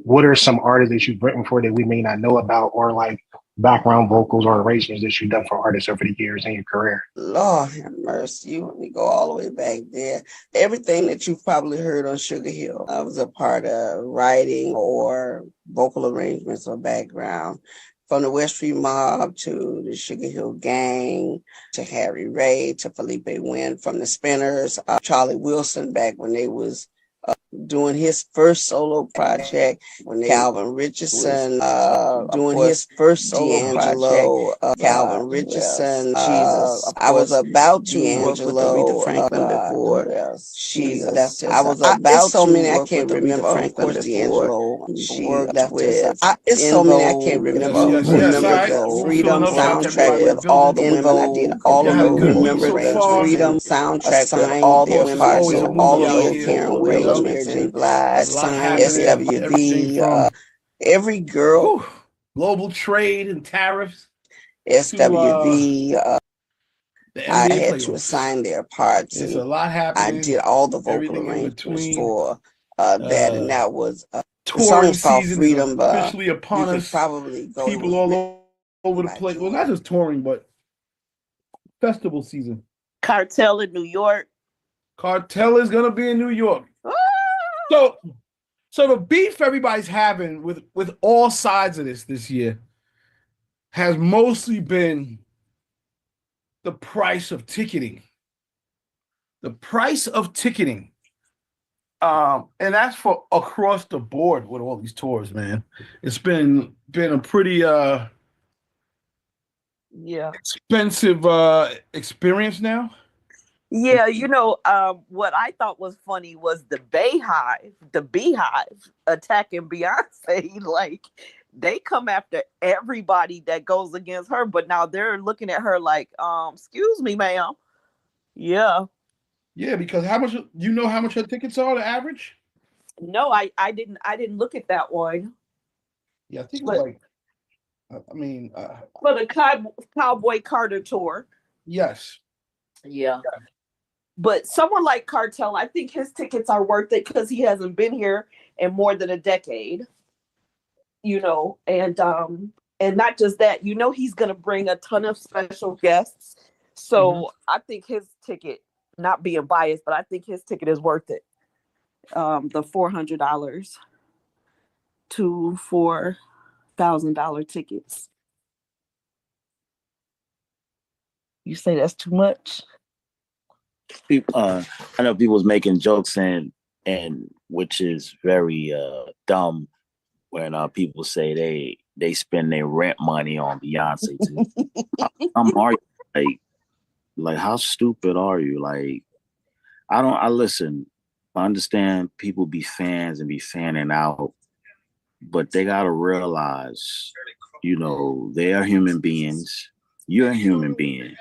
what are some artists that you've written for that we may not know about, or like background vocals or arrangements that you've done for artists over the years in your career? Lord have mercy. You want me to go all the way back there. Everything that you've probably heard on Sugar Hill, I was a part of writing or vocal arrangements or background. From the West Street Mob to the Sugar Hill Gang to Harry Ray to Felipe Wynn from the Spinners, Charlie Wilson back when they was doing his first solo project, when Calvin Richardson doing his first solo project, Calvin Richardson, Jesus. I was about to work with Aretha Franklin before she left us. I was about so many I can't remember. Franklin before she left us. It's so many I can't remember. Remember the Freedom soundtrack with all the women. I did all of those. Remember the Freedom soundtrack with all the women. All of those Karen Williams, Mary J. Blige, SWV, every girl. Ooh, global trade and tariffs. SWV. I had to assign their parts. There's a lot happening. I did all the vocal arrangements for that, and that was the song is called Freedom. Officially upon us. Probably go people all over the place. Well, not just touring, but festival season. Cartel in New York. Cartel is gonna be in New York. So the beef everybody's having with all sides of this year has mostly been the price of ticketing. The price of ticketing. And that's for across the board with all these tours, man. It's been a pretty expensive experience now. Yeah, what I thought was funny was the Beehive attacking Beyonce. Like, they come after everybody that goes against her, but now they're looking at her like, excuse me, ma'am. Yeah. Yeah, because how much her tickets are, the average? No, I didn't look at that one. Yeah, I think it's like, for the Cowboy Carter tour. Yes. Yeah. But someone like Cartel, I think his tickets are worth it because he hasn't been here in more than a decade. And not just that, he's gonna bring a ton of special guests. So I think his ticket, not being biased, but I think his ticket is worth it. The $400 to $4,000 tickets. You say that's too much? People, I know people was making jokes and which is very dumb when people say they spend their rent money on Beyonce too. Are you like how stupid are you? Like I listen. I understand people be fans and be fanning out, but they gotta realize, they are human beings. You're a human being.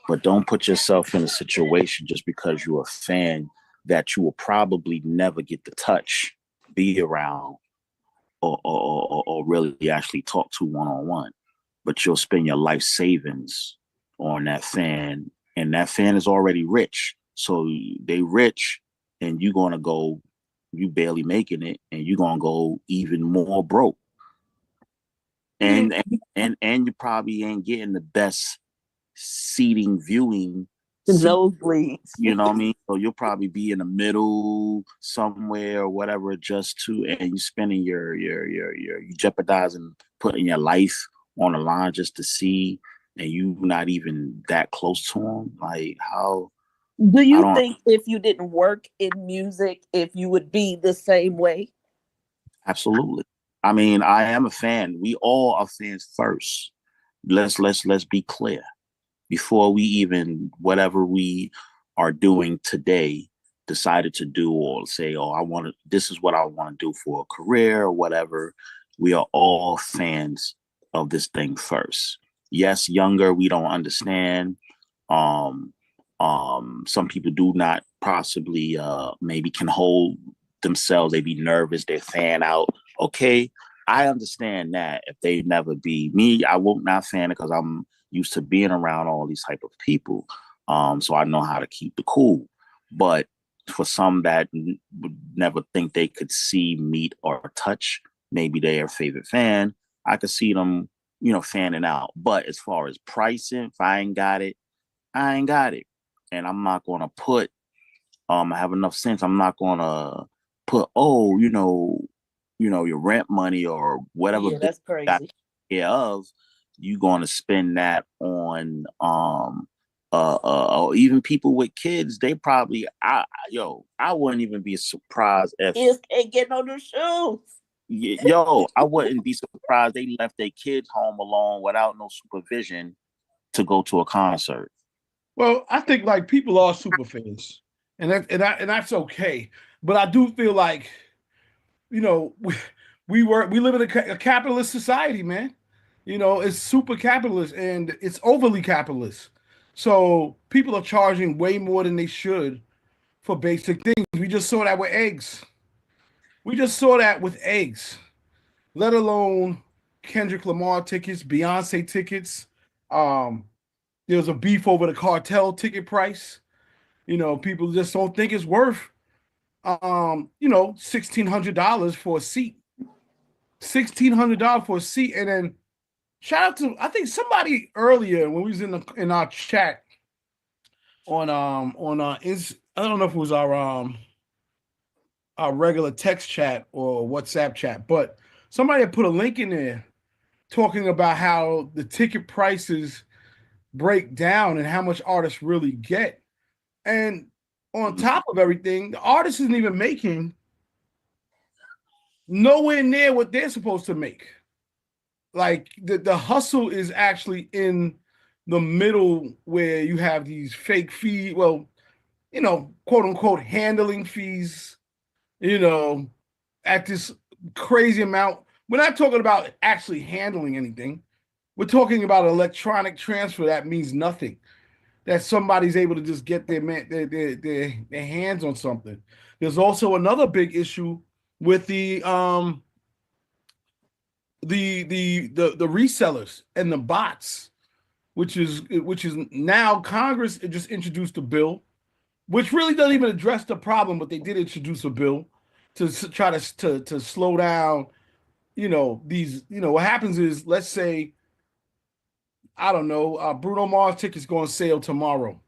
But don't put yourself in a situation just because you're a fan that you will probably never get to touch, be around, or really actually talk to one-on-one. But you'll spend your life savings on that fan, and that fan is already rich. So they rich, and you're gonna go, you barely making it, and you're gonna go even more broke. And you probably ain't getting the best seating viewing nosebleeds. You know what I mean? So you'll probably be in the middle somewhere or whatever, just to, and you spending you jeopardizing putting your life on the line just to see, and you not even that close to them. Like, how do you think if you didn't work in music, if you would be the same way? Absolutely. I mean, I am a fan. We all are fans first. Let's be clear. Before we even, whatever we are doing today, decided to do, or say, this is what I want to do for a career or whatever, we are all fans of this thing first. Yes, younger, we don't understand. Some people do not possibly maybe can hold themselves. They be nervous, they fan out. Okay, I understand that. If they never be me, I won't not fan it because I'm used to being around all these type of people. So I know how to keep the cool. But for some that would never think they could see, meet, or touch maybe their favorite fan. I could see them, fanning out. But as far as pricing, if I ain't got it, I ain't got it. And I'm not gonna put I have enough sense. I'm not gonna put, your rent money or whatever that's crazy. care of, you gonna spend that on even people with kids. They probably I wouldn't even be surprised if Kids can't get no new shoes. I wouldn't be surprised they left their kids home alone without no supervision to go to a concert. Well, I think like people are super fans, and that's okay. But I do feel like, we live in a capitalist society, man. It's super capitalist and it's overly capitalist. So people are charging way more than they should for basic things. We just saw that with eggs. Let alone Kendrick Lamar tickets, Beyonce tickets. There was a beef over the cartel ticket price. People just don't think it's worth, $1,600 for a seat. $1,600 for a seat, and then shout out to, I think, somebody earlier when we was in our chat on I don't know if it was our regular text chat or WhatsApp chat, but somebody had put a link in there talking about how the ticket prices break down and how much artists really get. And on top of everything, the artist isn't even making nowhere near what they're supposed to make. Like the hustle is actually in the middle where you have these fake fees, quote unquote handling fees, at this crazy amount. We're not talking about actually handling anything. We're talking about an electronic transfer that means nothing. That somebody's able to just get their hands on something. There's also another big issue with the resellers and the bots, which is now Congress just introduced a bill, which really doesn't even address the problem, but they did introduce a bill to try to slow down. These. What happens is, let's say, I don't know, Bruno Mars tickets go on sale tomorrow.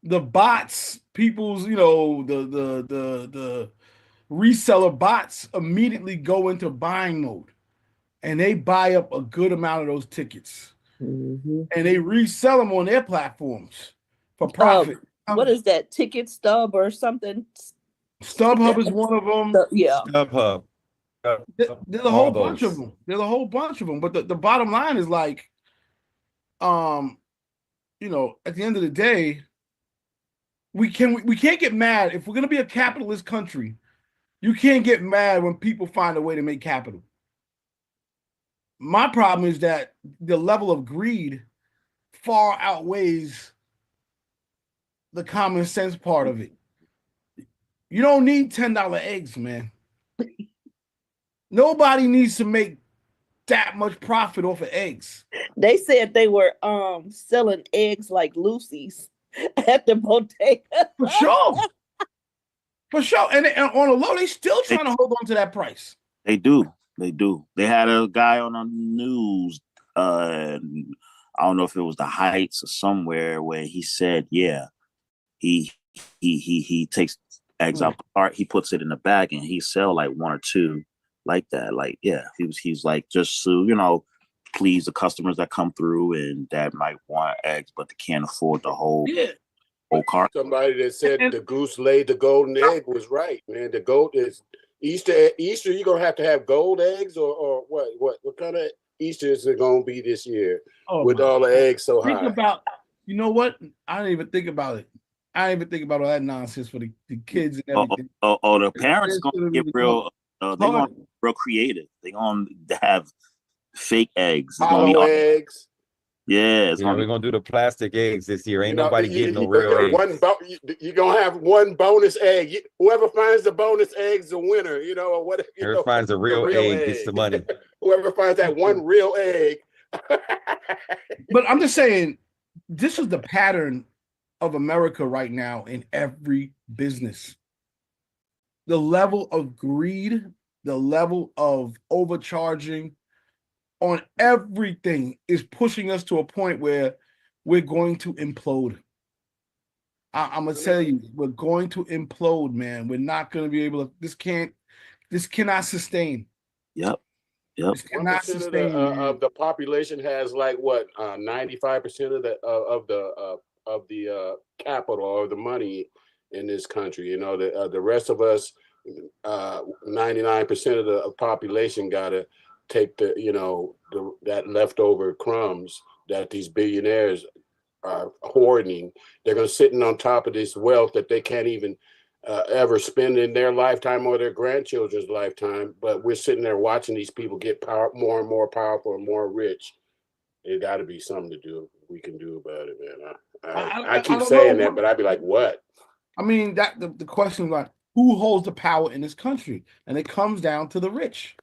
The bots, people's, the reseller bots immediately go into buying mode, and they buy up a good amount of those tickets, and they resell them on their platforms for profit. What is that, Ticket Stub or something? StubHub is one of them. Yeah, StubHub. There's a whole bunch of them. But the bottom line is like, at the end of the day, we can't get mad if we're gonna be a capitalist country. You can't get mad when people find a way to make capital. My problem is that the level of greed far outweighs the common sense part of it. You don't need $10 eggs, man. Nobody needs to make that much profit off of eggs. They said they were selling eggs like Lucy's at the bodega. For sure. And on the low, they still trying to hold on to that price. They do. They had a guy on the news, I don't know if it was the Heights or somewhere, where he said, he takes eggs out the cart, he puts it in the bag, and he sell like one or two like that. Like, he's like, just to, please the customers that come through and that might want eggs, but they can't afford the whole cart. Somebody that said the goose laid the golden egg was right, man. The gold is Easter, you're gonna have to have gold eggs, or what kind of Easter is it gonna be this year with all the eggs so high? Think about, you know what? I didn't even think about it. I didn't even think about all that nonsense for the kids and everything. The parents gonna get real. They're gonna be real creative. They're gonna have fake eggs. It's gonna be eggs. Yeah, we're gonna do the plastic eggs this year. Ain't nobody getting no real eggs. You're gonna have one bonus egg. Whoever finds the bonus egg's the winner. Or whatever. Whoever finds a real egg gets the money. Whoever finds that one real egg. But I'm just saying, this is the pattern of America right now in every business. The level of greed the level of overcharging on everything is pushing us to a point where we're going to implode. I'm gonna tell you, we're going to implode, man. We're not gonna be able to. This cannot sustain. Yep. This cannot 1% sustain. of the population has like what 95% of the capital or the money in this country. You know, the rest of us, 99% of the population got to take that leftover crumbs that these billionaires are hoarding. They're going to sitting on top of this wealth that they can't even ever spend in their lifetime or their grandchildren's lifetime. But we're sitting there watching these people get more and more powerful and more rich. It got to be something we can do about it, man. I keep saying that, but I'd be like, what? I mean, that the question is like, who holds the power in this country? And it comes down to the rich.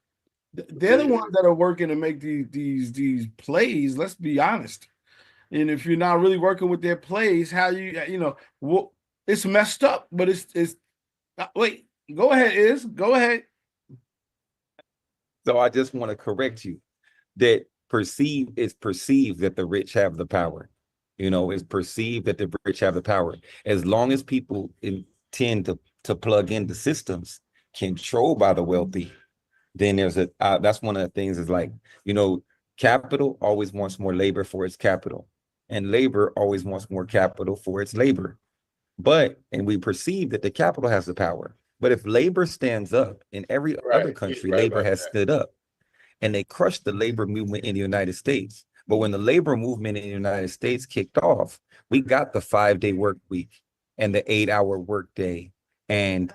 They're the ones that are working to make these plays. Let's be honest. And if you're not really working with their plays, how it's messed up. But it's wait. Go ahead, Go ahead. So I just want to correct you that it's perceived that the rich have the power. It's perceived that the rich have the power. As long as people intend to plug into systems controlled by the wealthy, then that's one of the things is like, capital always wants more labor for its capital, and labor always wants more capital for its labor. And we perceive that the capital has the power. But if labor stands up, in every other country, labor has stood up, and they crushed the labor movement in the United States. But when the labor movement in the United States kicked off, we got the 5-day work week and the 8-hour work day and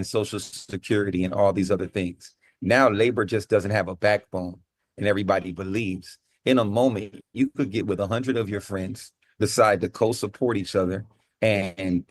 Social Security and all these other things. Now labor just doesn't have a backbone, and everybody believes. In a moment, you could get with 100 of your friends, decide to co-support each other, and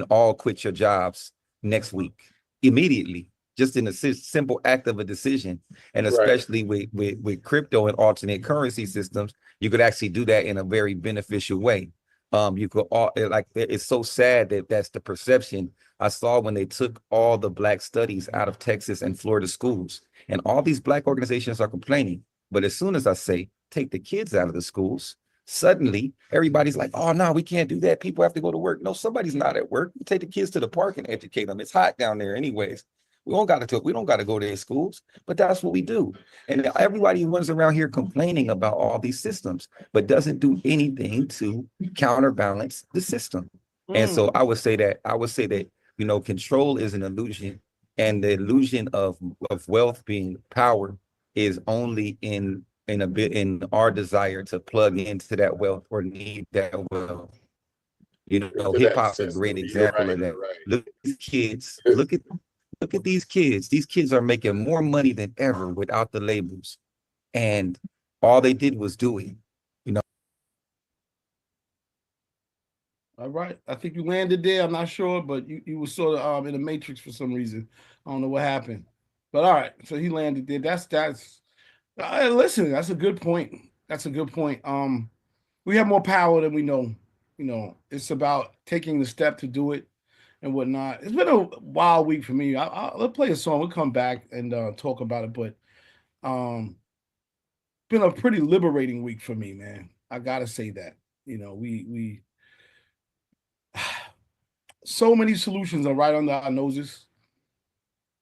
all quit your jobs next week immediately, just in a simple act of a decision. And especially with crypto and alternate currency systems, you could actually do that in a very beneficial way. It's so sad that that's the perception. I saw when they took all the Black studies out of Texas and Florida schools, and all these Black organizations are complaining. But as soon as I say, take the kids out of the schools, suddenly everybody's like, oh no, we can't do that. People have to go to work. No, somebody's not at work. Take the kids to the park and educate them. It's hot down there anyways. We don't got to go to their schools, but that's what we do. And everybody runs around here complaining about all these systems, but doesn't do anything to counterbalance the system. And so I would say that control is an illusion, and the illusion of wealth being power is only in our desire to plug into that wealth or need that wealth. Hip hop is a great example of that. Right. Look at these kids. Look at these kids. These kids are making more money than ever without the labels. And all they did was do it, All right. I think you landed there. I'm not sure, but you were sort of in the matrix for some reason. I don't know what happened. But all right. So he landed there. Listen, that's a good point. That's a good point. We have more power than we know. It's about taking the step to do it and whatnot. It's been a wild week for me. I'll play a song. We'll come back and talk about it. But been a pretty liberating week for me, man. I gotta say that. We so many solutions are right under our noses.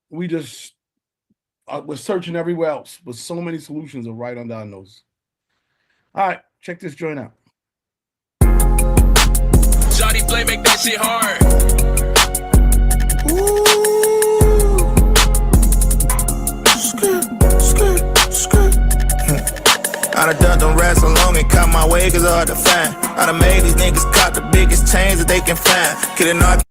We just we're searching everywhere else, but so many solutions are right under our noses. All right, check this joint out. Shawty play, make that shit hard. I done done them rats so long and caught my way cause hard to find. I done made these niggas cop the biggest chains that they can find. Kidding all.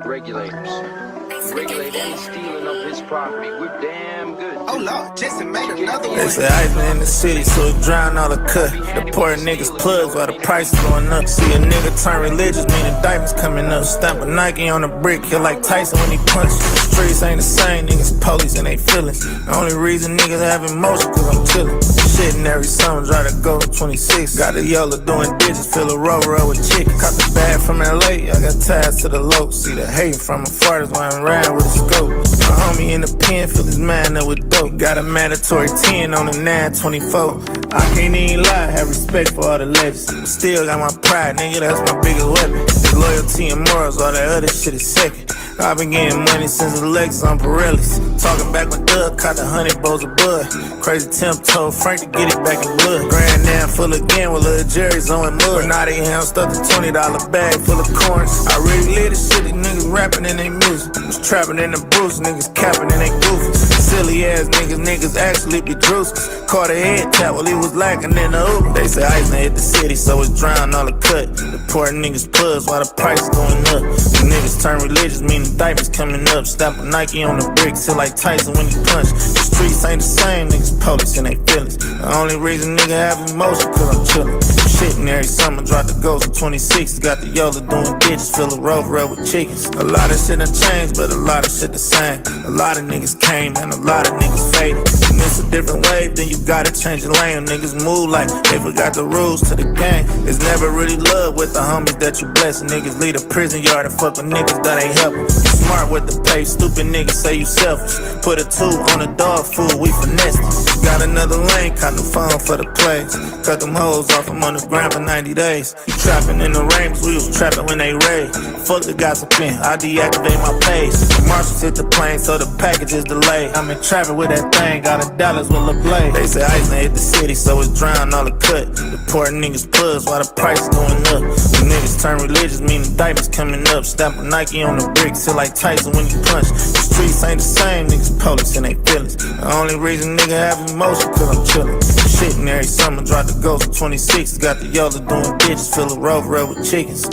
Regulators. regulate any stealing of his property. We're damn good. Oh Lord, Jesse made another one. They say Iceland in the city, so it drown all the cut. The poor niggas plugs while the price is going up. See a nigga turn religious, meaning diamonds coming up. Stamp a Nike on the brick, kill like Tyson when he punches. The streets ain't the same, niggas police and they feelings. The only reason niggas have emotion, cause I'm chillin'. Shitting every summer, try to go 26. Got the yellow doing digits, fill a rover with chicken. Caught the bag from LA, I got ties to the low. See the hate from afar, that's why I'm riding with a scope. My homie in the pen, fill his mind up with dope. Got a mandatory 10 on the 924. I can't even lie, have respect for all the legends. Still got my pride, nigga, that's my biggest weapon. The loyalty and morals, all that other shit is second. I've been getting money since the legs on Pirellis. Talking back with Doug, caught the 100 bowls of bud. Crazy Tim told Frank to get it back in blood. Grand down full again with little Jerry's on mud. But now they ham stuffed a $20 bag full of corns. I really live this shit, these niggas rapping in they music. Was trapping in the Bruce, niggas capping in they goofy. Silly ass niggas actually be druices. Caught a head tap while he was lacking in the Uber. They say Iceland hit the city, so it's drown all the cut. The poor niggas plugs while the price is going up. The niggas turn religious, meaning diapers coming up. Stamp a Nike on the brick, till like Tyson when he punch. The streets ain't the same, niggas police and they feelings. The only reason nigga have emotion, cause I'm chillin'. Shitting every summer, drop the ghost in 26. Got the Yola doing ditches, fill a rover up with chickens. A lot of shit done changed, but a lot of shit the same. A lot of niggas came and a lot of niggas faded. And it's a different wave, then you gotta change the lane. Niggas move like they forgot the rules to the game. It's never really love with the homies that you bless. Niggas leave the prison yard and fuck with niggas that ain't helping. Smart with the pay, stupid niggas say you selfish. Put a 2 on the dog food, we finessed it. Got another lane, caught the phone for the plays. Cut them hoes off, I'm on the grind for 90 days. Trapping in the rain, we was trapping when they raid. Fuck the gossiping, I deactivate my page. The marshals hit the plane, so the package is delayed. I'm in traffic with that thing, got $1 with a blade. They say Iceland hit the city, so it's drown all the cut. The poor niggas plugs while the price is going up. The niggas turn religious, meaning diapers coming up. Stamp a Nike on the brick, till like Tyson when he punch. The streets ain't the same, niggas police and they feelings. The only reason nigga have emotion, cause I'm chillin'. Shitting every summer, drop the ghost in 26. Got the Yola doing ditches, fill a rover up with chickens.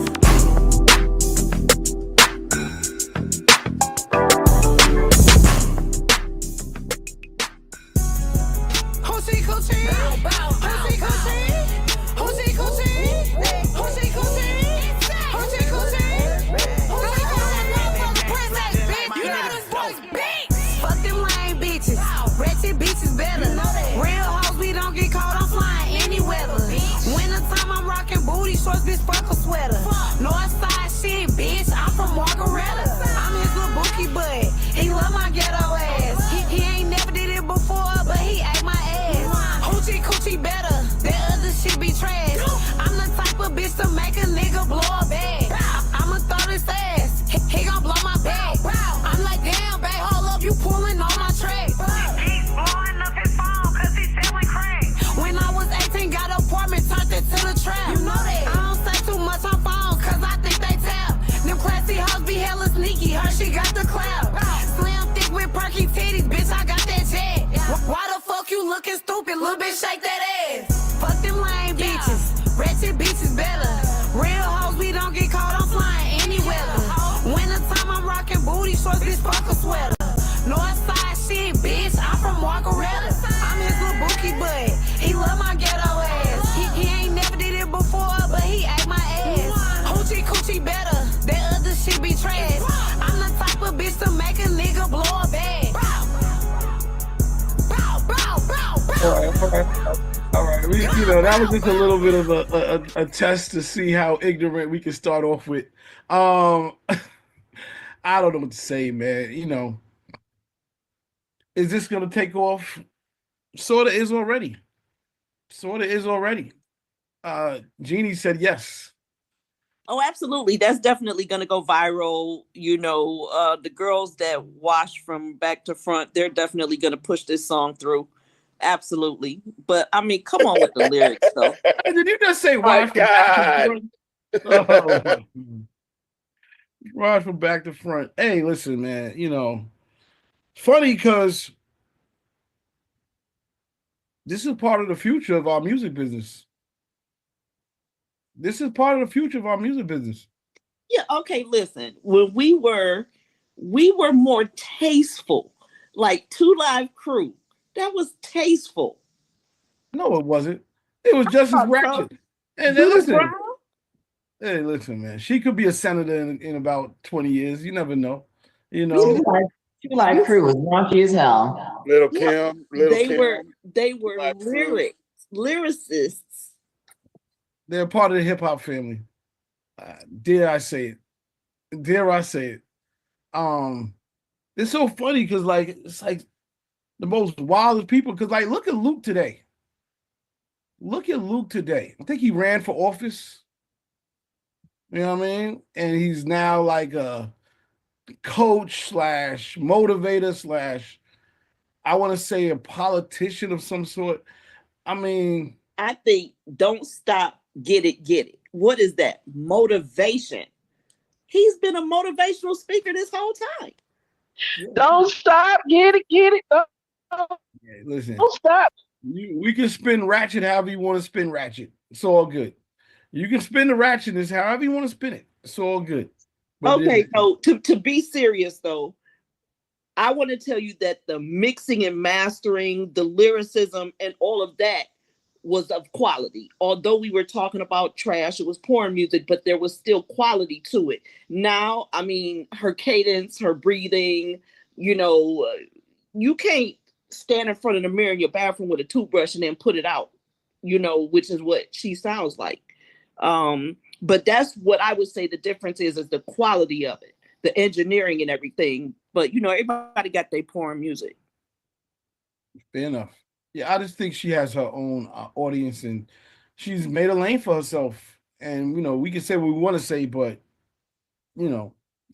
All right. That was just a little bit of a test to see how ignorant we can start off with. I don't know what to say, man. Is this going to take off? Sorta is already. Jeannie said yes. Oh, absolutely. That's definitely going to go viral. The girls that wash from back to front, they're definitely going to push this song through. Absolutely. But I mean, come on with the lyrics, though. Did you just say wash from back to front? Wash from back to front. Hey, listen, man, funny because this is part of the future of our music business. Yeah, okay, listen. When we were we were more tasteful. Like 2 Live Crew, that was tasteful. No, it wasn't. It was just as ratchet. And then listen, hey, listen, man. She could be a senator in about 20 years. You never know. You know, 2 Live Crew was raunchy as hell. Little Kim, they were lyricists. They're part of the hip hop family. Dare I say it? Dare I say it? It's so funny because like it's like the most wildest people. Because like look at Luke today. Look at Luke today. I think he ran for office. You know what I mean? And he's now like a coach / motivator / I want to say a politician of some sort. I mean, I think don't stop, get it. What is that? Motivation. He's been a motivational speaker this whole time. Don't stop, get it. Listen, don't stop. We can spin ratchet however you want to spin ratchet. It's all good. You can spin the ratchetness however you want to spin it. It's all good. But okay, so to be serious though, I want to tell you that the mixing and mastering, the lyricism, and all of that was of quality. Although we were talking about trash, it was porn music, but there was still quality to it. Now, I mean, her cadence, her breathing, you can't stand in front of the mirror in your bathroom with a toothbrush and then put it out, which is what she sounds like. But that's what I would say the difference is the quality of it, the engineering and everything. But, everybody got their porn music. Fair enough. Yeah, I just think she has her own audience and she's made a lane for herself. And, we can say what we want to say, but,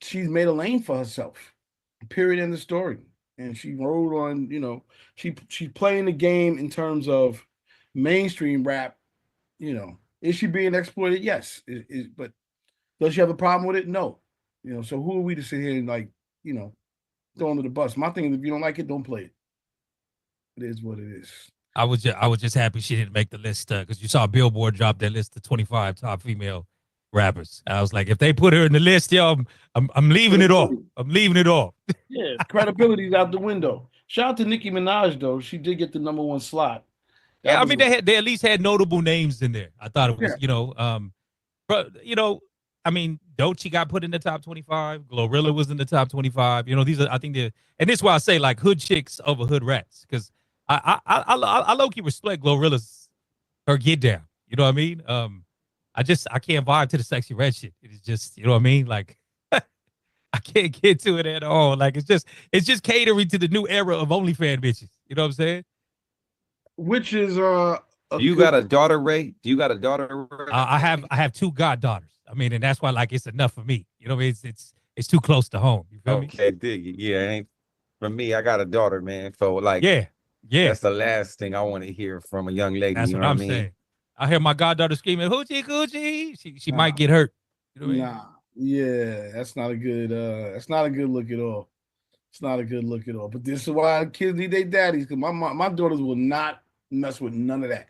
she's made a lane for herself. Period. End of story. And she rode on, she's playing the game in terms of mainstream rap. Is she being exploited? Yes. But does she have a problem with it? No. So who are we to sit here and throw under the bus? My thing is, if you don't like it, don't play it. It is what it is. I was just happy she didn't make the list because you saw Billboard drop their list of 25 top female rappers. I was like, if they put her in the list, yo, I'm leaving it off. I'm leaving it off. Yeah, credibility's out the window. Shout out to Nicki Minaj though. She did get the #1 slot. Yeah, I mean they at least had notable names in there. I thought it was, but I mean, Doechii got put in the top 25. Glorilla was in the top 25. These are, I think and this is why I say like hood chicks over hood rats because I low-key respect Glorilla's her get down. You know what I mean? I can't vibe to the sexy red shit. It's just, you know what I mean? Like I can't get to it at all. Like it's just catering to the new era of OnlyFans bitches. You know what I'm saying? Which is Do you got a daughter, Ray? Do you got a daughter, Ray? I have 2 goddaughters. I mean, and that's why like it's enough for me. You know what I mean? It's too close to home. You feel me? Okay, dig it. Yeah, ain't for me. I got a daughter, man. So like, yeah. That's the last thing I want to hear from a young lady. That's you know what I'm mean? saying. I hear my goddaughter screaming, "Hoochie coochie." She might get hurt. You know what I mean? Yeah, that's not a good look at all. It's not a good look at all. But this is why kids need their daddies, because my daughters will not mess with none of that.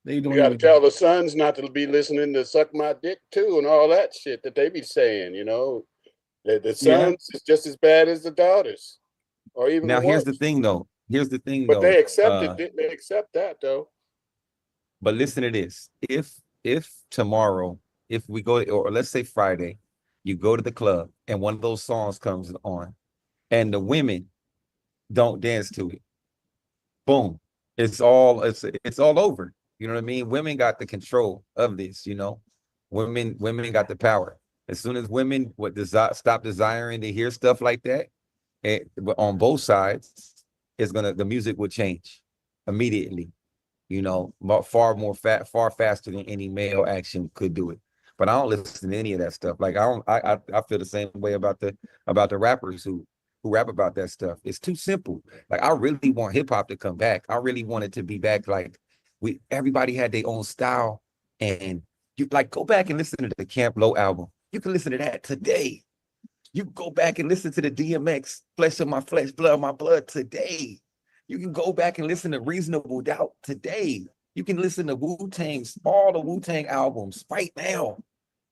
They don't. You got to tell the sons not to be listening to "Suck My Dick" too and all that shit that they be saying. The sons is just as bad as the daughters, or even now. Worse. Here's the thing, though. But they accepted. They accept that though. But listen to this. If tomorrow, if we go, or let's say Friday, you go to the club and one of those songs comes on, and the women don't dance to it, boom, it's all over. You know what I mean? Women got the control of this. Women got the power. As soon as women stop desiring to hear stuff like that, on both sides, the music will change immediately. Far faster than any male action could do it. But I don't listen to any of that stuff. Like I feel the same way about the rappers who rap about that stuff. It's too simple. Like I really want hip hop to come back. I really want it to be back. Like everybody had their own style, and you like go back and listen to the Camp Low album. You can listen to that today. You can go back and listen to the DMX Flesh of My Flesh, Blood of My Blood today. You can go back and listen to Reasonable Doubt today. You can listen to Wu-Tang's, all the Wu-Tang albums right now.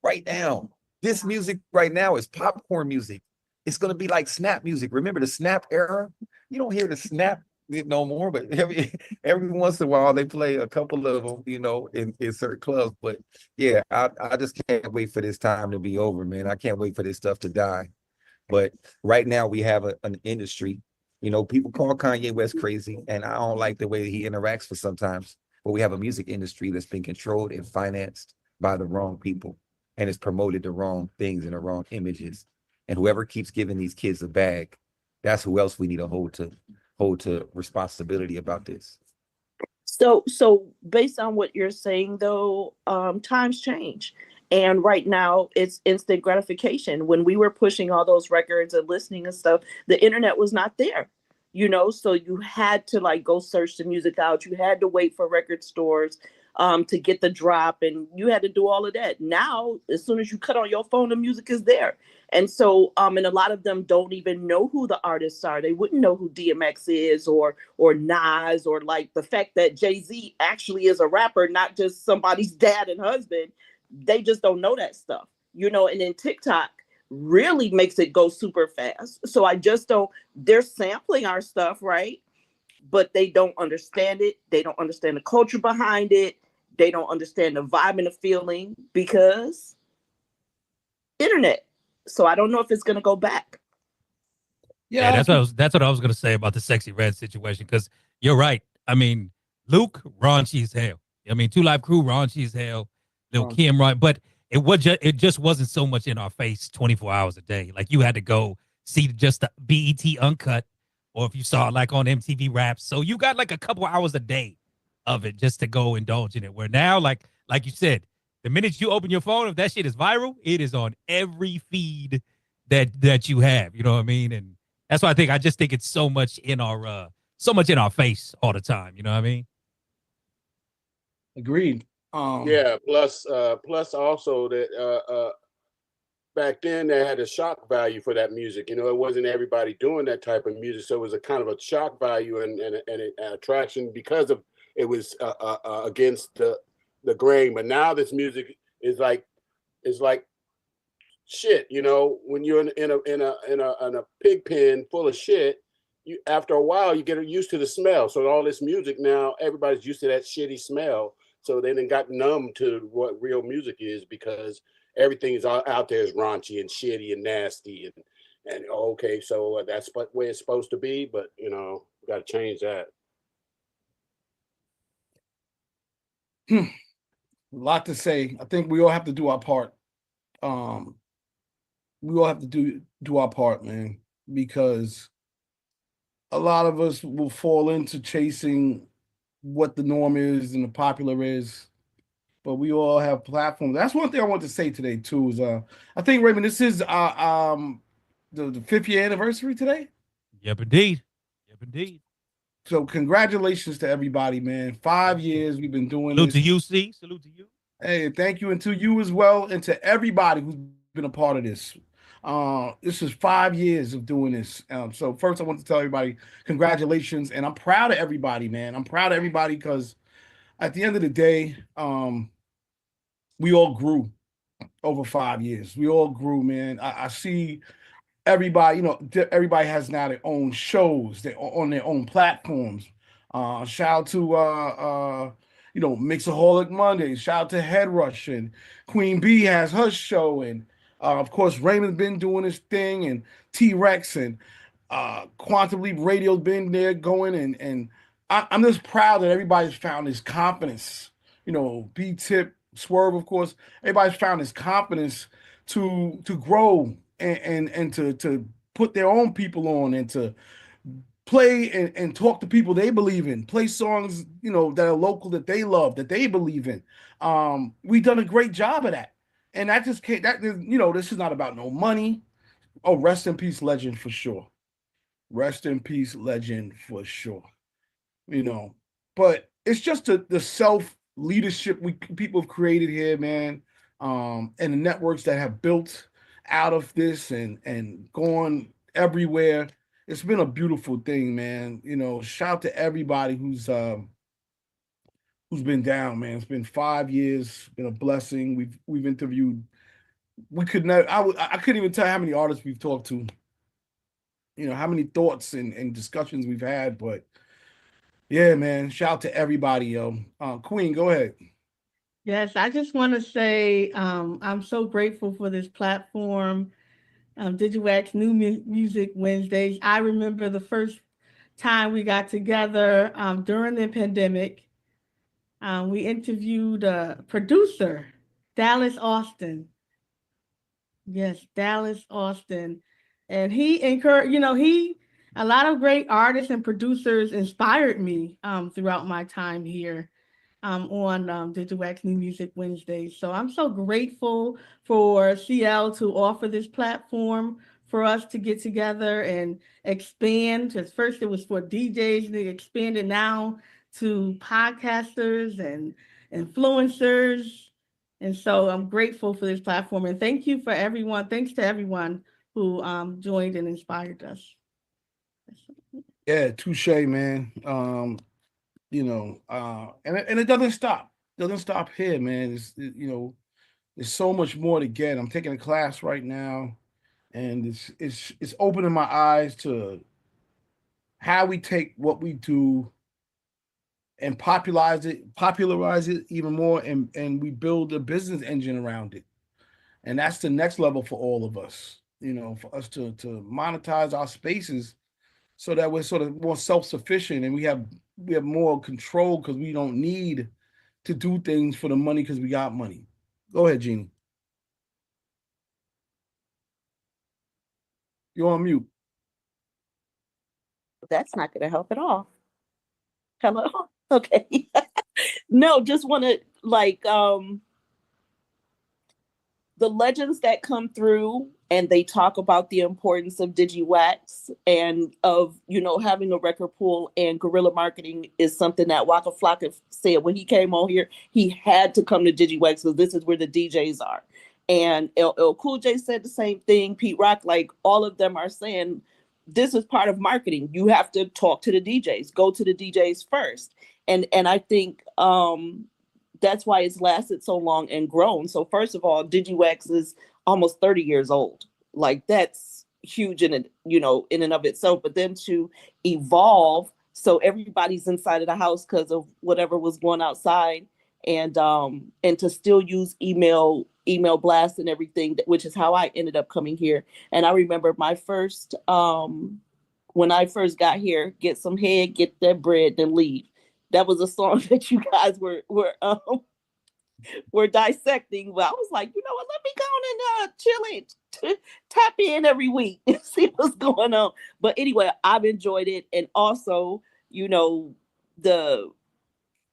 Right now. This music right now is popcorn music. it's gonna be like snap music. Remember the snap era? You don't hear the snap no more, but every once in a while they play a couple of them, in certain clubs. But yeah, I just can't wait for this time to be over, man. I can't wait for this stuff to die. But right now we have an industry. People call Kanye West crazy, and I don't like the way he interacts for sometimes. But we have a music industry that's been controlled and financed by the wrong people, and it's promoted the wrong things and the wrong images. And whoever keeps giving these kids a bag, that's who else we need to hold to responsibility about this. So based on what you're saying though, times change. And right now it's instant gratification. When we were pushing all those records and listening and stuff, the internet was not there, so you had to like go search the music out. You had to wait for record stores to get the drop, and you had to do all of that. Now, as soon as you cut on your phone, the music is there. And so, and a lot of them don't even know who the artists are. They wouldn't know who DMX is or Nas, or like the fact that Jay-Z actually is a rapper, not just somebody's dad and husband. They just don't know that stuff, and then TikTok really makes it go super fast. So I just don't, they're sampling our stuff, right? But they don't understand it. They don't understand the culture behind it. They don't understand the vibe and the feeling because internet. So I don't know if it's going to go back. Yeah, that's what I was going to say about the Sexy Red situation, because you're right. I mean, Luke, raunchy as hell. I mean, 2 Live Crew, raunchy as hell. Lil Kim, right? But it just wasn't so much in our face 24 hours a day. Like, you had to go see just the BET Uncut, or if you saw it like on MTV Raps. So you got like a couple hours a day of it just to go indulge in it. Where now, like you said, the minute you open your phone, if that shit is viral, it is on every feed that you have. You know what I mean? And that's why I just think it's so much in our face all the time. You know what I mean? Agreed. Yeah. Plus also that back then they had a shock value for that music. It wasn't everybody doing that type of music, so it was a kind of a shock value and an attraction because of it was against the grain. But now this music is like shit. When you're in a pig pen full of shit, after a while you get used to the smell. So all this music now, everybody's used to that shitty smell. So they then got numb to what real music is, because everything is out there is raunchy and shitty and nasty and okay, so that's the way it's supposed to be. But we got to change that. A lot to say. I think we all have to do our part. We all have to do our part, man, because a lot of us will fall into chasing what the norm is and the popular is, but we all have platforms. That's one thing I want to say today too. Is I think, Raymond, this is the 5th year anniversary today. Yep, indeed. So congratulations to everybody, man. 5 years we've been doing this. Salute to you. Hey, thank you, and to you as well, and to everybody who's been a part of this. This is 5 years of doing this. So first I want to tell everybody congratulations, and I'm proud of everybody, man. I'm proud of everybody because at the end of the day, we all grew over 5 years. We all grew, man. I see everybody, everybody has now their own shows, they're on their own platforms. Shout out to Mixaholic Mondays. Shout out to Head Rush, and Queen B has her show, and of course Raymond's been doing his thing, and T-Rex and Quantum Leap Radio's been there going, and I'm just proud that everybody's found this confidence. B-Tip, Swerve, of course, everybody's found this confidence to grow and to put their own people on, and to play and talk to people they believe in, play songs, that are local, that they love, that they believe in. We've done a great job of that. And that just can't, this is not about no money. Oh, rest in peace, legend, for sure. Rest in peace, legend, for sure. But it's just the self-leadership people have created here, man. And the networks that have built out of this and gone everywhere. It's been a beautiful thing, man. Shout out to everybody who's been down, man. It's been 5 years, been a blessing. We've interviewed. We could never. I couldn't even tell how many artists we've talked to. how many thoughts and discussions we've had. But yeah, man, shout out to everybody, yo. Queen, go ahead. Yes, I just want to say I'm so grateful for this platform, Digiwaxx New Music Wednesdays. I remember the first time we got together during the pandemic. We interviewed a producer, Dallas Austin. Yes, Dallas Austin. And he encouraged, a lot of great artists and producers inspired me throughout my time here on Digiwaxx New Music Wednesdays. So I'm so grateful for CL to offer this platform for us to get together and expand. Because first it was for DJs, and they expanded now to podcasters and influencers. And so I'm grateful for this platform. And thank you for everyone. Thanks to everyone who joined and inspired us. Yeah, touche, man. And it doesn't stop. It doesn't stop here, man. There's so much more to get. I'm taking a class right now, and it's opening my eyes to how we take what we do and popularize it even more, and we build a business engine around it. And that's the next level for all of us, for us to monetize our spaces so that we're sort of more self-sufficient and we have more control because we don't need to do things for the money because we got money. Go ahead, Jeannie. You're on mute. That's not going to help at all. Hello? Okay. No, just want to the legends that come through and they talk about the importance of Digiwaxx and of, having a record pool and guerrilla marketing is something that Waka Flocka said when he came on here. He had to come to Digiwaxx because this is where the DJs are. And LL Cool J said the same thing. Pete Rock, all of them are saying this is part of marketing. You have to talk to the DJs, go to the DJs first. And I think that's why it's lasted so long and grown. So first of all, Digiwaxx is almost 30 years old. That's huge in and of itself. But then to evolve, so everybody's inside of the house because of whatever was going outside, and to still use email blast and everything, which is how I ended up coming here. And I remember my first when I first got here, get some head, get that bread, then leave. That was a song that you guys were dissecting. Well, I was like, you know what? Let me go on and chill it, tap in every week and see what's going on. But anyway, I've enjoyed it, and also,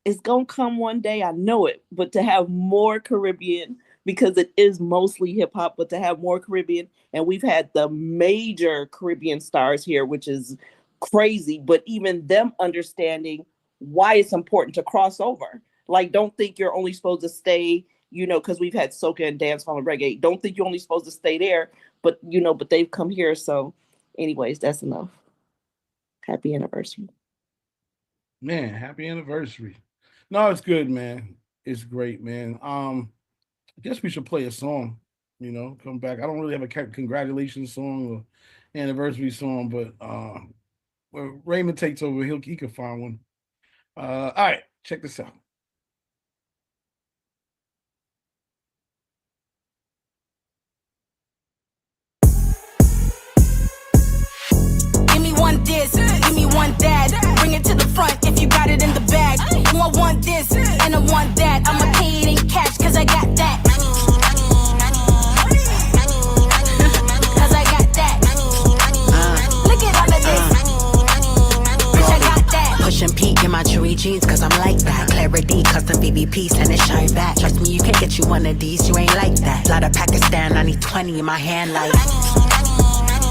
it's gonna come one day. I know it. But to have more Caribbean, because it is mostly hip hop, but to have more Caribbean, and we've had the major Caribbean stars here, which is crazy. But even them understanding why it's important to cross over. Don't think you're only supposed to stay, because we've had soca and dancehall and reggae. Don't think you're only supposed to stay there, but they've come here. So anyways, that's enough. Happy anniversary. Man, happy anniversary. No, it's good, man. It's great, man. I guess we should play a song, come back. I don't really have a congratulations song or anniversary song, but when Raymond takes over, he can find one. All right, check this out. Give me one this, give me one that. Bring it to the front if you got it in the bag. I want this and I want that. I'ma pay it in cash cause I got that. Cause I got that. Look at all of this. Bitch, I got that. Pushing Pete in my chewy jeans cause I'm like that. Clarity, custom VVP, send it shine back. Trust me, you can't get you one of these, you ain't like that. Lot of Pakistan, I need 20 in my hand like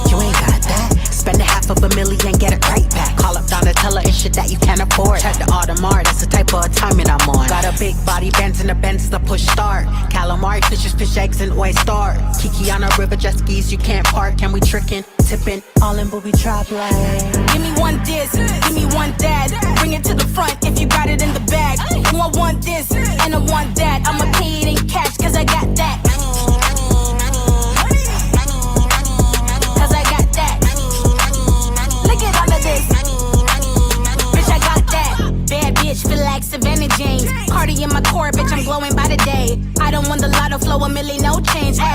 you ain't got that. Spend $500,000, get it right back. Call up Donatella and shit that you can't afford. Check the Audemars, that's the type of timing I'm on. Got a big body, Benz in the Benz to push start. Calamari, fishes, fish eggs, and oyster. Kiki on a river, jet skis, you can't park. Can we trickin', tippin', all in booby trap like. Give me one this, give me one that. Bring it to the front if you got it in the bag. I want this and I want that. I'ma pay it in cash cause I got that. Cause I got that.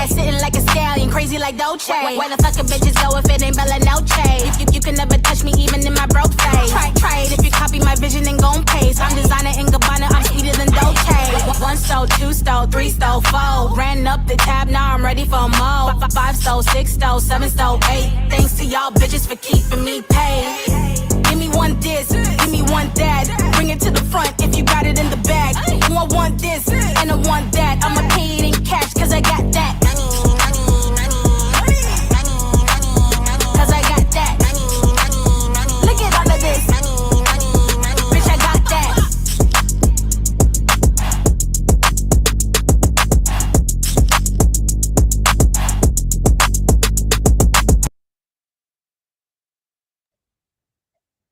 bad, sitting like a stallion, crazy like Dolce. Where the fuck a bitches go if it ain't Bella Noche? You can never touch me even in my broke phase. Try it if you copy my vision and gon' pace. I'm designer in Gabbana, I'm sweeter than Dolce. 1 stole, 2 stole, 3 stole, 4. Ran up the tab, now I'm ready for more. 5 stole, 6 stole, 7 stole, 8. Thanks to y'all bitches for keeping me paid. Give me one this, give me one that. Bring it to the front if you got it in the bag. I want this and I want that. I'ma pay it in cash cause I got that. Cause I got that. Look at all of this. Bitch, I got that.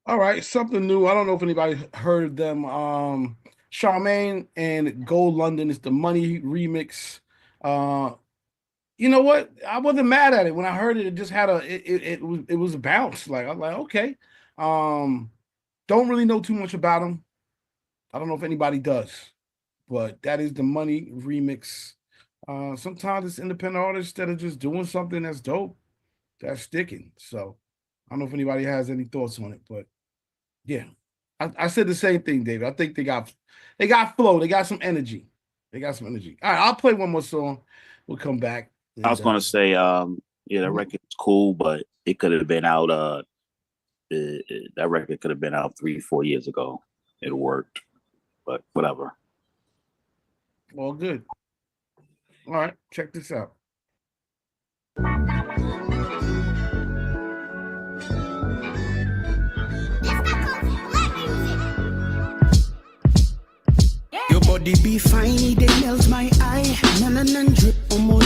All right, something new. I don't know if anybody heard them. Charmaine and Gold London is the Money remix. You know what? I wasn't mad at it when I heard it. It just had it was a bounce. Like I was like, okay. Don't really know too much about them. I don't know if anybody does, but that is the Money remix. Sometimes it's independent artists that are just doing something that's dope, that's sticking. So I don't know if anybody has any thoughts on it, but yeah, I said the same thing, David. I think they got flow. They got some energy. All right, I'll play one more song. We'll come back. I was gonna say, that record's cool, but it could have been out. That record could have been out 3-4 years ago. It worked, but whatever. All good. All right, check this out. Your body be fine, it melts my eye. Melanin drip,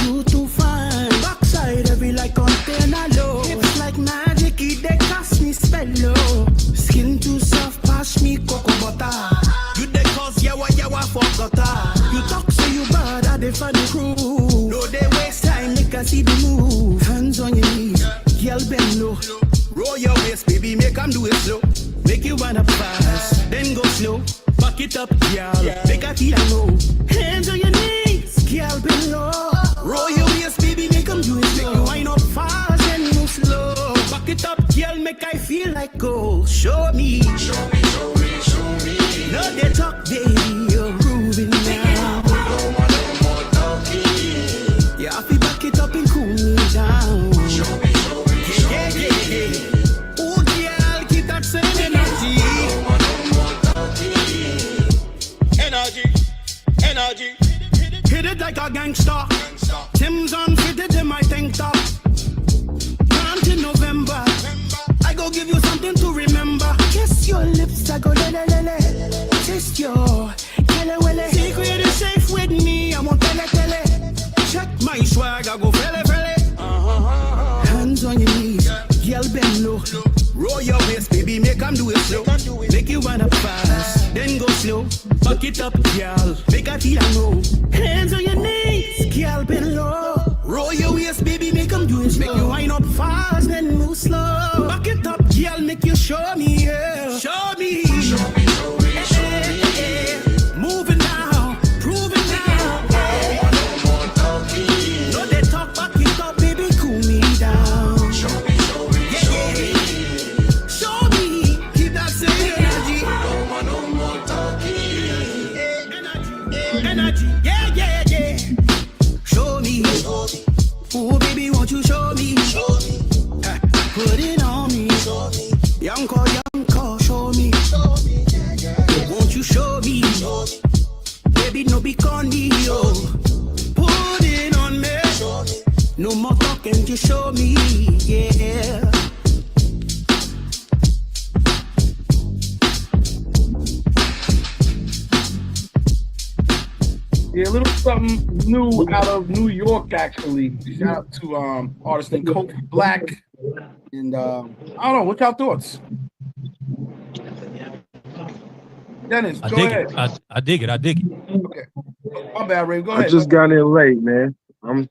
you too fine. Backside heavy like container low. Hips like magic, they cast me spell low. Skin too soft, pass me cocoa butter. You they cause yawa for gutter. You talk so you bad, I defy the crew. No, they waste time, make us see the move. Hands on your knees, girl bend low. Roll your waist, baby, make 'em do it slow. Make you wind up fast, then go slow. Back it up, girl. Make a feel low. Hands on your knees, girl below. Roll your waist, baby, make 'em do it slow. Make you wind up fast, then move slow. Back it up, girl, make I feel like gold. Show me. No, they talk, baby, you're grooving now. Yeah, I feel back it up and cool me down. Yeah. Oh, girl, keep that same energy. Energy. Hit it like a gangster. Tim's on fitted in my tank top. Plant in November. I go give you something to remember. Kiss your lips, I go lele. Taste your kele wele. Secret is safe with me, I won't tele. Check my swag, I go fele. Hands on your knees, girl bend low. Roll your waist, baby, make 'em do it slow. Make you wind up fast, then go slow. Back it up, girl, make I feel low. Hands on your knees, girl bend low. Roll your waist, baby, make 'em do it slow. Make you wind up fast, then move slow. Back it up, girl, make you show me, yeah. Show me. Hey. Moving now, proving now. No, they talk, back it up, baby, cool me down. Energy, yeah. Show me. Oh, baby, won't you show me? Put it on me. Young call, show me. Won't you show me? Baby, no be corny, yo. Put it on me. No more talking, just show me, yeah. Yeah, a little something new out of New York, actually. Shout out to artist named Kofi Black. And I don't know, what y'all thoughts? Dennis, go ahead. I dig it. Okay. My bad, Ray. Go ahead. I just got in late, man. I'm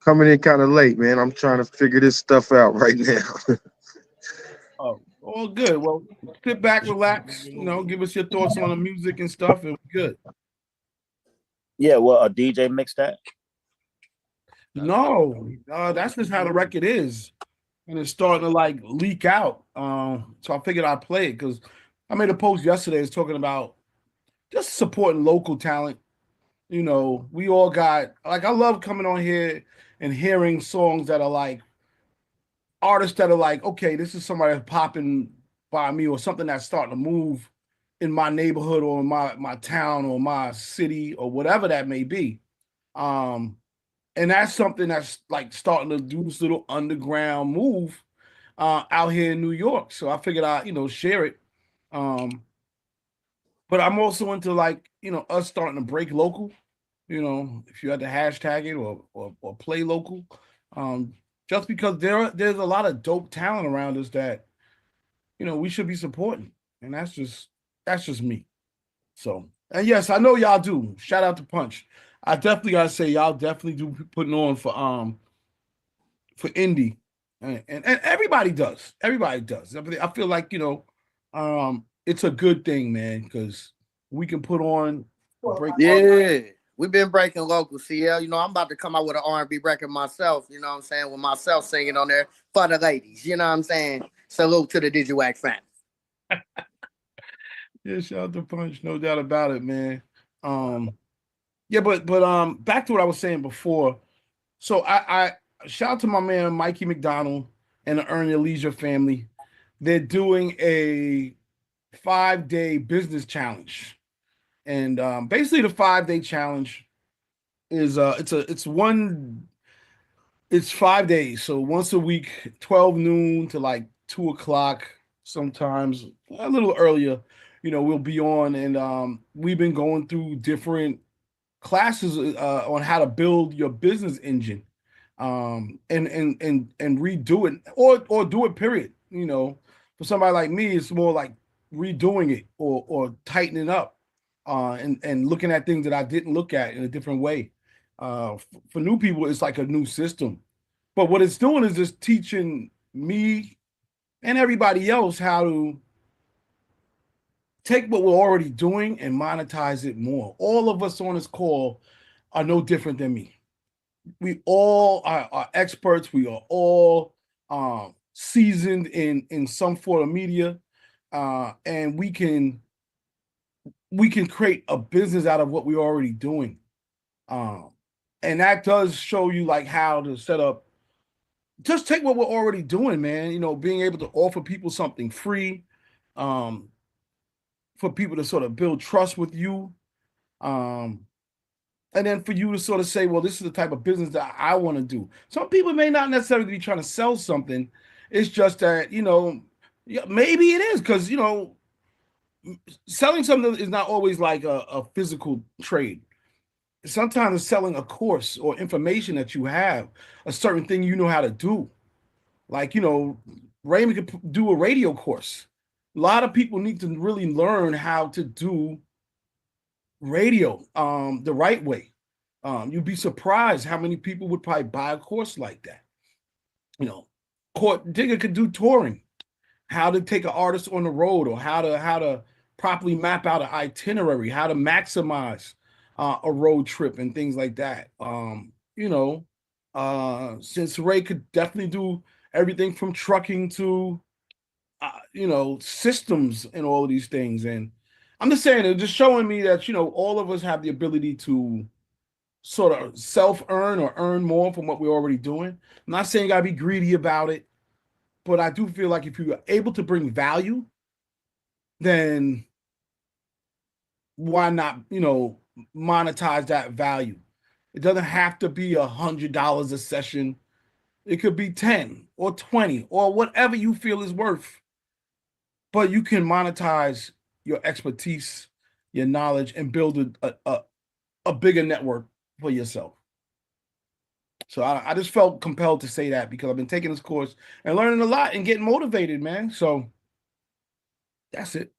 coming in kind of late, man. I'm trying to figure this stuff out right now. Oh, all good. Well, sit back, relax, give us your thoughts on the music and stuff, and we're good. Yeah, well, a DJ mixed that? No, that's just how the record is, and it's starting to like leak out. So I figured I'd play it because I made a post yesterday. It's talking about just supporting local talent. You know, we all got like I love coming on here and hearing songs that are like artists that are like, okay, this is somebody that's popping by me or something that's starting to move in my neighborhood or in my town or my city or whatever that may be. And that's something that's like starting to do this little underground move out here in New York. So I figured I'd, share it. But I'm also into like, us starting to break local, if you had to hashtag it or play local. Just because there's a lot of dope talent around us that, we should be supporting. And that's just me. So, and yes, I know y'all do. Shout out to Punch. I definitely gotta say y'all definitely do putting on for indie. And everybody does. Everybody does. I feel like, it's a good thing, man, because we can put on break. Yeah. We've been breaking local, CL. I'm about to come out with an R&B record myself, you know what I'm saying, with myself singing on there for the ladies, you know what I'm saying? Salute to the Digiwaxx fans. Yeah, shout out to Punch, no doubt about it, man. Yeah, but back to what I was saying before. So I shout out to my man Mikey McDonald and the Earn Your Leisure family. They're doing a 5-day business challenge. And basically the 5-day challenge is it's 5 days. So once a week, 12 noon to like 2 o'clock, sometimes a little earlier, we'll be on. And we've been going through different classes on how to build your business engine and redo it or do it, period. For somebody like me, it's more like redoing it or tightening up. And looking at things that I didn't look at in a different way. For new people, it's like a new system. But what it's doing is just teaching me and everybody else how to take what we're already doing and monetize it more. All of us on this call are no different than me. We all are experts. We are all seasoned in some form of media. And we can create a business out of what we're already doing. And that does show you like how to set up, just take what we're already doing, man, being able to offer people something free, for people to sort of build trust with you. And then for you to sort of say, well, this is the type of business that I want to do. Some people may not necessarily be trying to sell something. It's just that, maybe it is because, selling something is not always like a physical trade. Sometimes it's selling a course or information that you have, a certain thing you know how to do. Like, Raymond could do a radio course. A lot of people need to really learn how to do radio the right way. You'd be surprised how many people would probably buy a course like that. Digger could do touring, how to take an artist on the road, or how to properly map out an itinerary, how to maximize a road trip and things like that. Since Ray could definitely do everything from trucking to, systems and all of these things. And I'm just saying, it's just showing me that, all of us have the ability to sort of self-earn or earn more from what we're already doing. I'm not saying you got to be greedy about it, but I do feel like if you're able to bring value, then why not, monetize that value? It doesn't have to be $100 a session. It could be 10 or 20 or whatever you feel is worth. But you can monetize your expertise, your knowledge, and build a bigger network for yourself. So I just felt compelled to say that because I've been taking this course and learning a lot and getting motivated, man. So that's it.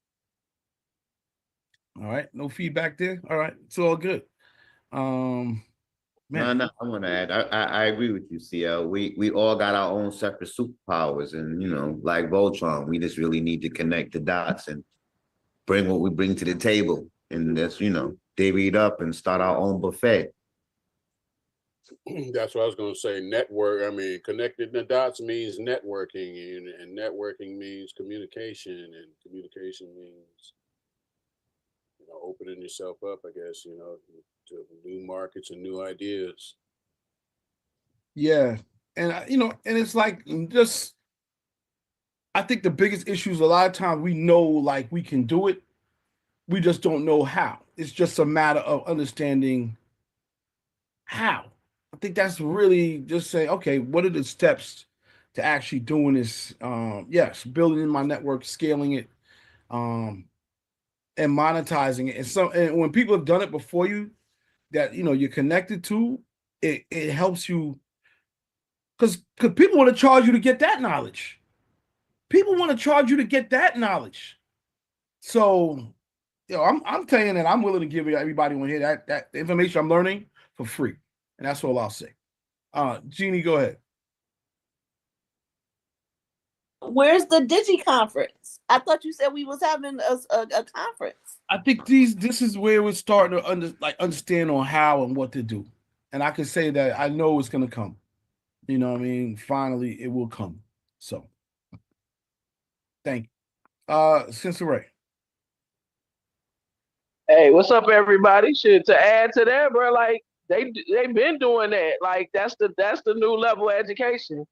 All right. No feedback there. All right. It's all good. Man. No, I want to add. I agree with you, CL. We all got our own separate superpowers, and like Voltron, we just really need to connect the dots and bring what we bring to the table, and that's divvy it up and start our own buffet. That's what I was going to say. Network. I mean, connecting the dots means networking, and networking means communication, and communication means, opening yourself up, I guess, to new markets and new ideas. Yeah. And, and it's like just, I think the biggest issue is a lot of times we know like we can do it. We just don't know how. It's just a matter of understanding how. I think that's really just saying, okay, what are the steps to actually doing this? Yes, building in my network, scaling it, and monetizing it. And when people have done it before you, that you're connected to, it helps you because people want to charge you to get that knowledge. People want to charge you to get that knowledge. So, I'm telling you that I'm willing to give everybody on here that information I'm learning for free. And that's all I'll say. Jeannie, go ahead. Where's the Digi conference? I thought you said we was having a conference. I think this is where we're starting to understand on how and what to do. And I can say that I know it's gonna come. You know what I mean? Finally, it will come. So thank you. Sister Ray. Hey, what's up, everybody? Shit, to add to that, bro, like they've been doing that. Like that's the new level of education.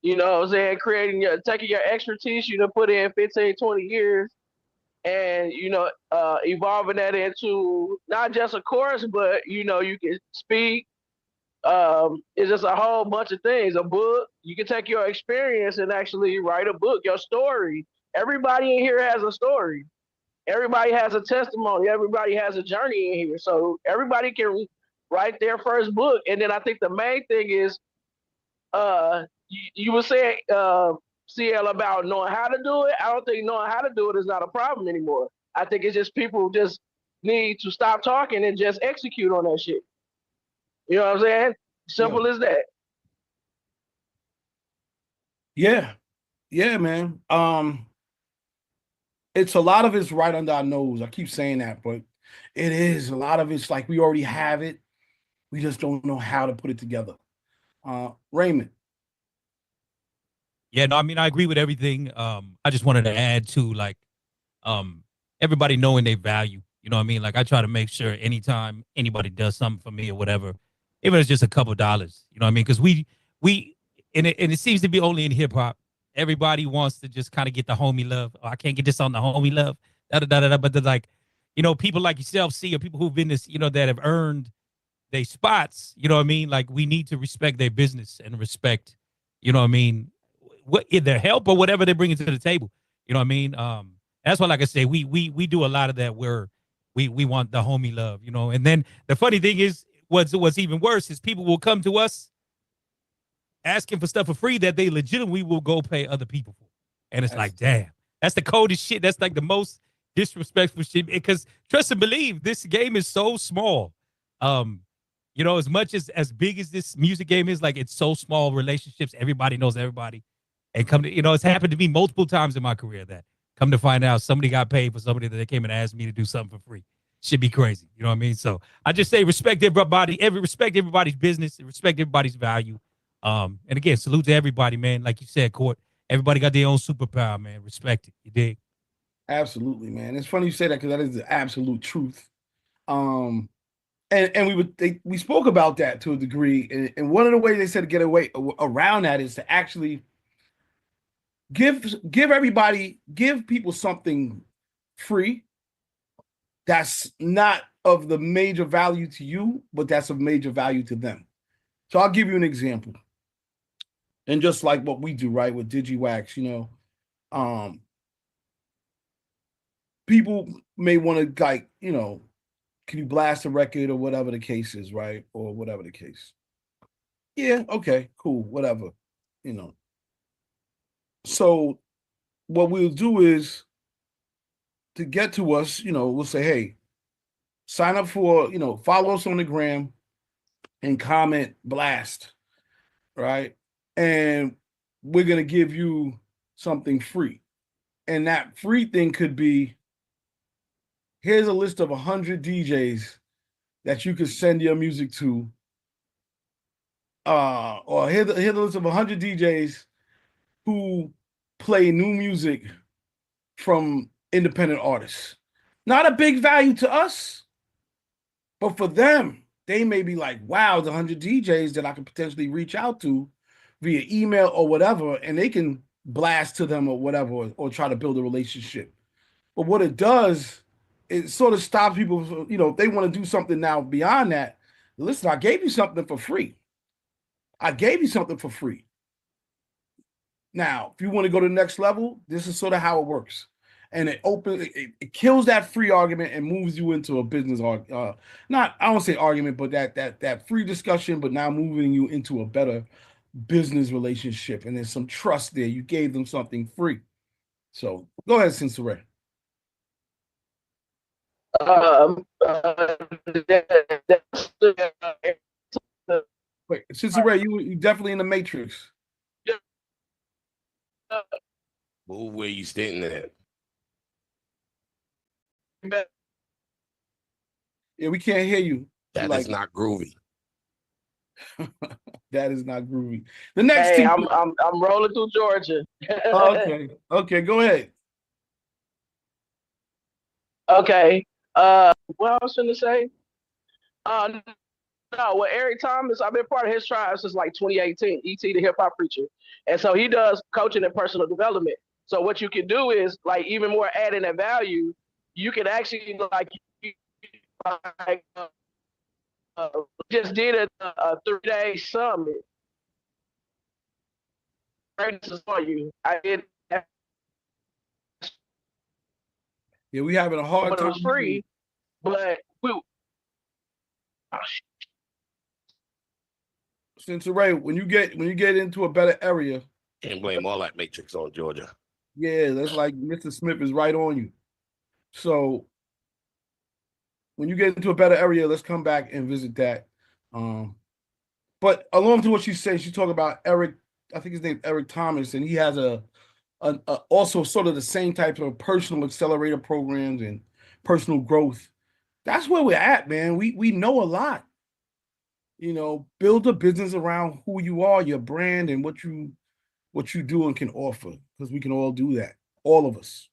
You know what I'm saying? Taking your expertise you done put in 15, 20 years and, evolving that into not just a course, but, you can speak. It's just a whole bunch of things. A book, you can take your experience and actually write a book, your story. Everybody in here has a story. Everybody has a testimony. Everybody has a journey in here. So everybody can write their first book. And then I think the main thing is, you were saying, CL, about knowing how to do it. I don't think knowing how to do it is not a problem anymore. I think it's just people just need to stop talking and just execute on that shit. You know what I'm saying? Simple as that. Yeah. Yeah, man. It's a lot of it's right under our nose. I keep saying that, but it is a lot of it's like we already have it. We just don't know how to put it together. Raymond. Yeah, no, I mean, I agree with everything. I just wanted to add to everybody knowing their value. You know what I mean? Like I try to make sure anytime anybody does something for me or whatever, even if it's just a couple dollars, you know what I mean? Because and it seems to be only in hip hop. Everybody wants to just kind of get the homie love. Oh, I can't get this on the homie love. But they're like, people like yourself, see, or people who've been this, that have earned their spots. You know what I mean? Like we need to respect their business and respect, you know what I mean? Their help or whatever they bring to the table. You know what I mean? That's why, like I say, we do a lot of that where we want the homie love, And then the funny thing is, what's even worse is people will come to us asking for stuff for free that they legitimately will go pay other people for. And it's like, damn, that's the coldest shit. That's like the most disrespectful shit. Because trust and believe, this game is so small. As much as big as this music game is, like it's so small, relationships, everybody knows everybody. And it's happened to me multiple times in my career that come to find out somebody got paid for somebody that they came and asked me to do something for free. Should be crazy. You know what I mean? So I just say respect everybody, respect everybody's business, respect everybody's value. And again, salute to everybody, man. Like you said, Court, everybody got their own superpower, man. Respect it. You dig? Absolutely, man. It's funny you say that because that is the absolute truth. And we spoke about that to a degree. And one of the ways they said to get away around that is to actually give people something free that's not of the major value to you, but that's of major value to them. So I'll give you an example. And just like what we do, right, with Digiwaxx, people may want to, like, can you blast a record or whatever the case is, right? Or whatever the case. Yeah, okay, cool, whatever, So what we'll do is to get to us, we'll say, hey, sign up for, follow us on the gram and comment blast, right? And we're going to give you something free. And that free thing could be, here's a list of 100 DJs that you could send your music to or hear the list of 100 DJs who play new music from independent artists. Not a big value to us, but for them, they may be like, wow, the 100 DJs that I could potentially reach out to via email or whatever, and they can blast to them or whatever, or try to build a relationship. But what it does, it sort of stops people, if they want to do something now beyond that. Listen, I gave you something for free. Now, if you want to go to the next level, this is sort of how it works. And it kills that free argument and moves you into a business I don't say argument, but that free discussion, but now moving you into a better business relationship. And there's some trust there. You gave them something free. So go ahead, Sensei. Wait, Sensei, you definitely in the matrix. Move where you standing at. Yeah, we can't hear you. That is not groovy. That is not groovy. The next team. I'm rolling through Georgia. Okay, go ahead. Okay. What I was gonna say? No, well, Eric Thomas, I've been part of his tribe since like 2018, ET the hip hop preacher. And so he does coaching and personal development. So what you can do is like even more adding that value, you can actually just did a 3-day summit. This is for you. I did. Yeah, we having a hard time. It was free, but Sensei, when you get into a better area, can't blame all that matrix on Georgia. Yeah, that's like Mr. Smith is right on you. So when you get into a better area, let's come back and visit that. But along to what she said, she talked about Eric, I think his name is Eric Thomas, and he has a also sort of the same type of personal accelerator programs and personal growth. That's where we're at, man. We know a lot. Build a business around who you are, your brand, and what you do and can offer, because we can all do that, all of us.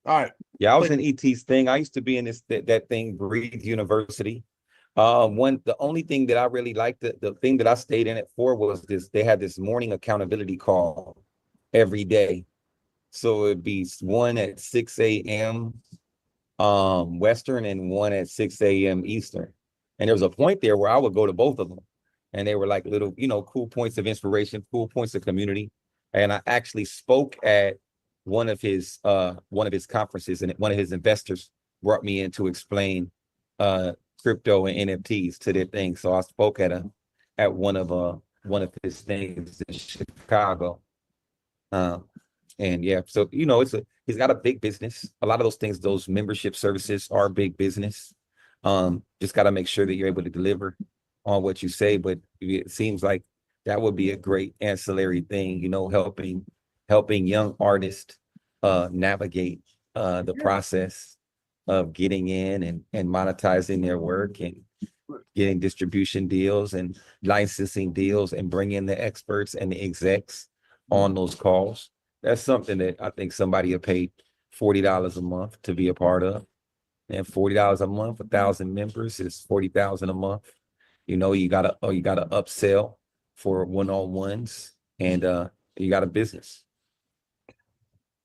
All right. Yeah, I was in ET's thing. I used to be in that thing, Breathe University. The only thing that I really liked, the thing that I stayed in it for was this. They had this morning accountability call every day. So it'd be one at 6 a.m. Western and one at 6 a.m. Eastern. And there was a point there where I would go to both of them. And they were like little, cool points of inspiration, cool points of community. And I actually spoke at one of his conferences, and one of his investors brought me in to explain crypto and NFTs to their thing. So I spoke at one of his things in Chicago. And yeah, so he's got a big business. A lot of those things, those membership services are big business. Just got to make sure that you're able to deliver on what you say. But it seems like that would be a great ancillary thing, helping young artists navigate the process of getting in and monetizing their work and getting distribution deals and licensing deals and bringing the experts and the execs on those calls. That's something that I think somebody will pay $40 a month to be a part of. And $40 a month, 1,000 members is $40,000 a month. You gotta upsell for one-on-ones, and you got a business.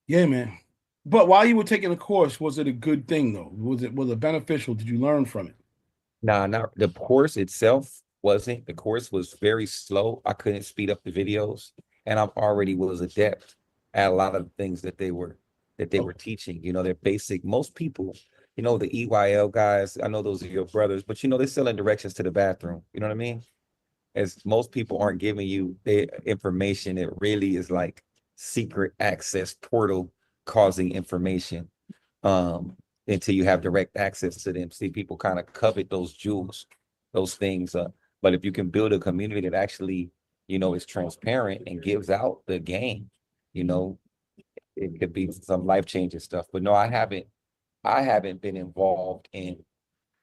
Yeah, man. But while you were taking the course, was it a good thing though? Was it beneficial? Did you learn from it? Nah, not the course itself wasn't. The course was very slow. I couldn't speed up the videos, and I already was adept at a lot of the things that they were teaching. They're basic. Most people, the EYL guys, I know those are your brothers, but they're selling directions to the bathroom. You know what I mean? As most people aren't giving you their information, it really is like secret access portal causing information until you have direct access to them. See, people kind of covet those jewels, those things. But if you can build a community that actually, is transparent and gives out the game, it could be some life-changing stuff. But no, I haven't been involved in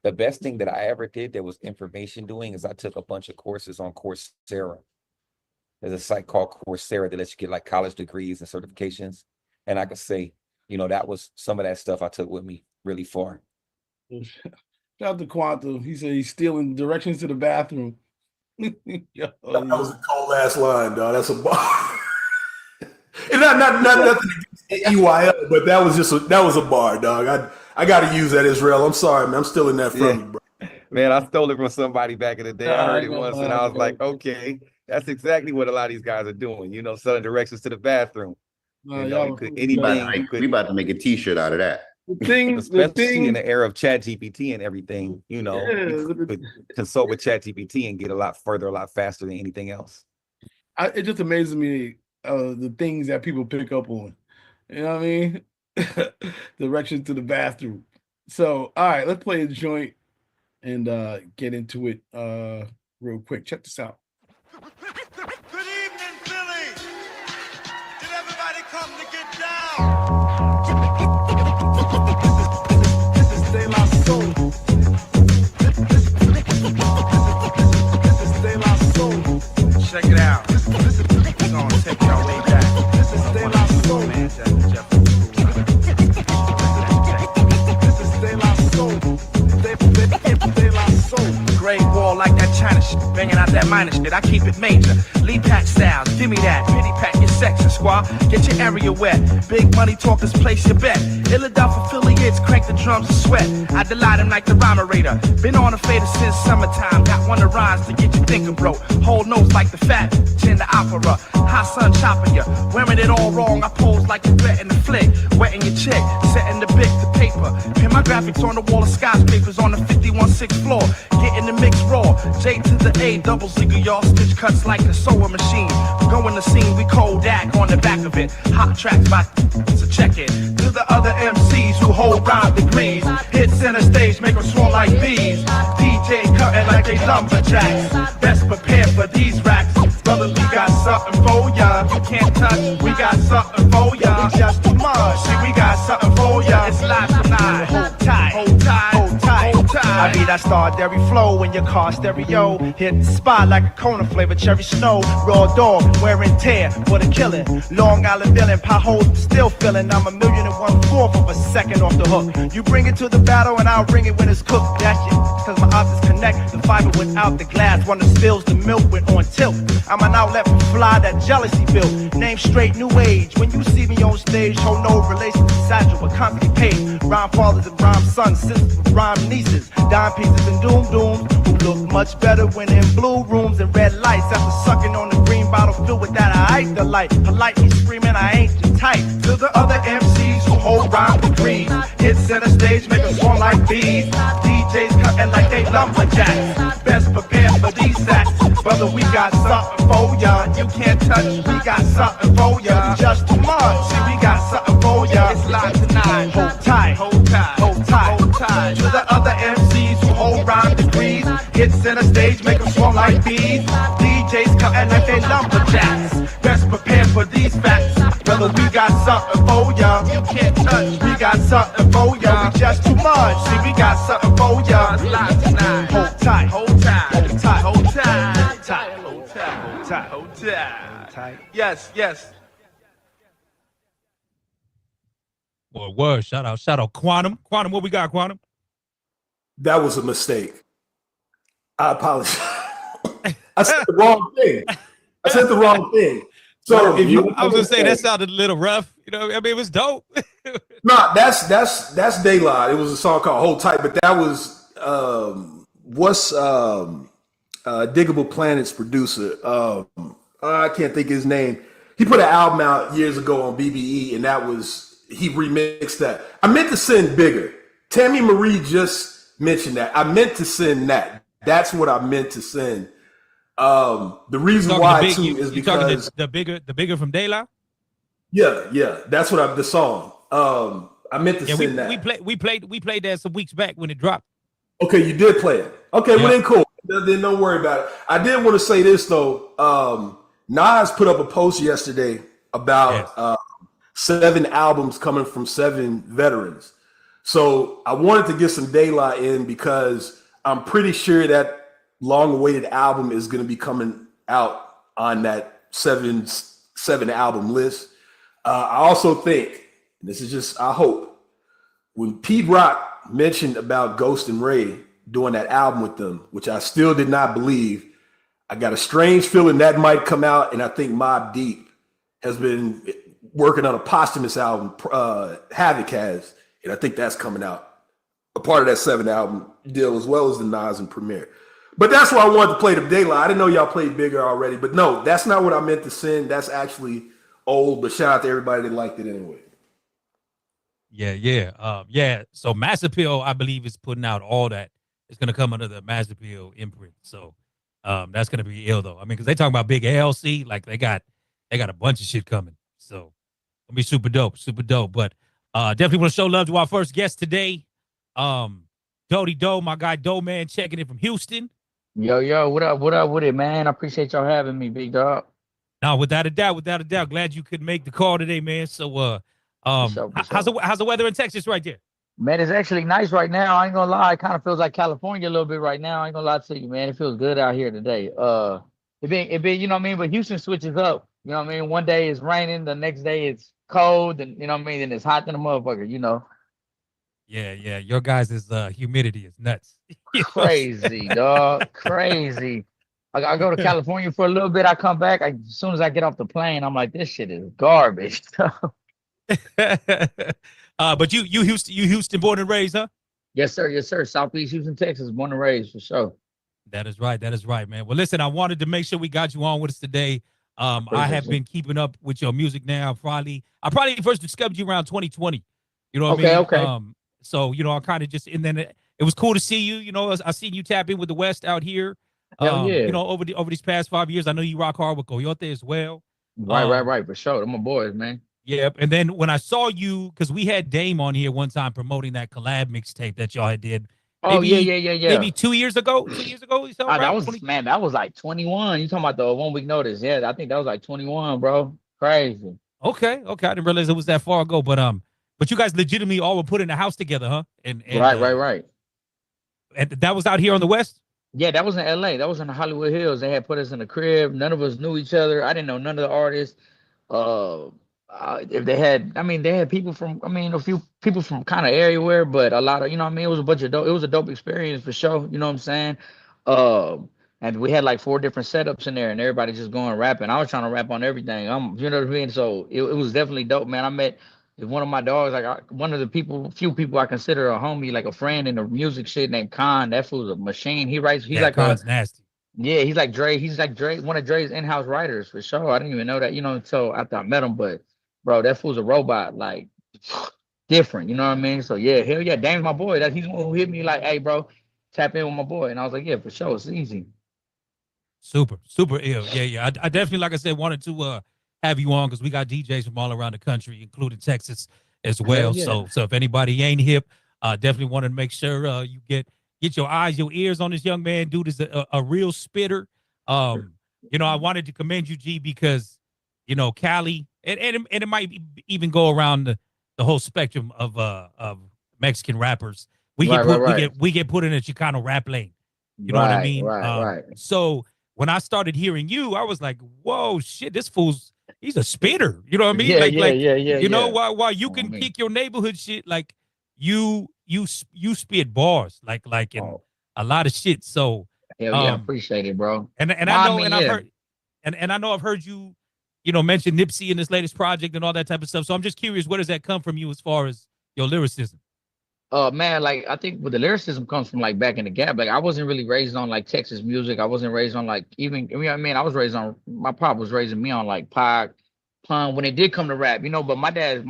The best thing that I ever did that was information doing is I took a bunch of courses on Coursera. There's a site called Coursera that lets you get like college degrees and certifications. And I could say, you know, that was some of that stuff I took with me really far. Shout out to Quantum. He said he's stealing directions to the bathroom. Yo, that was a cold ass line, dog. That's a bar. And not nothing against EYL, but that was a bar, dog. I got to use that, Israel. I'm sorry, man. I'm stealing that from you, bro. Man, I stole it from somebody back in the day. I heard it once, and I was like, okay, that's exactly what a lot of these guys are doing. You know, selling directions to the bathroom. You know, we about to make a T-shirt out of that. Especially in the era of Chat GPT and everything, you know, you could consult with Chat GPT and get a lot further, a lot faster than anything else. It just amazes me the things that people pick up on. You know what I mean? Directions to the bathroom. So, all right, let's play a joint and get into it real quick. Check this out. Good evening, Philly. Did everybody come to get down? This is De La Soul. This is De La Soul. Check it out. This is gonna take y'all way back. This is De La Soul. Man, Jeff. This is De La Soul. De La Soul. Great wall like that China shit, banging out that minor shit. I keep it major. Lead pack styles, give me that. Pity pack your section, squad. Get your area wet. Big money talkers, place your bet. Philadelphia affiliates, crank the drums and sweat. I delight him like the rhymerator. Been on a fader since summertime. Got one of rhymes to get you thinking, bro. Whole notes like the fat in the opera. Hot sun chopping you. Wearing it all wrong. I pose like a threat in the flick. Wetting your chick, setting the big to paper. Pin my graphics on the wall of skyscrapers on the 51-6 floor. Getting the mix raw. J to the A, double zigger, y'all stitch cuts like a sewing machine. Going the scene, we Kodak on the back of it. Hot tracks by so check it. To the other MCs who hold rhyme degrees. Hit center stage, make them swarm like bees. DJ cutting like they lumberjacks. Best prepared for these racks. Brother, we got something for ya. You can't touch, we got something for ya. It's just too much. See, we got something for ya. It's live tonight. Hold tight, hold tight, hold tight, hold tight. I be that starberry flow in your car stereo. Hit the spot like a Kona flavor cherry snow. Raw dog, wear and tear for the killing. Long Island villain, potholes still filling. I'm 1,000,001/4 of a second off the hook. You bring it to the battle and I'll bring it when it's cooked. That's it, cause my optics connect the fiber without the glass. One that spills the milk with on tilt. I'm an outlet for fly that jealousy built. Name straight new age. When you see me on stage, hold no relation to Satchel, but constantly paid. Rhyme fathers and rhyme sons, sisters with rhyme nieces. Dime pieces and doom dooms who look much better when in blue rooms and red lights. After sucking on the green bottle filled with that I delight. Politely screaming I ain't your type. To the other MCs who hold rhyme degrees. Hit center stage, make them swarm like bees. DJs cutting like they lumberjacks. Best prepared for these sacks. Brother, we got something for ya. You can't touch, we got something for ya. Just too much, see, we got something for ya. It's live tonight. Hold tight, hold tight, hold tight, hold tight. To the other MCs who hold rhyme degrees. Hit center stage, make them swarm like bees. DJs cutting like they lumberjacks. Best prepared for these facts. Brother, we got something for ya. You can't touch, we got something for ya. We just too much, see, we got something for ya. It's live tonight. Hold tight, hold tight, hold tight, hold tight, hold tight, hold tight, hold tight. Yes, yes. Boy, word. Shout out Quantum. Quantum, what we got, Quantum? That was a mistake. I apologize. I said the wrong thing. I said the wrong thing. So if you, I was gonna say that sounded a little rough. You know, I mean, it was dope. No, that's Daylight. It was a song called "Hold Tight," but that was Diggable Planet's producer. I can't think of his name. He put an album out years ago on BBE, and he remixed that. I meant to send Bigger. Tammy Marie just mentioned that. I meant to send that. That's what I meant to send. The reason why too is because the bigger from De La. Yeah, that's what the song. I meant to send that. We played that some weeks back when it dropped. Okay, you did play it. Okay, well then cool. Then don't worry about it. I did want to say this though. Nas put up a post yesterday about 7 albums coming from 7 veterans. So I wanted to get some daylight in because I'm pretty sure that long-awaited album is going to be coming out on that seven album list. I also think, and this is just, I hope, when Pete Rock mentioned about Ghost and Ray doing that album with them, which I still did not believe, I got a strange feeling that might come out, and I think Mobb Deep has been working on a posthumous album, Havoc has, and I think that's coming out. A part of that 7 album deal, as well as the Nas and Premier. But that's why I wanted to play the daylight. I didn't know y'all played bigger already, but no, that's not what I meant to send. That's actually old, but shout out to everybody that liked it anyway. Yeah. So Mass Appeal, I believe, is putting out all that. It's going to come under the Mass Appeal imprint. So that's going to be ill, though. I mean, because they talking about big ALC, like they got a bunch of shit coming. So it'll be super dope. But definitely want to show love to our first guest today. Dodie Doe, my guy Doe Man, checking in from Houston. Yo, what up with it, man? I appreciate y'all having me, big dog. No, without a doubt. Glad you could make the call today, man. So how's the weather in Texas right there? Man, it's actually nice right now. I ain't gonna lie, it kind of feels like California a little bit right now. I ain't gonna lie to you, man. It feels good out here today. It been, you know what I mean? But Houston switches up. You know what I mean? One day it's raining, the next day it's cold, and you know what I mean, then it's hot than a motherfucker, you know. Yeah. Your guys' humidity is nuts. Crazy, dog. Crazy. I go to California for a little bit. I come back. As soon as I get off the plane, I'm like, this shit is garbage. But you Houston born and raised, huh? Yes, sir. Southeast Houston, Texas, born and raised for sure. That is right, man. Well, listen, I wanted to make sure we got you on with us today. I have been keeping up with your music now. I probably first discovered you around 2020. You know what I mean? Okay. So, you know, I kind of just, and then it was cool to see you. You know, I seen you tap in with the West out here. Hell yeah. You know, over these past 5 years, I know you rock hard with Coyote as well. Right, for sure. They're my boys, man. Yeah, and then when I saw you, because we had Dame on here one time promoting that collab mixtape that y'all had did. Yeah. Maybe 2 years ago. 2 years ago, you saw, right? That was like 21. You talking about the 1 week notice? Yeah, I think that was like 21, bro. Crazy. Okay. I didn't realize it was that far ago, but you guys legitimately all were put in a house together, huh? And right. And that was out here on the West? Yeah, that was in LA. That was in the Hollywood Hills. They had put us in a crib. None of us knew each other. I didn't know none of the artists. If they had people from, a few people from kind of everywhere, but a lot of, you know what I mean? It was a bunch of dope. It was a dope experience for sure. You know what I'm saying? And we had like 4 different setups in there and everybody just going rapping. I was trying to rap on everything. You know what I mean? So it was definitely dope, man. I met one of my dogs, one of the few people I consider a homie, like a friend in the music shit named Khan. That fool's a machine. He's nasty. Yeah, he's like Dre, one of Dre's in-house writers for sure. I didn't even know that, you know, until after I met him. But bro, that fool's a robot, like different, you know what I mean? So yeah, hell yeah, Dame's my boy. He's the one who hit me like, hey bro, tap in with my boy. And I was like, yeah, for sure, it's easy. Super ill. Yeah. I definitely, like I said, wanted to have you on because we got DJs from all around the country, including Texas as well. Yeah. So if anybody ain't hip, definitely wanted to make sure you get your eyes, your ears on this young man. Dude is a real spitter. You know, I wanted to commend you, G, because, you know, Cali, and it might even go around the whole spectrum of Mexican rappers. We get put in a Chicano rap lane. You know what I mean? Right. So when I started hearing you, I was like, whoa, shit, he's a spitter. You know what I mean? Yeah. You know, while you can kick your neighborhood shit, like you spit bars, like in a lot of shit. So hell yeah, appreciate it, bro. And I know, and I've heard, and I know I've heard you, you know, mention Nipsey in this latest project and all that type of stuff. So I'm just curious, where does that come from you as far as your lyricism? Man, like I think with the lyricism comes from like back in the gap. Like I wasn't really raised on like Texas music. I wasn't raised on like even, you know what I mean? I was raised on, my pop was raising me on like Pac, Pun when it did come to rap, you know, but my dad's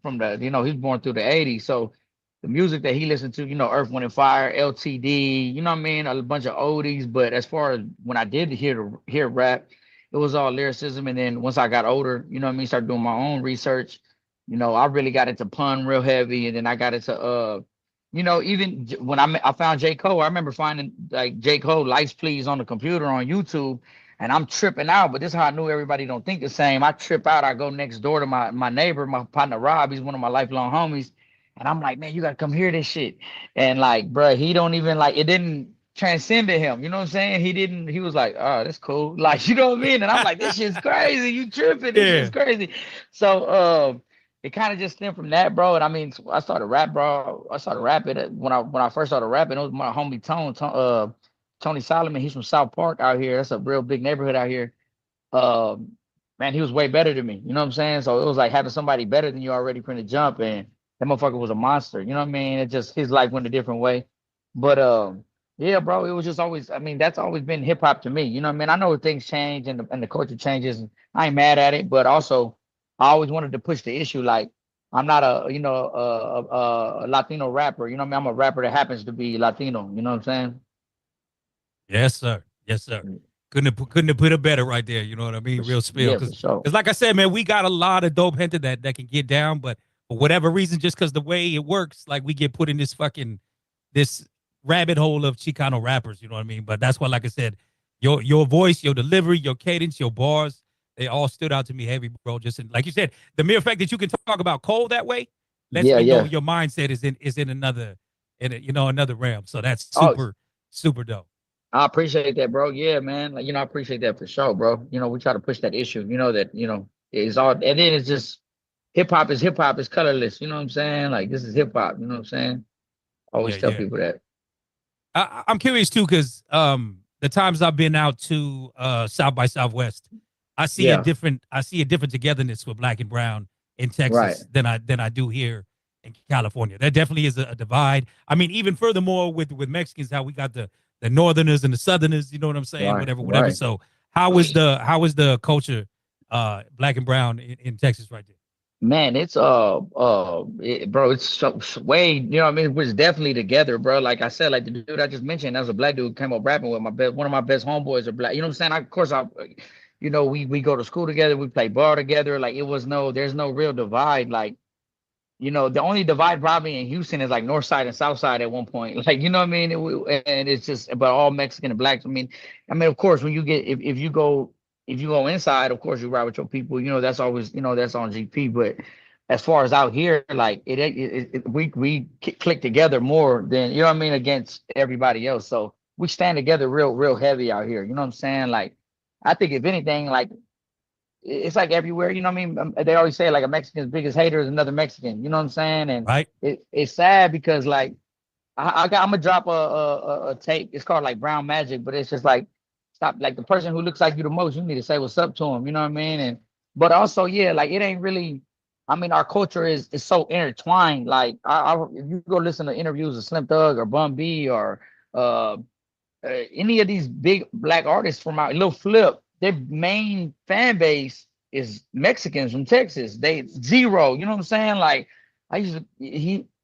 from the, you know, he's born through the 80s. So the music that he listened to, you know, Earth, Wind and Fire, LTD, you know what I mean? A bunch of oldies. But as far as when I did hear rap, it was all lyricism. And then once I got older, you know what I mean, started doing my own research, you know, I really got into pun real heavy. And then I got into, you know, even when I found J. Cole, I remember finding like J. Cole Lights Please on the computer on YouTube. And I'm tripping out, but this is how I knew everybody don't think the same. I trip out. I go next door to my neighbor, my partner Rob. He's one of my lifelong homies. And I'm like, man, you gotta come hear this shit. And like, bro, he don't even like it didn't transcend to him. You know what I'm saying? He was like, oh, that's cool. Like, you know what I mean? And I'm like, this shit's crazy. You tripping, this shit's crazy. So it kind of just stemmed from that, bro. And I mean, I started rap, bro. I started rapping when I first started rapping. It was my homie Tony Solomon. He's from South Park out here. That's a real big neighborhood out here. Man, he was way better than me. You know what I'm saying? So it was like having somebody better than you already from the jump, and that motherfucker was a monster. You know what I mean? It just his life went a different way. But yeah, bro, it was just always. I mean, that's always been hip hop to me. You know what I mean? I know things change and the culture changes, and I ain't mad at it. But also, I always wanted to push the issue. Like, I'm not a Latino rapper. You know what I mean? I'm a rapper that happens to be Latino. You know what I'm saying? Yes, sir. Yes, sir. Couldn't have put it better right there. You know what I mean? Real spill. Yeah, for sure. Because like I said, man, we got a lot of dope gente that can get down, but for whatever reason, just because the way it works, like we get put in this rabbit hole of Chicano rappers. You know what I mean? But that's why, like I said, your voice, your delivery, your cadence, your bars, they all stood out to me heavy, bro. Just like you said, the mere fact that you can talk about Cole that way lets me know your mindset is in another realm. So that's super dope. I appreciate that, bro. Yeah, man. Like, I appreciate that for sure, bro. We try to push that issue, that, is all, and then it's just hip hop is colorless. You know what I'm saying? Like, this is hip hop. You know what I'm saying? I always tell people that. I'm curious too, because the times I've been out to South by Southwest, I see a different togetherness with Black and Brown in Texas than I do here in California. There definitely is a divide. I mean, even furthermore with Mexicans, how we got the Northerners and the Southerners, you know what I'm saying? Whatever. Right. So how is the culture Black and Brown in Texas right there? Man, it's bro, it's so way, you know what I mean? We're definitely together, bro. Like I said, like the dude I just mentioned, that was a black dude came up rapping with one of my best homeboys are black. You know what I'm saying? We go to school together, we play ball together. Like there's no real divide. Like, the only divide probably in Houston is like North Side and South Side at one point. Like, you know what I mean? And it's just, but all Mexican and blacks. I mean, of course, when you get, if you go inside, of course, you ride with your people. That's always, that's on GP. But as far as out here, like we click together more than, you know what I mean, against everybody else. So we stand together real heavy out here. You know what I'm saying? Like, I think if anything, like, it's like everywhere, you know what I mean? They always say like a Mexican's biggest hater is another Mexican, you know what I'm saying? And it's sad because like I'm gonna drop a tape. It's called like Brown Magic, but it's just like, stop, like the person who looks like you the most, you need to say what's up to him, you know what I mean? But also, yeah, like it ain't really, I mean, our culture is so intertwined. Like if you go listen to interviews of Slim Thug or Bun B or any of these big black artists from our Lil Flip, their main fan base is Mexicans from Texas. They zero, you know what I'm saying? Like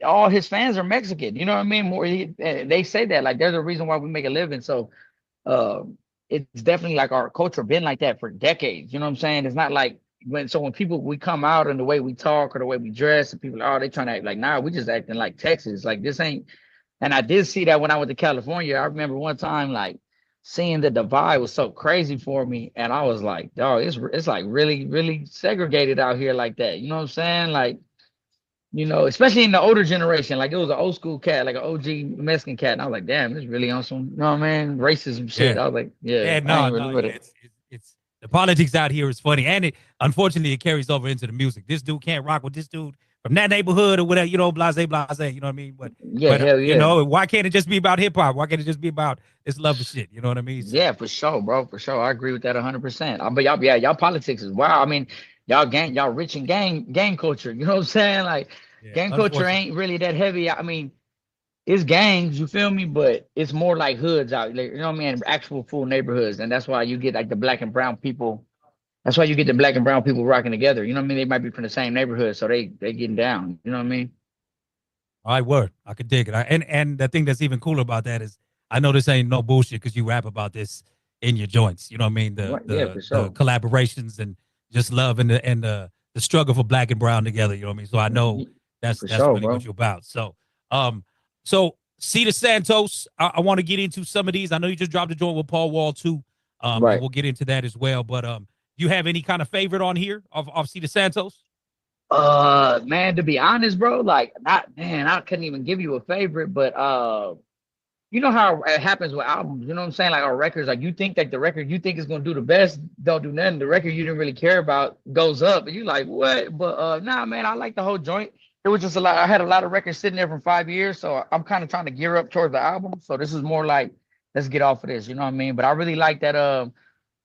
all his fans are Mexican, you know what I mean? They say that, like, there's a reason why we make a living. So it's definitely like our culture been like that for decades, you know what I'm saying? It's not like when we come out and the way we talk or the way we dress, and people they trying to act like, nah, we just acting like Texas. Like, this ain't. And I did see that when I went to California. I remember one time, like, seeing the divide was so crazy for me, and I was like, dog, it's like really, really segregated out here like that. You know what I'm saying? Like, especially in the older generation, like it was an old school cat, like an OG Mexican cat, and I was like, damn, this is really on some, you know what I mean, racism shit. I was like, It's the politics out here is funny, and unfortunately it carries over into the music. This dude can't rock with this dude from that neighborhood or whatever, blase, you know what I mean? But why can't it just be about hip hop? Why can't it just be about this love of shit? You know what I mean? So, yeah, for sure, bro, for sure. I agree with that 100%. But y'all politics is wild. I mean, y'all rich in gang culture. You know what I'm saying? Like, gang culture ain't really that heavy. I mean, it's gangs, you feel me? But it's more like hoods out, like, you know what I mean? Actual full neighborhoods, and that's why you get like the black and brown people. That's why you get the black and brown people rocking together. You know what I mean? They might be from the same neighborhood, so they getting down. You know what I mean? All right, word. I could dig it. And the thing that's even cooler about that is, I know this ain't no bullshit because you rap about this in your joints. You know what I mean? The collaborations and just love and the struggle for black and brown together. You know what I mean? So I know that's really what you're about. So Cedar Santos, I want to get into some of these. I know you just dropped a joint with Paul Wall too. We'll get into that as well. But you have any kind of favorite on here of Cedar Santos? Man, to be honest, bro, like not man, I couldn't even give you a favorite, but you know how it happens with albums, you know what I'm saying? Like our records, like you think that the record you think is gonna do the best, don't do nothing. The record you didn't really care about goes up, and you like, what? But nah, man, I like the whole joint. It was just a lot. I had a lot of records sitting there from 5 years, so I'm kind of trying to gear up towards the album. So this is more like, let's get off of this, you know what I mean? But I really like that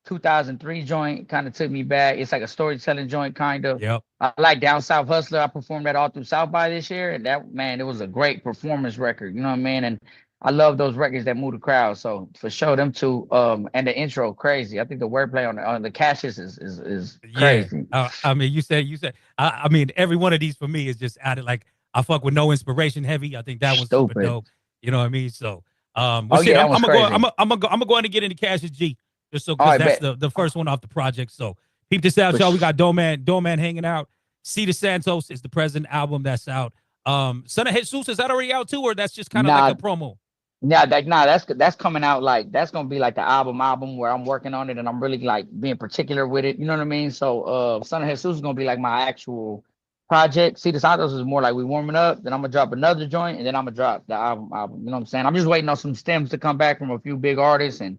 2003 joint, kind of took me back. It's like a storytelling joint, kind of. Yep. I like Down South Hustler. I performed that all through South by this year, and that, man, it was a great performance record. You know what I mean? And I love those records that move the crowd. So for sure, them two. And the intro, crazy. I think the wordplay on the Cassius is crazy. I mean, you said. I mean, every one of these for me is just added. Like I fuck with No Inspiration Heavy. I think that one's super dope. You know what I mean? So, I'm gonna go ahead and get into Cassius G. Just so, because that's the first one off the project. So peep this out, y'all. We got Doman hanging out. Cedar Santos is the present album that's out. Son of Jesus, is that already out too, or that's just kind of like a promo? Yeah, that's coming out, like that's gonna be like the album where I'm working on it and I'm really like being particular with it. You know what I mean? So Son of Jesus is gonna be like my actual project. Cedar Santos is more like we warming up, then I'm gonna drop another joint, and then I'm gonna drop the album. You know what I'm saying? I'm just waiting on some stems to come back from a few big artists, and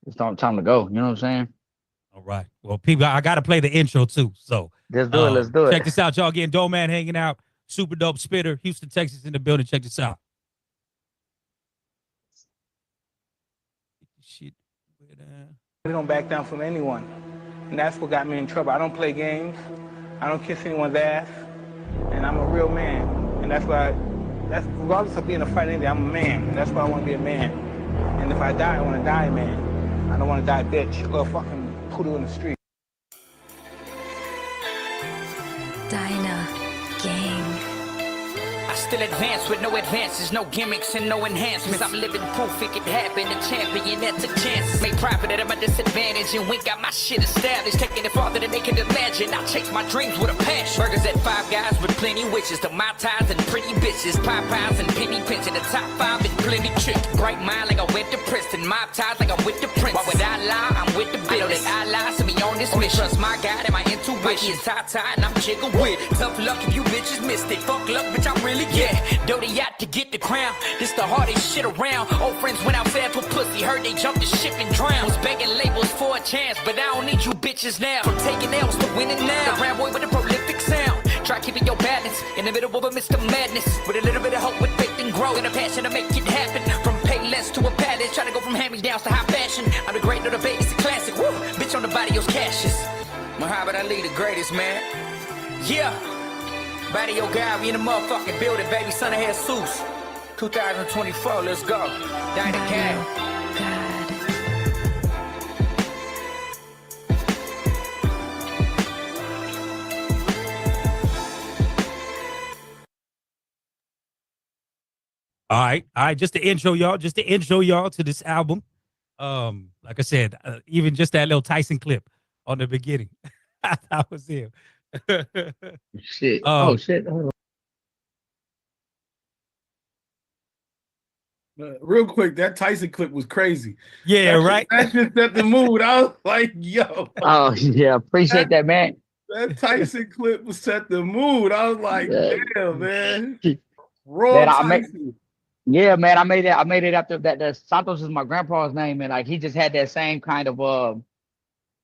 it's time to go. You know what I'm saying? All right. Well, people, I got to play the intro too. So let's do it. Let's do it. Check this out, y'all. Getting Doman hanging out. Super dope spitter. Houston, Texas in the building. Check this out. Shit. I don't back down from anyone. And that's what got me in trouble. I don't play games. I don't kiss anyone's ass. And I'm a real man. And that's why, regardless of being a fighter, I'm a man. And that's why I want to be a man. And if I die, I want to die, man. I don't want to die bitch or fucking poodle in the street. Dinah Gang. I still advance with no advances, no gimmicks and no enhancements. I'm living proof it could happen. A champion that took chances, made profit at my disadvantage, and went got my shit established. Taking it farther than they can imagine. I chase my dreams with a passion. Burgers at Five Guys with plenty wishes, to my ties and pretty bitches, Popeyes and penny pinching. The top 5 and plenty chick. Bright mind like I went to Princeton, mob ties like I'm with the Prince. Why would I lie? I'm with the business. I know that I lie, so me on this mission. Trust my God and my intuition. Is tie and I'm jiggle with it. Tough luck if you bitches missed it. Fuck luck, bitch, I'm really dirty out to get the crown. This the hardest shit around. Old friends went outside for pussy. Heard they jumped the ship and drowned. Was begging labels for a chance, but I don't need you bitches now. From taking L's to winning now. The round boy with a prolific sound. Try keeping your balance in the middle of a Mr. Madness. With a little bit of hope with faith and growth. And a passion to make it happen. From Payless to a palace. Trying to go from hand-me-downs to high fashion. I'm the great, no the baby's a classic. Woo! Bitch on the body, yours cashes. Muhammad Ali, the greatest, man. Yeah. Body your guy, we in the motherfucking building, baby. Son of Jesus. 2024, let's go. Dinah Gang. All right. Just to intro y'all to this album. Like I said, even just that little Tyson clip on the beginning, that was him. Shit. Shit. Real quick, that Tyson clip was crazy. Yeah, right. That just set the mood. I was like, yo. Oh yeah, appreciate that, man. That Tyson clip was set the mood. I was like, damn, man. Raw Tyson. Yeah, man. I made it after that. Santos is my grandpa's name, and like he just had that same kind of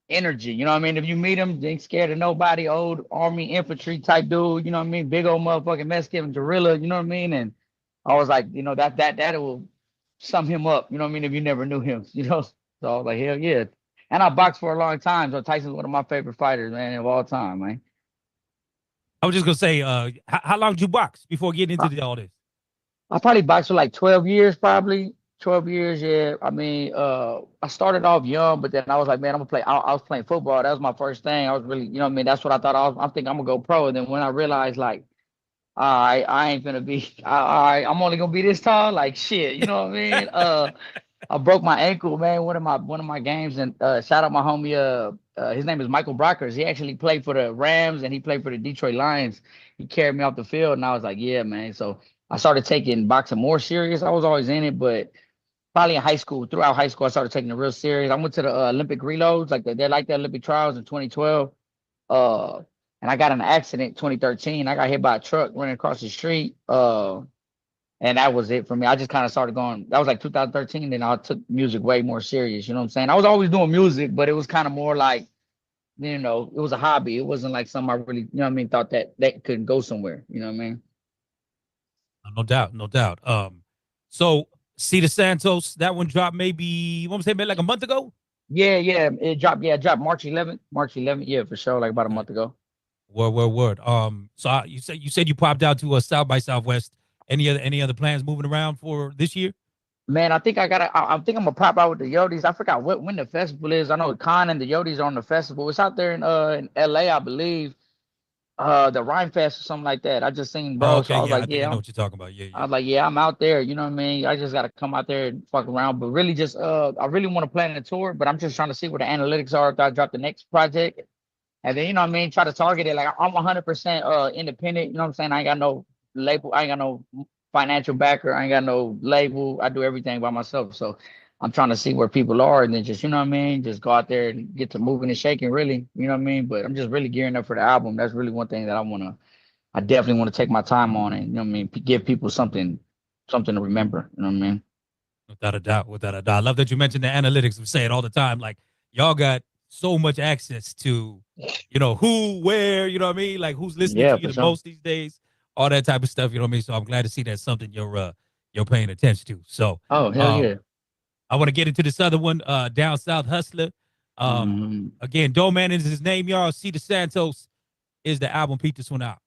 energy. You know what I mean? If you meet him, they ain't scared of nobody. Old army infantry type dude. You know what I mean? Big old motherfucking Mexican gorilla. You know what I mean? And I was like, you know, that will sum him up. You know what I mean? If you never knew him, you know. So I was like, hell yeah. And I boxed for a long time. So Tyson's one of my favorite fighters, man, of all time, man. I was just gonna say, how long did you box before getting into all this? I probably boxed for like 12 years, probably. 12 years, yeah. I mean, I started off young, but then I was like, man, I'm gonna play. I was playing football. That was my first thing. I was really, you know what I mean? That's what I thought. I'm thinking I'm gonna go pro. And then when I realized, like, I ain't gonna be. I'm only gonna be this tall. Like shit, you know what I mean? I broke my ankle, man. One of my games, and shout out my homie. His name is Michael Brockers. He actually played for the Rams and he played for the Detroit Lions. He carried me off the field, and I was like, yeah, man. So I started taking boxing more serious. I was always in it, but probably in high school, throughout high school, I started taking it real serious. I went to the Olympic reloads, like they're like the Olympic trials in 2012. And and I got in an accident 2013. I got hit by a truck running across the street. And that was it for me. I just kind of started going. That was like 2013. Then I took music way more serious. You know what I'm saying? I was always doing music, but it was kind of more like, you know, it was a hobby. It wasn't like something I really, you know what I mean, thought that could go somewhere. You know what I mean? No doubt, no doubt. So Cedar Santos, that one dropped maybe, what was it, maybe like a month ago? Yeah, it dropped. Yeah, it dropped March 11th. Yeah, for sure, like about a month ago. Word. So you said you popped out to South by Southwest. Any other plans moving around for this year? Man, I think I think I'm gonna pop out with the Yodis. I forgot when the festival is. I know Khan and the Yodis are on the festival. It's out there in LA, I believe. The Rhyme Fest or something like that. I just seen, bro. Oh, okay, so I was yeah, like, I think I know what you're talking about. Yeah. I was like, yeah, I'm out there. You know what I mean? I just gotta come out there and fuck around. But really, just I really want to plan a tour, but I'm just trying to see where the analytics are after I drop the next project, and then you know what I mean. Try to target it. Like I'm 100% independent. You know what I'm saying? I ain't got no label. I ain't got no financial backer. I ain't got no label. I do everything by myself. So I'm trying to see where people are and then just, you know what I mean, just go out there and get to moving and shaking, really. You know what I mean? But I'm just really gearing up for the album. That's really one thing that I definitely want to take my time on and, you know what I mean, give people something to remember. You know what I mean? Without a doubt. I love that you mentioned the analytics. We say it all the time. Like, y'all got so much access to, you know, who, where, you know what I mean? Like, who's listening to you the most these days? All that type of stuff, you know what I mean? So I'm glad to see that's something you're paying attention to. So hell yeah. I want to get into this other one, Down South Hustler. Again, Doe Man is his name, y'all. Cedar Santos is the album. Peep this one out.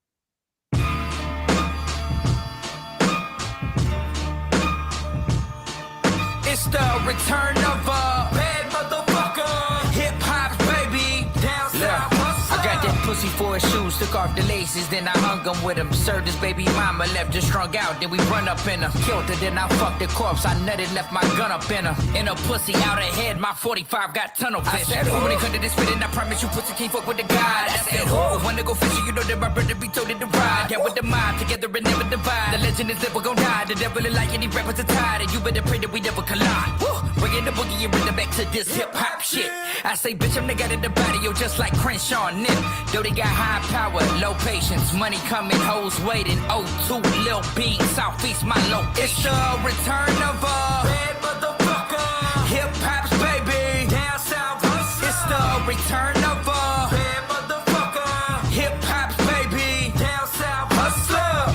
It's the return of a bad motherfucker. Hip hop, baby. Down south. I got that pussy for his shoes, took off the laces, then I hung him with him. Served his baby mama, left her strung out, then we run up in her. Killed her, then I fucked the corpse, I nutted, left my gun up in her. In a pussy, out ahead, my 45 got tunnel vision. I said, when it come to this spitting, I promise you pussy can't fuck with the God. I said, who? Wanna go fishing, you know that my brother be told it to ride. Down with the mob, together and never divide. The legend is never gonna die, the devil is like any rappers are tired, and you better pray that we never collide. Woo! Bringing the boogie and bring it back to this hip hop shit. I say, bitch, I'm the guy in the body, yo, just like Crenshaw and Nip. Though they got high power, low patience, money coming, hoes waiting. O2, Lil B, Southeast, my location. It's the return of a bad motherfucker. Hip hop's baby. Down south hustler. It's the return of a bad motherfucker. Hip hop's baby. Down south hustler.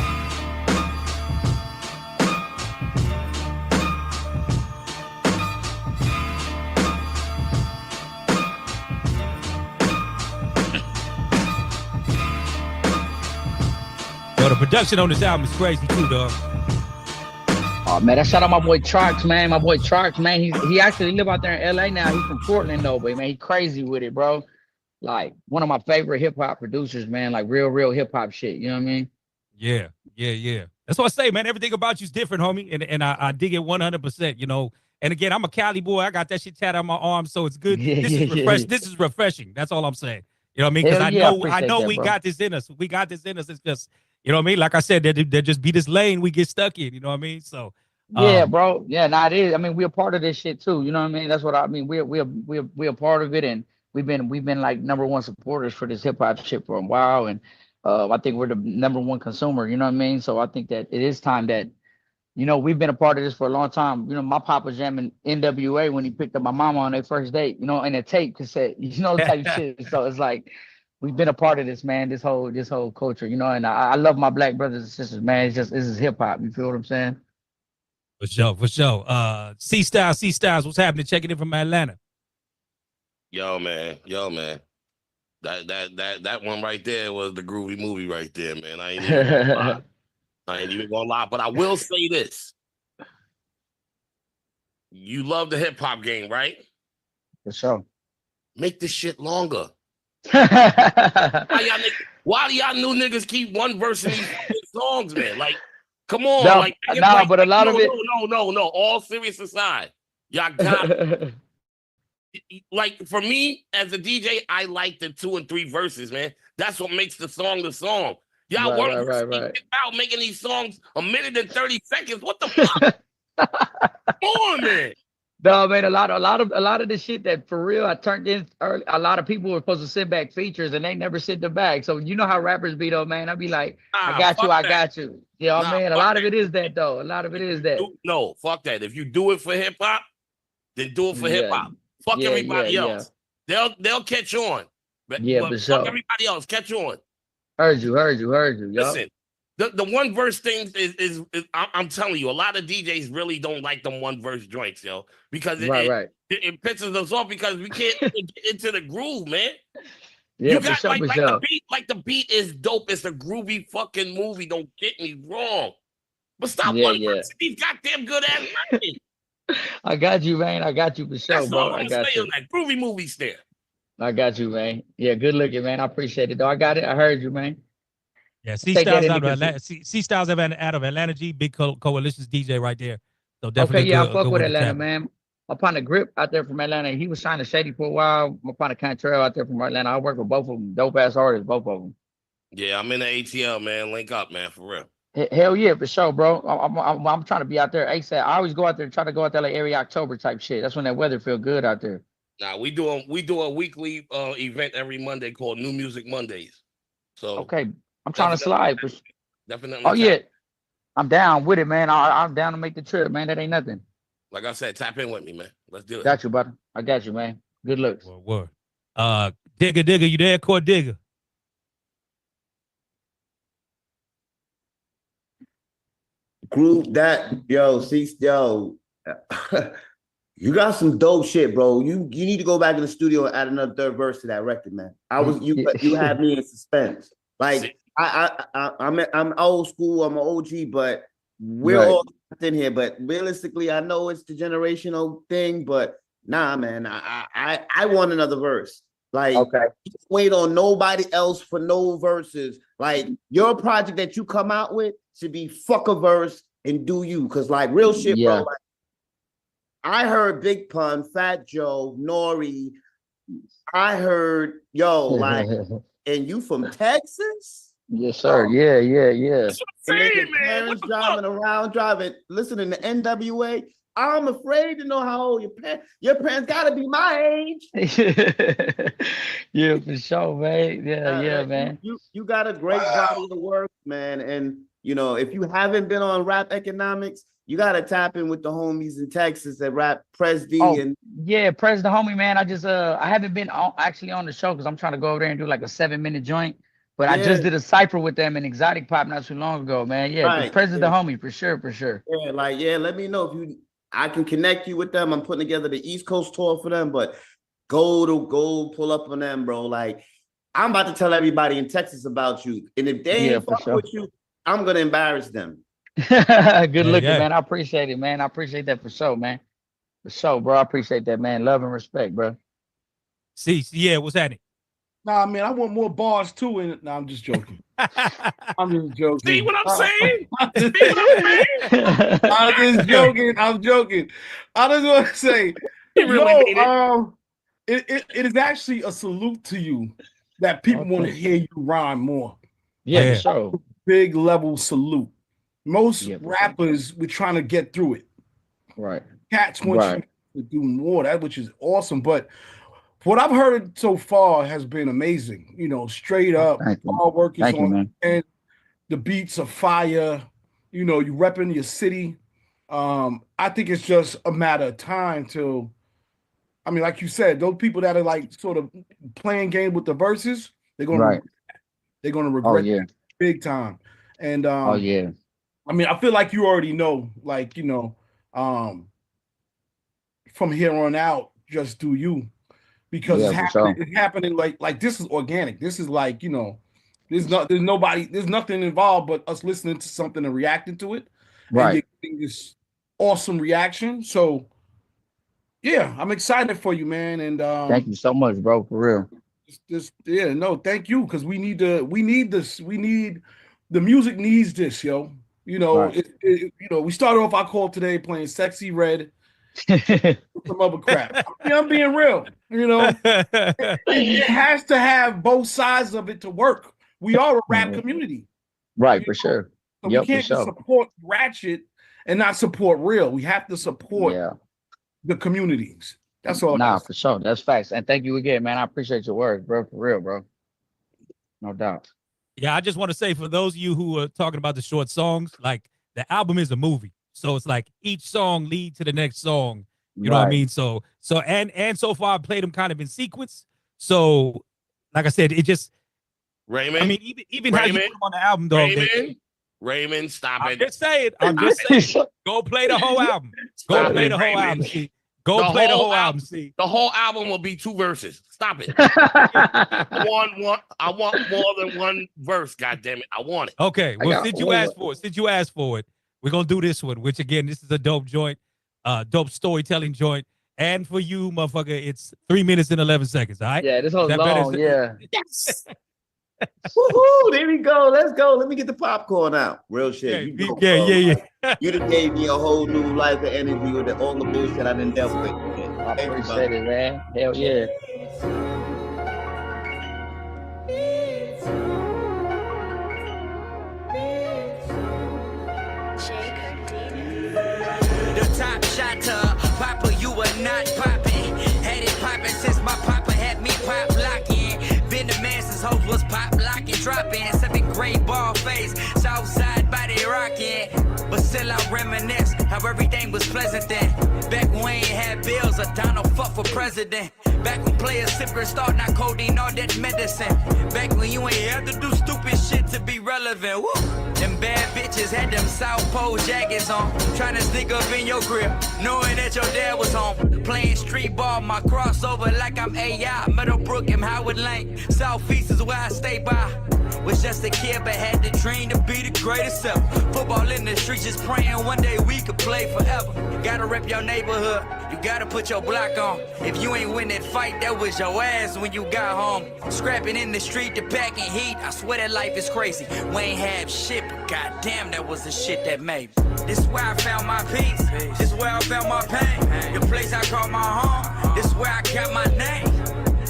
Yo, the production on this album is crazy too, dog. Oh man, that shout out my boy Charks, man. My boy Charks, man. He actually live out there in LA now. He's from Portland though, but man, he crazy with it, bro. Like one of my favorite hip hop producers, man. Like real hip hop shit. You know what I mean? Yeah. That's what I say, man. Everything about you's different, homie, and I dig it 100%. You know, and again, I'm a Cali boy. I got that shit tatted on my arm, so it's good. This is refreshing. That's all I'm saying. You know what I mean? Because I know we got this in us. We got this in us. It's just, you know what I mean? Like I said, there just be this lane we get stuck in. You know what I mean? So yeah, bro. Yeah, it is. I mean, we're a part of this shit too. You know what I mean? That's what I mean. We're a part of it, and we've been like #1 supporters for this hip hop shit for a while, and I think we're the #1 consumer. You know what I mean? So I think that it is time that, you know, we've been a part of this for a long time. You know, my pop was jamming NWA when he picked up my mama on their first date. You know, in a tape cassette. You know, type shit. So it's like, we've been a part of this, man. This whole culture, you know, and I love my black brothers and sisters, man. It's just, this is hip hop. You feel what I'm saying? For sure. C Styles, what's happening? Checking in from Atlanta. Yo, man. That one right there was the groovy movie right there, man. I ain't even gonna lie. But I will say this. You love the hip hop game, right? For sure. Make this shit longer. Why do y'all new niggas keep one verse in these songs, man? Like, come on. But a lot of it. No. All serious aside, y'all got like, for me as a DJ, I like the 2 and 3 verses, man. That's what makes the song the song. Y'all right. out making these songs 1 minute and 30 seconds. What the fuck? Come on, man. No, man, a lot of the shit that for real I turned in early. A lot of people were supposed to send back features and they never sent them back. So you know how rappers be though, man. I'd be like, I got you, I got you. You know what I mean? A lot of it is that though. A lot of it is that. No, fuck that. If you do it for hip hop, then do it for hip hop. Fuck everybody else. They'll catch on. But fuck everybody else. Catch on. Heard you. Listen, the one verse thing is I'm telling you, a lot of DJs really don't like them one verse joints, yo, because it pisses us off because we can't get into the groove, man. Yeah, you got the beat is dope. It's a groovy fucking movie. Don't get me wrong, but stop one verse. These goddamn good ass rapping. I got you, man. I got you for sure, That's bro. all I'm I got saying, you. like groovy movies there. I got you, man. Yeah, good looking, man. I appreciate it, though. I got it. I heard you, man. Yeah, C Styles out of Atlanta. C Styles out of Atlanta. G, big coalitions DJ right there. So definitely. Okay, yeah, I fuck with Atlanta, man. My partner Grip out there from Atlanta. He was signed to Shady for a while. My partner Cantrell out there from Atlanta. I work with both of them. Dope ass artists, both of them. Yeah, I'm in the ATL, man. Link up, man, for real. Hell yeah, for sure, bro. I'm trying to be out there ASAP. I always go out there, try to go out there like every October type shit. That's when that weather feel good out there. Nah, we do a weekly event every Monday called New Music Mondays. So okay, I'm trying to slide. Definitely. Oh yeah, I'm down with it, man. I'm down to make the trip, man. That ain't nothing. Like I said, tap in with me, man. Let's do it. Got you, brother. I got you, man. Good looks. Word. Digger, you there, Core Digger? Group that, yo, you got some dope shit, bro. You need to go back in the studio and add another third verse to that record, man. You had me in suspense. Like I'm old school, I'm an OG, but we're all in here. But realistically, I know it's the generational thing, but nah, man, I want another verse. Like, just wait on nobody else for no verses. Like, your project that you come out with should be fuck a verse and do you. Cause like real shit, bro. Like, I heard Big Pun, Fat Joe, Nori. I heard, like, and you from Texas? Yes, sir. Yeah. Parents driving, listening to NWA. I'm afraid to know how old your parents gotta be my age. Yeah, for sure, man. Yeah, man. You got a great body of work, man. And you know, if you haven't been on Rap Economics, you gotta tap in with the homies in Texas that rap Pres D and Pres the homie, man. I haven't been actually on the show because I'm trying to go over there and do like a 7-minute joint. But I just did a cypher with them in Exotic Pop not too long ago, man. Yeah, Pres the homie for sure. Yeah, let me know if I can connect you with them. I'm putting together the East Coast tour for them, but go pull up on them, bro. Like, I'm about to tell everybody in Texas about you. And if they ain't fuck with you, I'm gonna embarrass them. Good looking, man. I appreciate it, man. I appreciate that for sure, man. For sure, bro. I appreciate that, man. Love and respect, bro. What's happening? Nah, man, I want more bars too. And no, I'm just joking. I'm just joking. See what I'm saying? I'm just joking. I'm joking. I just want to say, it is actually a salute to you that people want to hear you rhyme more. Yeah, so big level salute. Most rappers, we're trying to get through it. Right. Cats want you to do more, which is awesome. But what I've heard so far has been amazing. You know, straight up, hard work is on, and the beats are fire. You know, you repping your city. I think it's just a matter of time till, I mean, like you said, those people that are like sort of playing game with the verses, they're gonna regret it big time. And I mean, I feel like you already know, like, you know, from here on out, just do you. Because it's happening like this is organic. This is like, you know, there's nothing involved but us listening to something and reacting to it. Right. And getting this awesome reaction. So yeah, I'm excited for you, man. And thank you so much, bro, for real. Thank you. Because we need this. The music needs this, yo. You know, you know, we started off our call today playing Sexy Red. Some other crap. I'm being real. You know, it has to have both sides of it to work. We are a rap community, right? For sure. So we can't support ratchet and not support real. We have to support the communities. That's all. Nah, for sure. That's facts. And thank you again, man. I appreciate your work, bro. For real, bro. No doubt. Yeah, I just want to say for those of you who are talking about the short songs, like the album is a movie. So it's like each song lead to the next song. You know what I mean? So and so far I played them kind of in sequence. So like I said, it just Raymond. I mean, even how you put them on the album, dog. Raymond, stop I'm it. just saying. Go play the whole album. Go play the whole album. See. Go play the whole album. See. The whole album will be 2 verses. Stop it. I want more than 1 verse. God damn it. I want it. Okay. Well, since you asked for it, we're gonna do this one, which again, this is a dope joint, dope storytelling joint. And for you, motherfucker, it's 3 minutes and 11 seconds. All right. Yeah, this whole long. Yeah. Yes. Woohoo! There we go. Let's go. Let me get the popcorn out. Real shit. Yeah. You done gave me a whole new life of energy with all the bullshit I done dealt with. I appreciate it, man. Hell yeah. The top shot to Papa, you were not popping. Had it popping since my Papa had me pop locking. Been the man since hoes was pop locking, dropping. 7th grade ball face, Southside body rocking. But still I reminisce how everything was pleasant then. Back when we ain't had bills, or Donald fuck for president. Back when players sippers start not codeine all that medicine. Back when you ain't had to do stupid shit to be relevant. Woo! Them bad bitches had them South Pole jackets on. Trying to sneak up in your crib, knowing that your dad was home. Playing street ball, my crossover like I'm AI. Meadowbrook and Howard Lane. Southeast is where I stay by. Was just a kid, but had the dream to be the greatest ever. Football in the streets, just praying one day we could play forever. Gotta rep your neighborhood, you gotta put your block on. If you ain't win that fight, that was your ass when you got home. Scrapping in the street, the packing heat, I swear that life is crazy. We ain't have shit, but goddamn, that was the shit that made me. This is where I found my peace, this is where I found my pain. The place I call my home, this is where I got my name.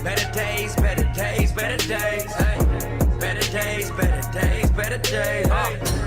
Better days, better days, better days, hey. Better days, better days, better days.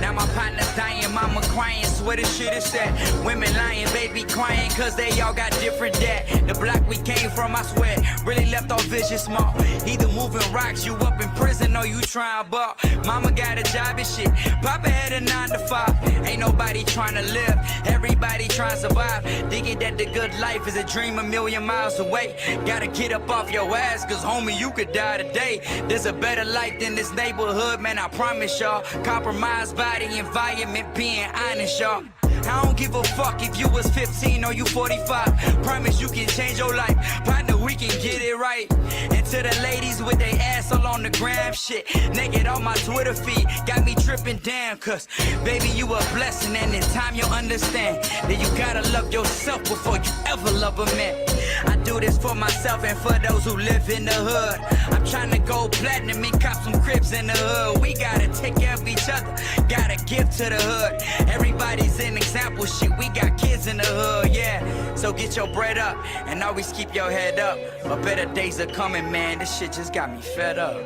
Now my partner's dying, mama crying, swear the shit is sad. Women lying, baby crying, cause they all got different dad. The block we came from, I swear, really left our vision small. Either moving rocks, you up in prison, or you trying ball. Mama got a job and shit, Papa had a 9 to 5. Ain't nobody trying to live, everybody trying to survive. Thinking that the good life is a dream a million miles away. Gotta get up off your ass, cause homie, you could die today. There's a better life than this neighborhood, man, I promise y'all. Compromised by the environment, being honest, y'all. I don't give a fuck if you was 15 or you 45. Promise you can change your life. Partner, we can get it right. And to the ladies with their ass all on the gram shit, naked on my Twitter feed, got me tripping down. Cause baby, you a blessing, and in time you'll understand that you gotta love yourself before you ever love a man. I do this for myself and for those who live in the hood. I'm trying to go platinum and cop some cribs in the hood. We gotta take care of each other, gotta give to the hood. Everybody's an example, shit, we got kids in the hood, yeah. So get your bread up and always keep your head up. But better days are coming, man, this shit just got me fed up.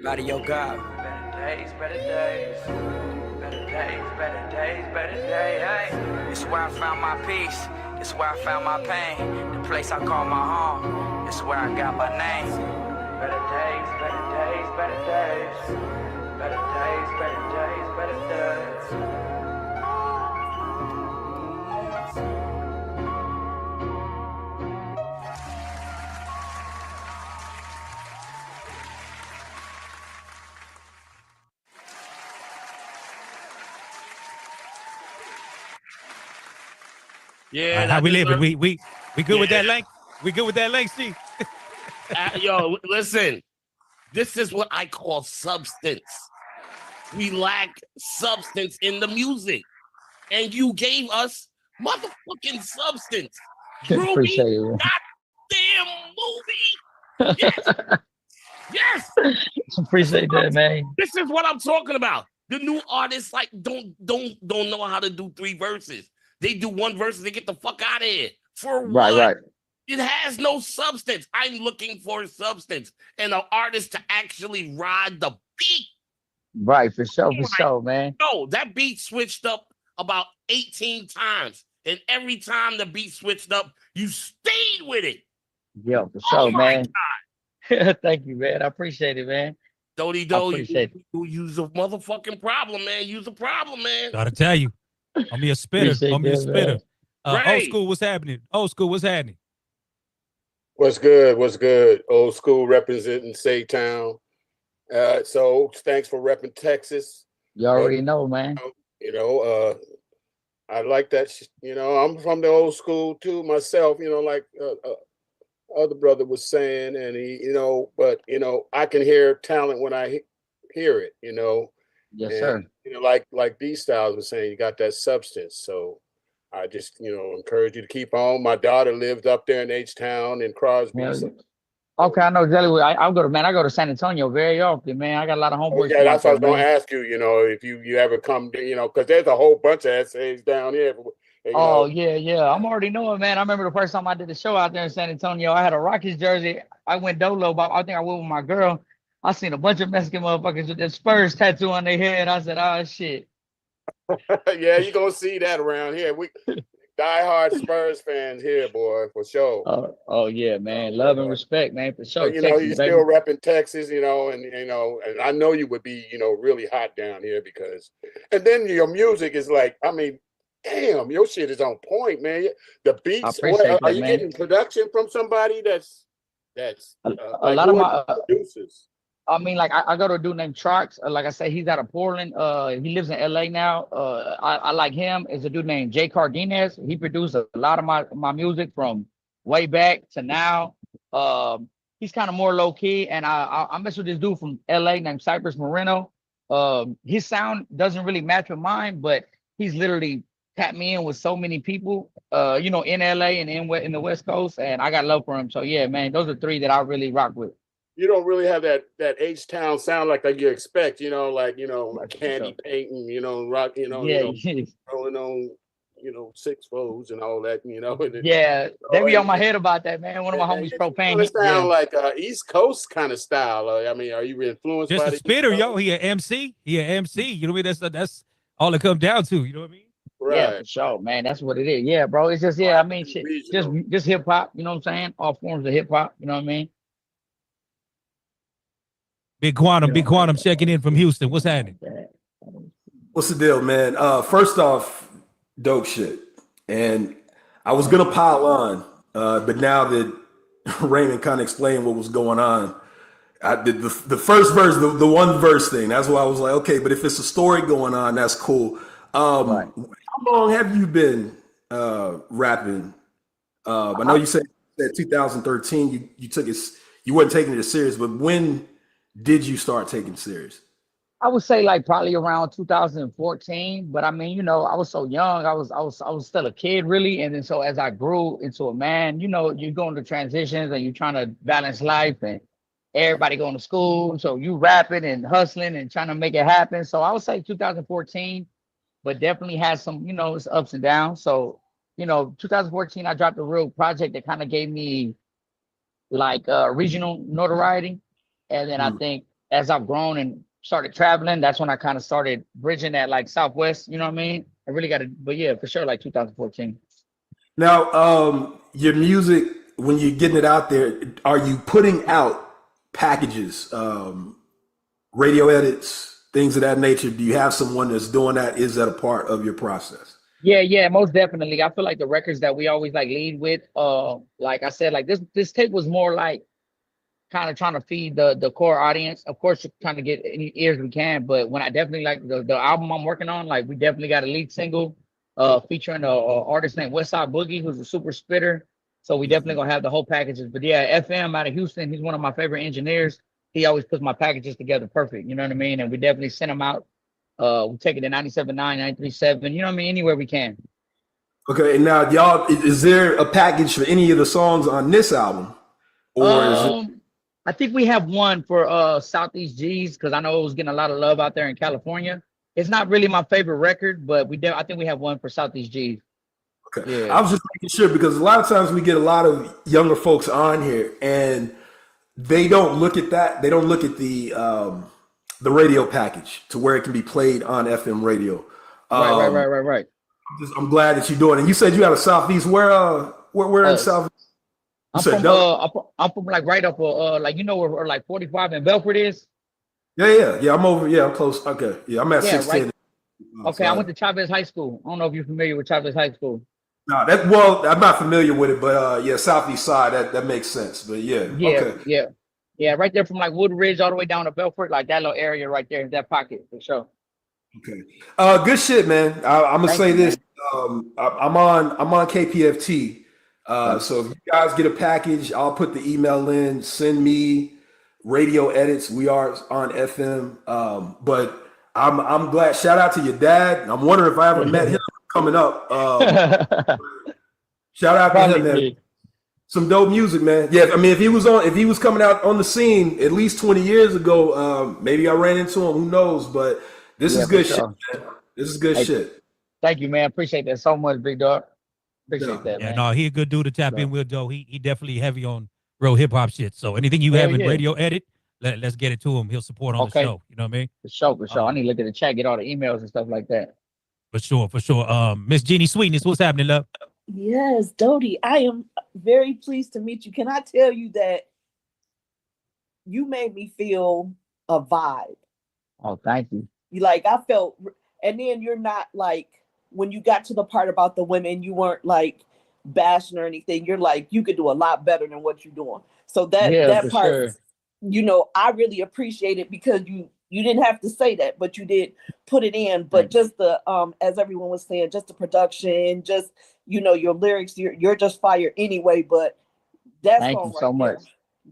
Out of your God. Better days, better days. Better days, better days, better days, hey. It's where I found my peace. It's where I found my pain. The place I call my home. It's where I got my name. Better days, better days, better days. Better days, better days, better days. Yeah, how we living? We good with that link? We good with that link, Steve? Yo, listen. This is what I call substance. We lack substance in the music, and you gave us motherfucking substance. Appreciate it. Goddamn movie. Yes. Yes. Appreciate that, man. This is what I'm talking about. The new artists like don't know how to do 3 verses. They do 1 verse and they get the fuck out of here. For what? Right. It has no substance. I'm looking for substance and an artist to actually ride the beat. Right, for sure, man. No, that beat switched up about 18 times. And every time the beat switched up, you stayed with it. Yeah, for Oh sure, my man. Thank you, man. I appreciate it, man. Dodie I Do, appreciate it. you use a motherfucking problem, man. Use a problem, man. Gotta tell you, I'm me a spitter. Appreciate I'm me a that, spitter. man. Old school, what's happening? Old school, what's happening? What's good? What's good? Old school representing Saytown. So thanks for repping Texas. You already know, man. You know, I like that. You know, I'm from the old school too myself. You know, like other brother was saying, and he, you know, but you know, I can hear talent when I hear it. You know, Yes, and, sir. you know, like B Styles was saying, you got that substance. So I just, you know, encourage you to keep on. My daughter lived up there in H-Town in Crosby. Yeah, So, okay, I know Jellywood. I go to San Antonio very often, man. I got a lot of homeboys. yeah, that's what I was there, going to man. ask you. You know, if you ever come, you know, because there's a whole bunch of essays down here. You Oh know, yeah. I'm already knowing, man. I remember the first time I did the show out there in San Antonio. I had a Rockets jersey. I went dolo, but I think I went with my girl. I seen a bunch of Mexican motherfuckers with that Spurs tattoo on their head. I said, "Oh shit." yeah, you're gonna see that around here. We diehard Spurs fans here, boy, for sure. Oh yeah, man. Love and respect, man, for sure. But, you know, Texas, you're baby. still repping Texas, you know, and I know you would be, you know, really hot down here because, and then your music is like, I mean, damn, your shit is on point, man. The beats. I appreciate Are that, you man. getting production from somebody that's a like lot of who are my the producers? I mean, like I go to a dude named Trox. Like I said, he's out of Portland. He lives in LA now. I like him. Is a dude named Jay Cardenas. He produced a lot of my music from way back to now. He's kind of more low key, and I mess with this dude from LA named Cypress Moreno. His sound doesn't really match with mine, but he's literally tapped me in with so many people, you know, in LA and in the West Coast, and I got love for him. So yeah, man, those are three that I really rock with. You don't really have that H-Town sound like you expect, you know, like, you know, candy painting, you know, rock, you know, Yeah, rolling on, you know, 6-4s and all that, you know. And yeah, they be on my head about that, man. One of my homies propane. It sound like East Coast kind of style. I mean, are you influenced Just by a spitter, yo. He an MC. He an MC. You know what I mean? That's all it comes down to. You know what I mean? Right. Yeah, for sure, man. That's what it is. Yeah, bro. It's just I mean, shit, just hip hop. You know what I'm saying? All forms of hip hop. You know what I mean? Big Quantum checking in from Houston. What's happening? What's the deal, man? First off, dope shit. And I was gonna pile on, but now that Raymond kind of explained what was going on, I did the first verse, the one verse thing. That's why I was like, okay, but if it's a story going on, that's cool. How long have you been rapping? I know you said 2013. You took it. You weren't taking it serious, but when did you start taking it serious? I would say like probably around 2014, but I mean, you know, I was so young. I was still a kid, really. And then so as I grew into a man, you know, you go into transitions and you're trying to balance life and everybody going to school. So you rapping and hustling and trying to make it happen. So I would say 2014, but definitely had some, you know, it's ups and downs. So, you know, 2014, I dropped a real project that kind of gave me like regional notoriety. And then I think as I've grown and started traveling, that's when I kind of started bridging that like Southwest, you know what I mean? I really got to, but yeah, for sure, like 2014. Now, your music, when you're getting it out there, are you putting out packages, radio edits, things of that nature? Do you have someone that's doing that? Is that a part of your process? Yeah, most definitely. I feel like the records that we always like lead with, like I said, like this tape was more like kind of trying to feed the core audience. Of course, trying to get any ears we can, but when I definitely like the album I'm working on, like we definitely got a lead single featuring a artist named Westside Boogie, who's a super spitter. So we definitely gonna have the whole packages. But yeah, FM out of Houston, he's one of my favorite engineers. He always puts my packages together perfect. You know what I mean? And we definitely send them out. We take it to 97.9, 93.7. You know what I mean? Anywhere we can. Okay, and now y'all, is there a package for any of the songs on this album, or is it? I think we have one for Southeast G's because I know it was getting a lot of love out there in California. It's not really my favorite record, but I think we have one for Southeast G's. Okay. Yeah. I was just making sure because a lot of times we get a lot of younger folks on here and they don't look at that. They don't look at the radio package to where it can be played on FM radio. Right. I'm glad that you're doing it. And you said you out of Southeast. Where in Southeast? I'm from like right up like you know where like 45 in Belford is. Yeah. I'm over. Yeah, I'm close. Okay. Yeah, I'm at 610. Right. Okay, I went to Chavez High School. I don't know if you're familiar with Chavez High School. No, I'm not familiar with it, but yeah, Southeast side, that makes sense. But yeah. Okay. Yeah, right there from like Woodridge all the way down to Belford, like that little area right there, that pocket for sure. Okay. Good shit, man. I'm gonna say this. I'm on KPFT. So if you guys get a package, I'll put the email in. Send me radio edits. We are on FM. But I'm glad. Shout out to your dad. I'm wondering if I ever met him coming up. Shout out to him, man. Some dope music, man. Yeah, I mean, if he was coming out on the scene at least 20 years ago, maybe I ran into him. Who knows? But this is good shit, man. This is good shit. Thank you, man. Appreciate that so much, big dog. Appreciate that, man. No, he a good dude to tap in with, though. He definitely heavy on real hip hop shit. So anything you have in radio edit, let's get it to him. He'll support on the show. You know what I mean? For sure. I need to look at the chat, get all the emails and stuff like that. For sure. Miss Jeannie Sweetness, what's happening, love? Yes, Dodie, I am very pleased to meet you. Can I tell you that you made me feel a vibe? Oh, thank you. I felt, and then you're not like, when you got to the part about the women, you weren't like bashing or anything. You're like, you could do a lot better than what you're doing. So that part, I really appreciate it because you didn't have to say that, but you did put it in. But just the as everyone was saying, just the production, just your lyrics, you're just fire anyway. But that's thank you so much.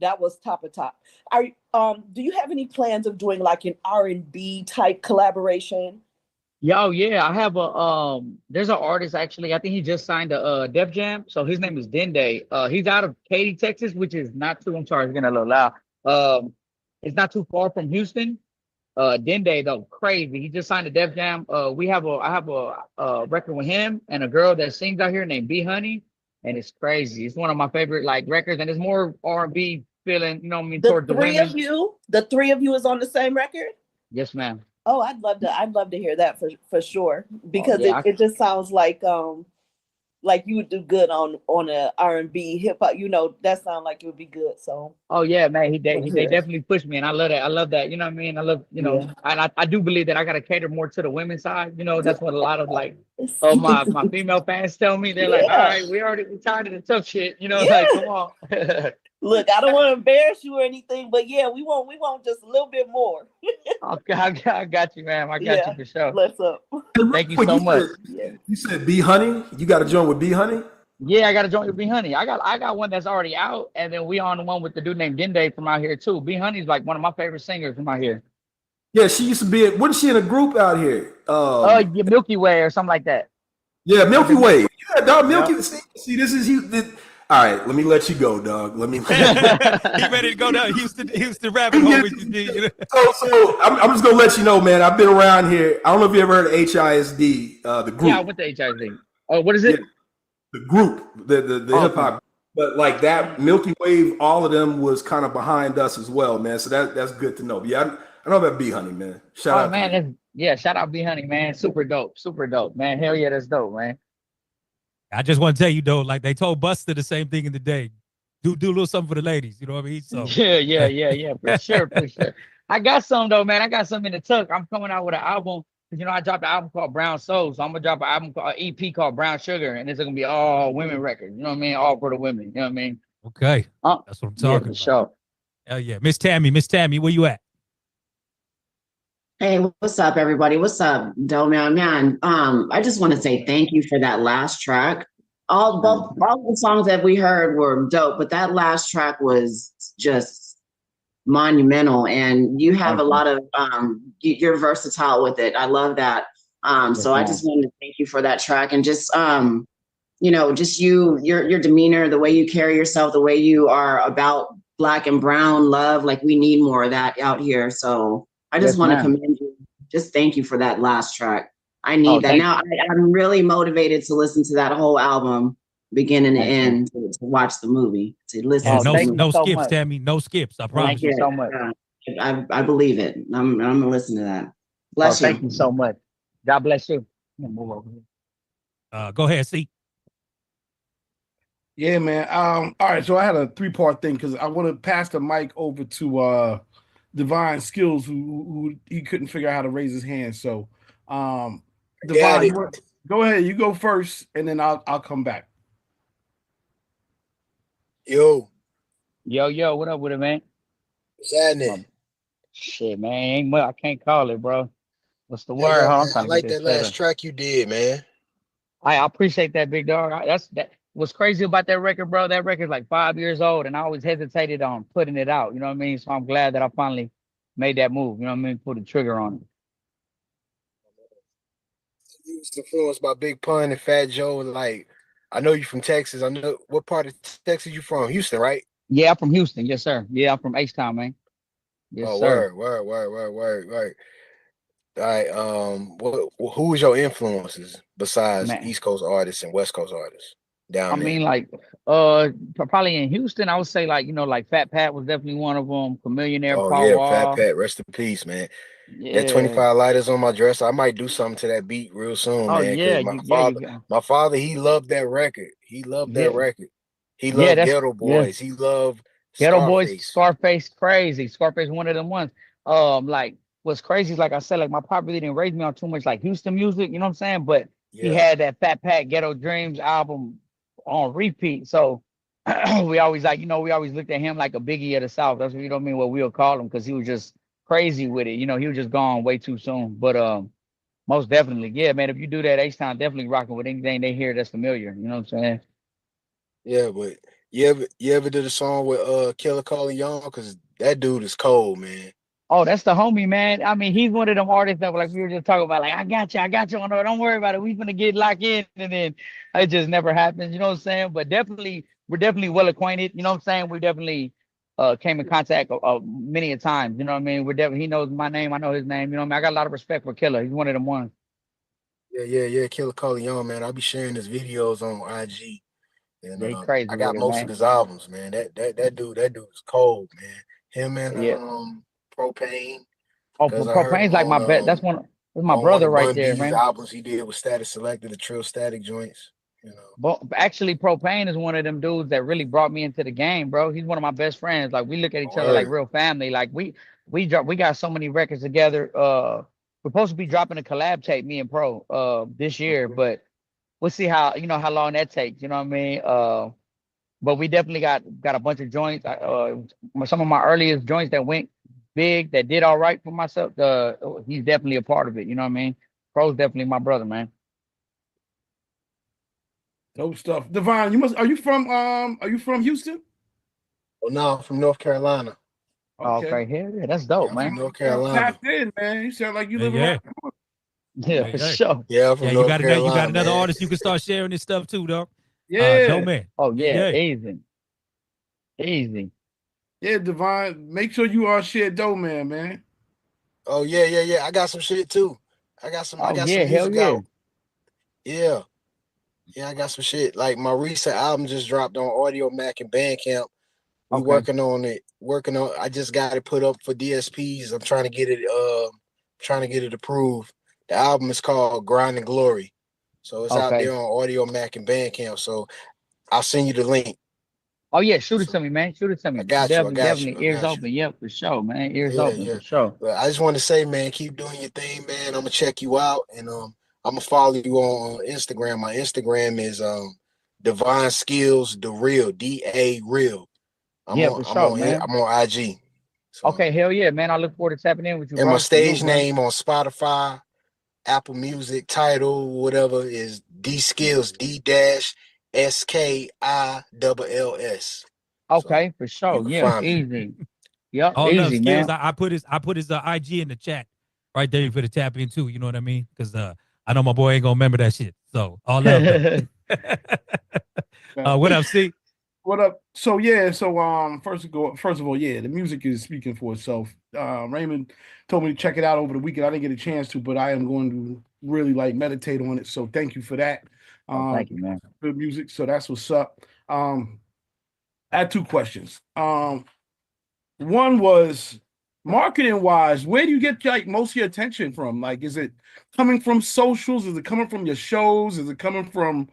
That was top of top. Do you have any plans of doing like an R&B type collaboration? Yeah, I have there's an artist actually. I think he just signed a Def Jam. So his name is Dende. He's out of Katy, Texas, which is not too. I'm sorry, it's getting a little loud. It's not too far from Houston. Dende though, crazy. He just signed a Def Jam. I have a record with him and a girl that sings out here named B Honey, and it's crazy. It's one of my favorite like records, and it's more R&B feeling. You know what I mean? Towards the women. The three of you is on the same record? Yes, ma'am. Oh, I'd love to hear that for sure because it just sounds like you would do good on a R&B hip hop. That sounds like it would be good. So. Oh yeah, man, they definitely push me, and I love that. I love that. You know what I mean? I love and I do believe that I gotta cater more to the women's side. That's what a lot of like my female fans tell me. They're like, all right, we tired of the tough shit. Like come on. Look, I don't want to embarrass you or anything, but yeah, we want just a little bit more. Okay, I got you, man. I got you for sure. Bless up. Thank you so much. You said B Honey? You got to join with B Honey? Yeah, I got to join with B Honey. I got one that's already out, and then we on the one with the dude named Dende from out here too. B Honey's like one of my favorite singers from out here. Yeah, she used to be. Wasn't she in a group out here? Milky Way or something like that. Yeah, Milky Way. Yeah, dog. Milky. Yeah. See, this is you. All right, let me let you go, dog. Let me. He ready to go down Houston rabbit hole with you. So I'm just gonna let you know, man. I've been around here. I don't know if you ever heard of HISD, the group. Yeah, I went to HISD. Oh, what is it? Yeah, the group, the hip hop. But like that Milky Wave, all of them was kind of behind us as well, man. So that's good to know. But yeah, I know about B Honey, man. Shout out, man. Shout out B Honey, man. Super dope, man. Hell yeah, that's dope, man. I just want to tell you though, like they told Buster the same thing in the day. Do a little something for the ladies, you know what I mean? So yeah, for sure. I got some though, man. I got some in the tuck. I'm coming out with an album. I dropped an album called Brown Soul, so I'm gonna drop an EP called Brown Sugar, and it's gonna be all women records. You know what I mean? All for the women. You know what I mean? Okay, that's what I'm talking about. Sure. Hell yeah, Miss Tammy, where you at? Hey, what's up, everybody? What's up, man? I just want to say thank you for that last track. All the songs that we heard were dope, but that last track was just monumental. And you have a lot of you're versatile with it. I love that. So I just wanted to thank you for that track and just just your demeanor, the way you carry yourself, the way you are about Black and brown love. Like we need more of that out here. So I just want to commend you. Just thank you for that last track. I need that. Now I'm really motivated to listen to that whole album, beginning to end, to watch the movie, to listen. No skips, Tammy. No skips. I promise. Thank you so much. I believe it. I'm gonna listen to that. Bless you. Thank you so much. God bless you. Move over here. Go ahead, see. Yeah, man. All right, so I had a 3-part thing because I want to pass the mic over to Divine Skills, who he couldn't figure out how to raise his hand. So, Divine, go ahead. You go first, and then I'll come back. Yo, what up with it, man? what's happening? Shit, man, ain't much. I can't call it, bro. What's the word? Yeah, Hold on, man. I'm I trying to like get that this last set up. track you did, man. I appreciate that, big dog. That. What's crazy about that record, bro? That record's like 5 years old, and I always hesitated on putting it out. You know what I mean? So I'm glad that I finally made that move. You know what I mean? Put a trigger on it. You was influenced by Big Pun and Fat Joe. Like, I know you from Texas. I know what part of Texas you from? Houston, right? Yeah, I'm from Houston. Yes, sir. Yeah, I'm from H-Town, man. Yes, sir. Word. All right. Who was your influences besides Man. East Coast artists and West Coast artists down I there? mean, like, probably in Houston, I would say, like, you know, like Fat Pat was definitely one of them. Chameleonaire, Oh Paul yeah, Fat Wall. Pat, rest in peace, man. That Yeah. 25 lighters on my dresser. I might do something to that beat real soon, Oh man. yeah, Cause you got. my father, he loved that record. He loved that Yeah, record. He yeah, loved that's Ghetto yeah. Boys. He loved Ghetto Boys, Scarface. Crazy. Scarface, one of them ones. Like what's crazy is like I said, like my pop really didn't raise me on too much like Houston music, you know what I'm saying? But he Yeah. had that Fat Pat Ghetto Dreams album on repeat. So we always like, you know, we always looked at him like a Biggie of the South. That's what you know what I mean, what we'll call him, because he was just crazy with it. You know, he was just gone way too soon. But most definitely, yeah, man. If you do that, H-Town definitely rocking with anything they hear that's familiar. You know what I'm saying? Yeah, but you ever did a song with Killer Cole Young? Cause that dude is cold, man. Oh, that's the homie, man. I mean, he's one of them artists that, like we were just talking about, like, I got you. Oh, no, don't worry about it. We gonna get locked in, and then it just never happens. You know what I'm saying? But definitely, we're definitely well acquainted. You know what I'm saying? We definitely came in contact many a times. You know what I mean? We're definitely, he knows my name. I know his name. You know what I mean? I got a lot of respect for Killer. He's one of them ones. Yeah. Killer Cole Young, man. I'll be sharing his videos on IG. And Yeah, he crazy I with got it, most of man. his albums, man. That dude is cold, man. Him and Yeah. Propane. Oh, Because I heard Propane's him like my bet. That's on my one brother of right Bun there, B's man. albums he did with Static Selected, the Trill Static joints. You know. But actually, Propane is one of them dudes that really brought me into the game, bro. He's one of my best friends. Like we look at each other like real family. Like we got so many records together. We're supposed to be dropping a collab tape, me and Pro, this year, but we'll see how how long that takes. You know what I mean? But we definitely got a bunch of joints. Some of my earliest joints that went big, that did all right for myself. He's definitely a part of it. You know what I mean? Pro's definitely my brother, man. Dope stuff. Divine, are you from Houston? Oh no, I'm from North Carolina. Okay, yeah, that's dope, I'm man. from North Carolina. Tapped in, man. You sound like you live Yeah. around. Yeah, for sure. Yeah, I'm from North Carolina. You got another man. artist you can start sharing this stuff too, though. Yeah. Dope man. Oh yeah, easy. Yeah, Divine. Make sure you share Dope man. Oh yeah. I got some shit too. I got some music out. Yeah. Yeah, I got some shit. Like my recent album just dropped on Audio Mac and Bandcamp. We working on it. I just got it put up for DSPs. I'm trying to get it approved. The album is called Grind and Glory. So it's out there on Audio Mac and Bandcamp. So I'll send you the link. Oh yeah, shoot it to me, man. Shoot it to me. I got you. Definitely ears open. Yep, for sure, man. Ears open for sure. But I just want to say, man, keep doing your thing, man. I'm gonna check you out, and I'm gonna follow you on Instagram. My Instagram is Divine Skills the Real, DA Real. I'm on IG. So. Okay, hell yeah, man. I look forward to tapping in with you. And bro. my stage name on Spotify, Apple Music, title, whatever, is D Skills, D-SKILLS. Okay, for sure. Yeah, easy. Yep, All easy, Skills, man. I put his IG in the chat right there for the tap in too. You know what I mean? Because I know my boy ain't gonna remember that shit. So all love. What up, C? What up? So first of all, yeah, the music is speaking for itself. Raymond told me to check it out over the weekend. I didn't get a chance to, but I am going to really meditate on it. So thank you for that. Thank you, man. Good music. So that's what's up. I had two questions. One was marketing wise, where do you get like most of your attention from? Like, is it coming from socials? Is it coming from your shows? Is it coming from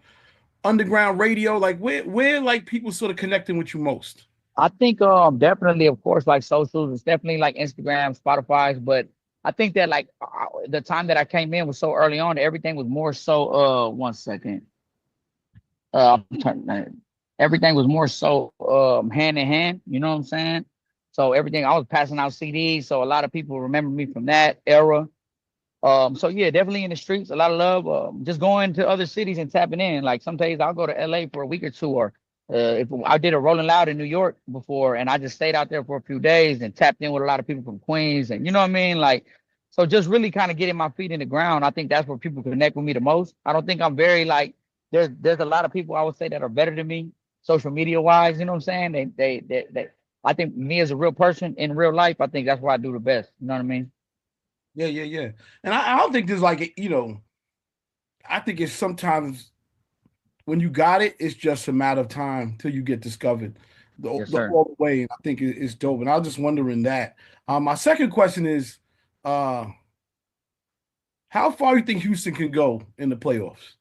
underground radio? Like, where like people sort of connecting with you most? I think definitely, of course, like socials. It's definitely like Instagram, Spotify's, but I think that like the time that I came in was so early on. Everything was more so. 1 second. Everything was more so hand in hand. You know what I'm saying? So everything, I was passing out CDs. So a lot of people remember me from that era. So yeah, definitely in the streets, a lot of love. Just going to other cities and tapping in. Like some days I'll go to LA for a week or two, or if I did a Rolling Loud in New York before, and I just stayed out there for a few days and tapped in with a lot of people from Queens, and you know what I mean? Like, so just really kind of getting my feet in the ground. I think that's where people connect with me the most. I don't think I'm very like, there's a lot of people I would say that are better than me, social media wise, you know what I'm saying? They I think me as a real person in real life, I think that's where I do the best. You know what I mean? Yeah. And I don't think there's like, you know, I think it's sometimes when you got it, it's just a matter of time till you get discovered all the way. And I think it's dope. And I was just wondering that. My second question is, how far do you think Houston can go in the playoffs?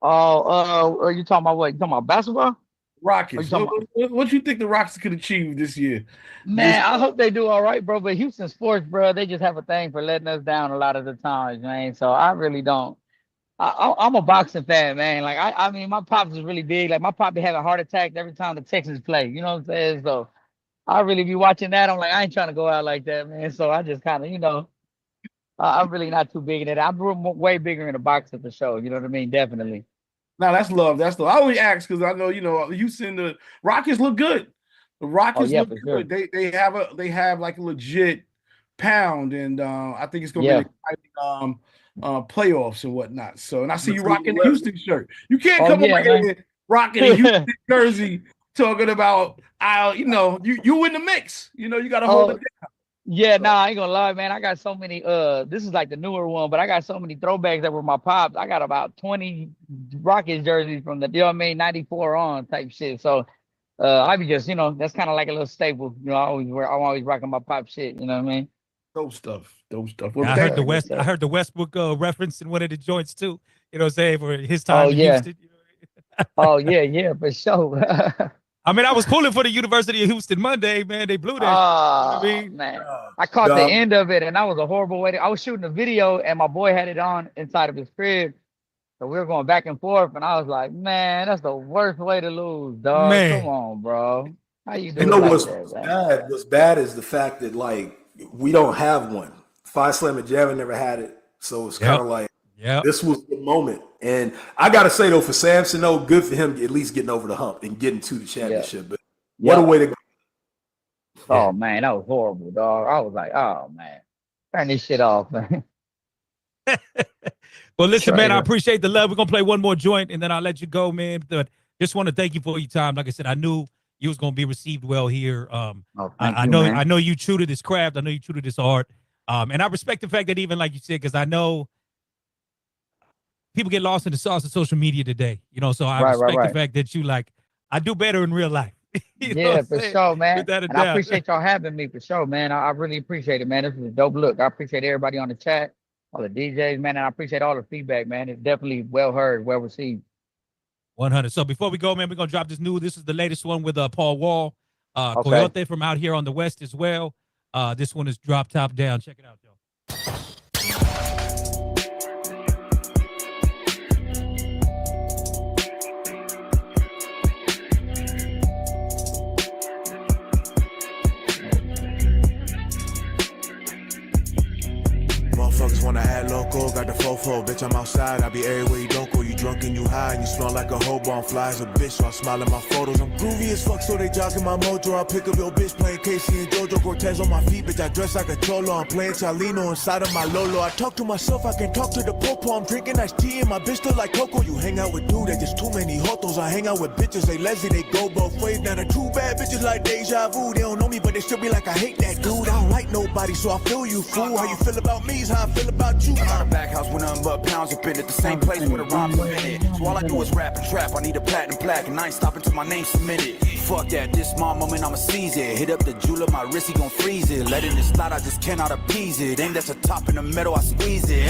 Are you talking about what? You talking about basketball? Rockets. What do you think the Rockets could achieve this year? Man, I hope they do all right, bro. But Houston sports, bro, they just have a thing for letting us down a lot of the times, man. So I really don't. I'm a boxing fan, man. Like I mean, my pops is really big. Like my pop be having heart attacks every time the Texans play. You know what I'm saying? So I really be watching that. I'm like, I ain't trying to go out like that, man. So I just kind of, you know, I'm really not too big in it. I'm way bigger in the boxing for sure. You know what I mean? Definitely. No, that's love. That's love. I only ask because I know, you know, Houston, the Rockets look good. The Rockets look good. Sure. They have like a legit pound, and I think it's gonna be an exciting playoffs and whatnot. So, and I see you rocking the Houston shirt. You can't come over here rocking a Houston jersey talking about you know, you in the mix. You know, you gotta hold it down. Yeah, nah, I ain't gonna lie, man. I got so many, this is like the newer one, but I got so many throwbacks that were my pops. I got about 20 Rockets jerseys from the, you know what I mean, 94 on type shit. So I be just, you know, that's kind of like a little staple. You know, I'm always rocking my pop shit, you know what I mean? Dope stuff. Well, I heard the Westbrook reference in one of the joints too. You know what I'm saying, for his time in Houston. Yeah, for sure. I mean, I was pulling for the University of Houston Monday, man. They blew that. You know what I mean? Man. I caught the end of it, and that was a horrible way. I was shooting a video, and my boy had it on inside of his crib. So we were going back and forth, and I was like, man, that's the worst way to lose, dog. Man. Come on, bro. How you doing? You know what's bad is the fact that, like, we don't have one. Five Slam and Javin never had it. So it's kind of like, this was the moment. And I got to say, though, for Samson, though, good for him at least getting over the hump and getting to the championship. But what a way to go. Oh, man, that was horrible, dog. I was like, oh, man, turn this shit off, man. Well, listen, man, I appreciate the love. We're going to play one more joint, and then I'll let you go, man. But just want to thank you for your time. Like I said, I knew you was going to be received well here. I know you true to this craft. I know you true to this art. And I respect the fact that even like you said, because I know people get lost in the sauce of social media today, you know, so I respect the fact that you like, I do better in real life. Yeah, for sure, man. And I appreciate y'all having me for sure, man. I really appreciate it, man. This was a dope look. I appreciate everybody on the chat, all the DJs, man. And I appreciate all the feedback, man. It's definitely well heard, well received. 100. So before we go, man, we're going to drop this new, this is the latest one with Paul Wall, Coyote from out here on the West as well. This one is Drop Top Down. Check it out, though. Motherfuckers wanna act local, got the fofo, bitch I'm outside, I be everywhere you don't go, you drunk and you high, and you smell like a hobo, I'm fly as a bitch, so I smile in my photos, I'm groovy as fuck, so they jogging my mojo, I pick up your bitch playing Casey and Jojo Cortez on my feet, bitch I dress like a cholo, I'm playing Chalino inside of my Lolo, I talk to myself, I can talk to the popo, I'm drinking nice tea and my bitch look like Coco, you hang out with dude, they just too many hotos, I hang out with bitches, they lazy, they go both ways, now the true bad bitches like deja vu, they don't know me, but they still be like, I hate that dude, I don't like nobody, so I feel you, fool, how you feel about me is how I feel about you. Got a back house with nothing but pounds up in it. The same place where the rhymes invented. So all I do is rap and trap. I need a platinum plaque and I ain't stopping till my name's submitted. Fuck that, this small moment I'ma seize it. Hit up the jeweler, my wrist, he gon' freeze it. Letting it slide, I just cannot appease it. Aimed at the top in the middle, I squeeze it.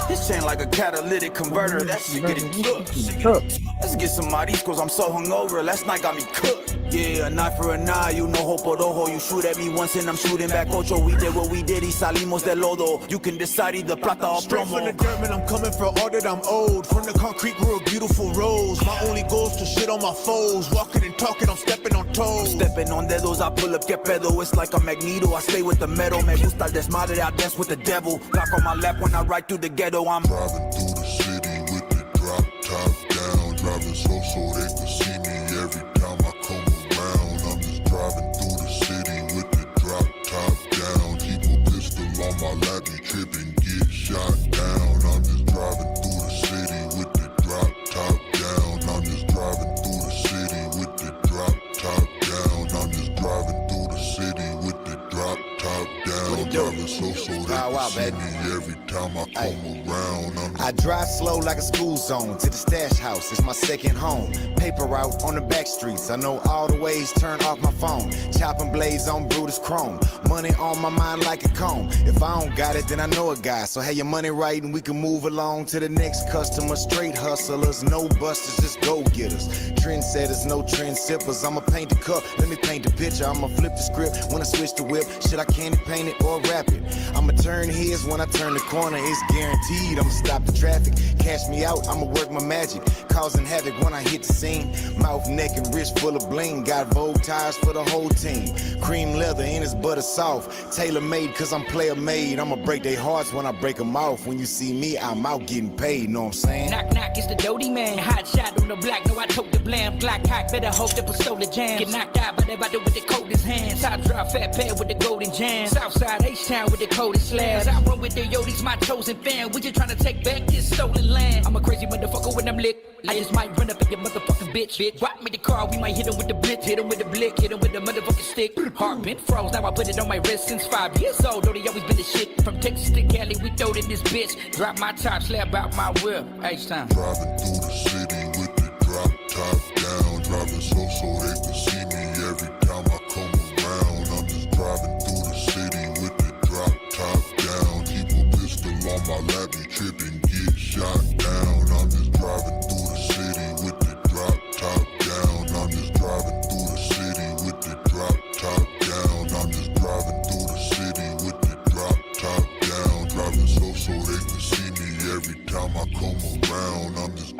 This chain like a catalytic converter, that shit getting cooked. Let's get some mariscos, I'm so hungover. Last night got me cooked. Yeah, an eye for an eye, you know hope por ojo. You shoot at me once and I'm shooting back ocho. We did what we did y salimos del lodo. You can decide either plata or Straight promo. from the dirt, man, I'm coming for all that I'm owed. From the concrete grew a beautiful rose. My only goal's to shit on my foes. Walking and talking, I'm stepping on toes. Stepping on dedos, I pull up, que pedo. It's like a magneto, I stay with the metal. Me gusta el desmadre, I dance with the devil. Glock on my lap when I ride through the ghetto. I'm driving through the city with the drop top down. Driving slow so they can see me every time I come around. I'm just driving through the city with the drop top down. Keep a pistol on my lap, you tripping, get shot down. I'm just driving through the city with the drop top down. I'm just driving through the city with the drop top down. I'm just driving through the city with the drop top down. Driving slow so they can see me every time I come around. I drive slow like a school zone to the stash house. It's my second home. Paper route on the back streets. I know all the ways, turn off my phone. Chopping blades on Brutus Chrome. Money on my mind like a comb. If I don't got it, then I know a guy. So have your money right and we can move along to the next customer. Straight hustlers, no busters, just go getters. Trendsetters, no trend sippers. I'ma paint the cup, let me paint the picture. I'ma flip the script when I switch the whip. Should I candy paint it or wrap it? I'ma turn heads when I turn the corner. It's guaranteed I'ma stop the traffic. Cash me out, I'ma work my magic. Causing havoc when I hit the scene. Mouth, neck, and wrist full of bling. Got Vogue tires for the whole team. Cream leather and it's butter soft. Tailor made cause I'm player made. I'ma break their hearts when I break them off. When you see me, I'm out getting paid, know what I'm saying? Knock, knock, it's the Doty man. Hot shot on the block, no, I took the blam. Black cock, better hope the pistol jam. Get knocked out by everybody with the coldest hands. Top drop, fat pad with the golden jam. Southside H-Town with the coldest slabs. I run with the Yodis, my chosen fan. We just trying to take back this stolen land. I'm a crazy motherfucker when I'm lit. I just might run up at your motherfucking bitch. Rock me the car, we might hit him with the blitz. Hit him with the blick, hit him with the motherfucking stick. Heart been froze, now I put it on my wrist since 5 years old. Though they always been the shit. From Texas to Cali, we throwed in this bitch. Drop my top, slap out my whip. H-Town. Driving through the city with the drop top down. Driving slow so they can see me every time I come around. I'm just driving through the city with the drop top down. Keep a pistol on my lap, you tripping, get shot down. I'm just driving through the city with the drop top down. I'm just driving through the city with the drop top down. I'm just driving through the city with the drop top down. Driving slow so they can see me every time I come around. I'm just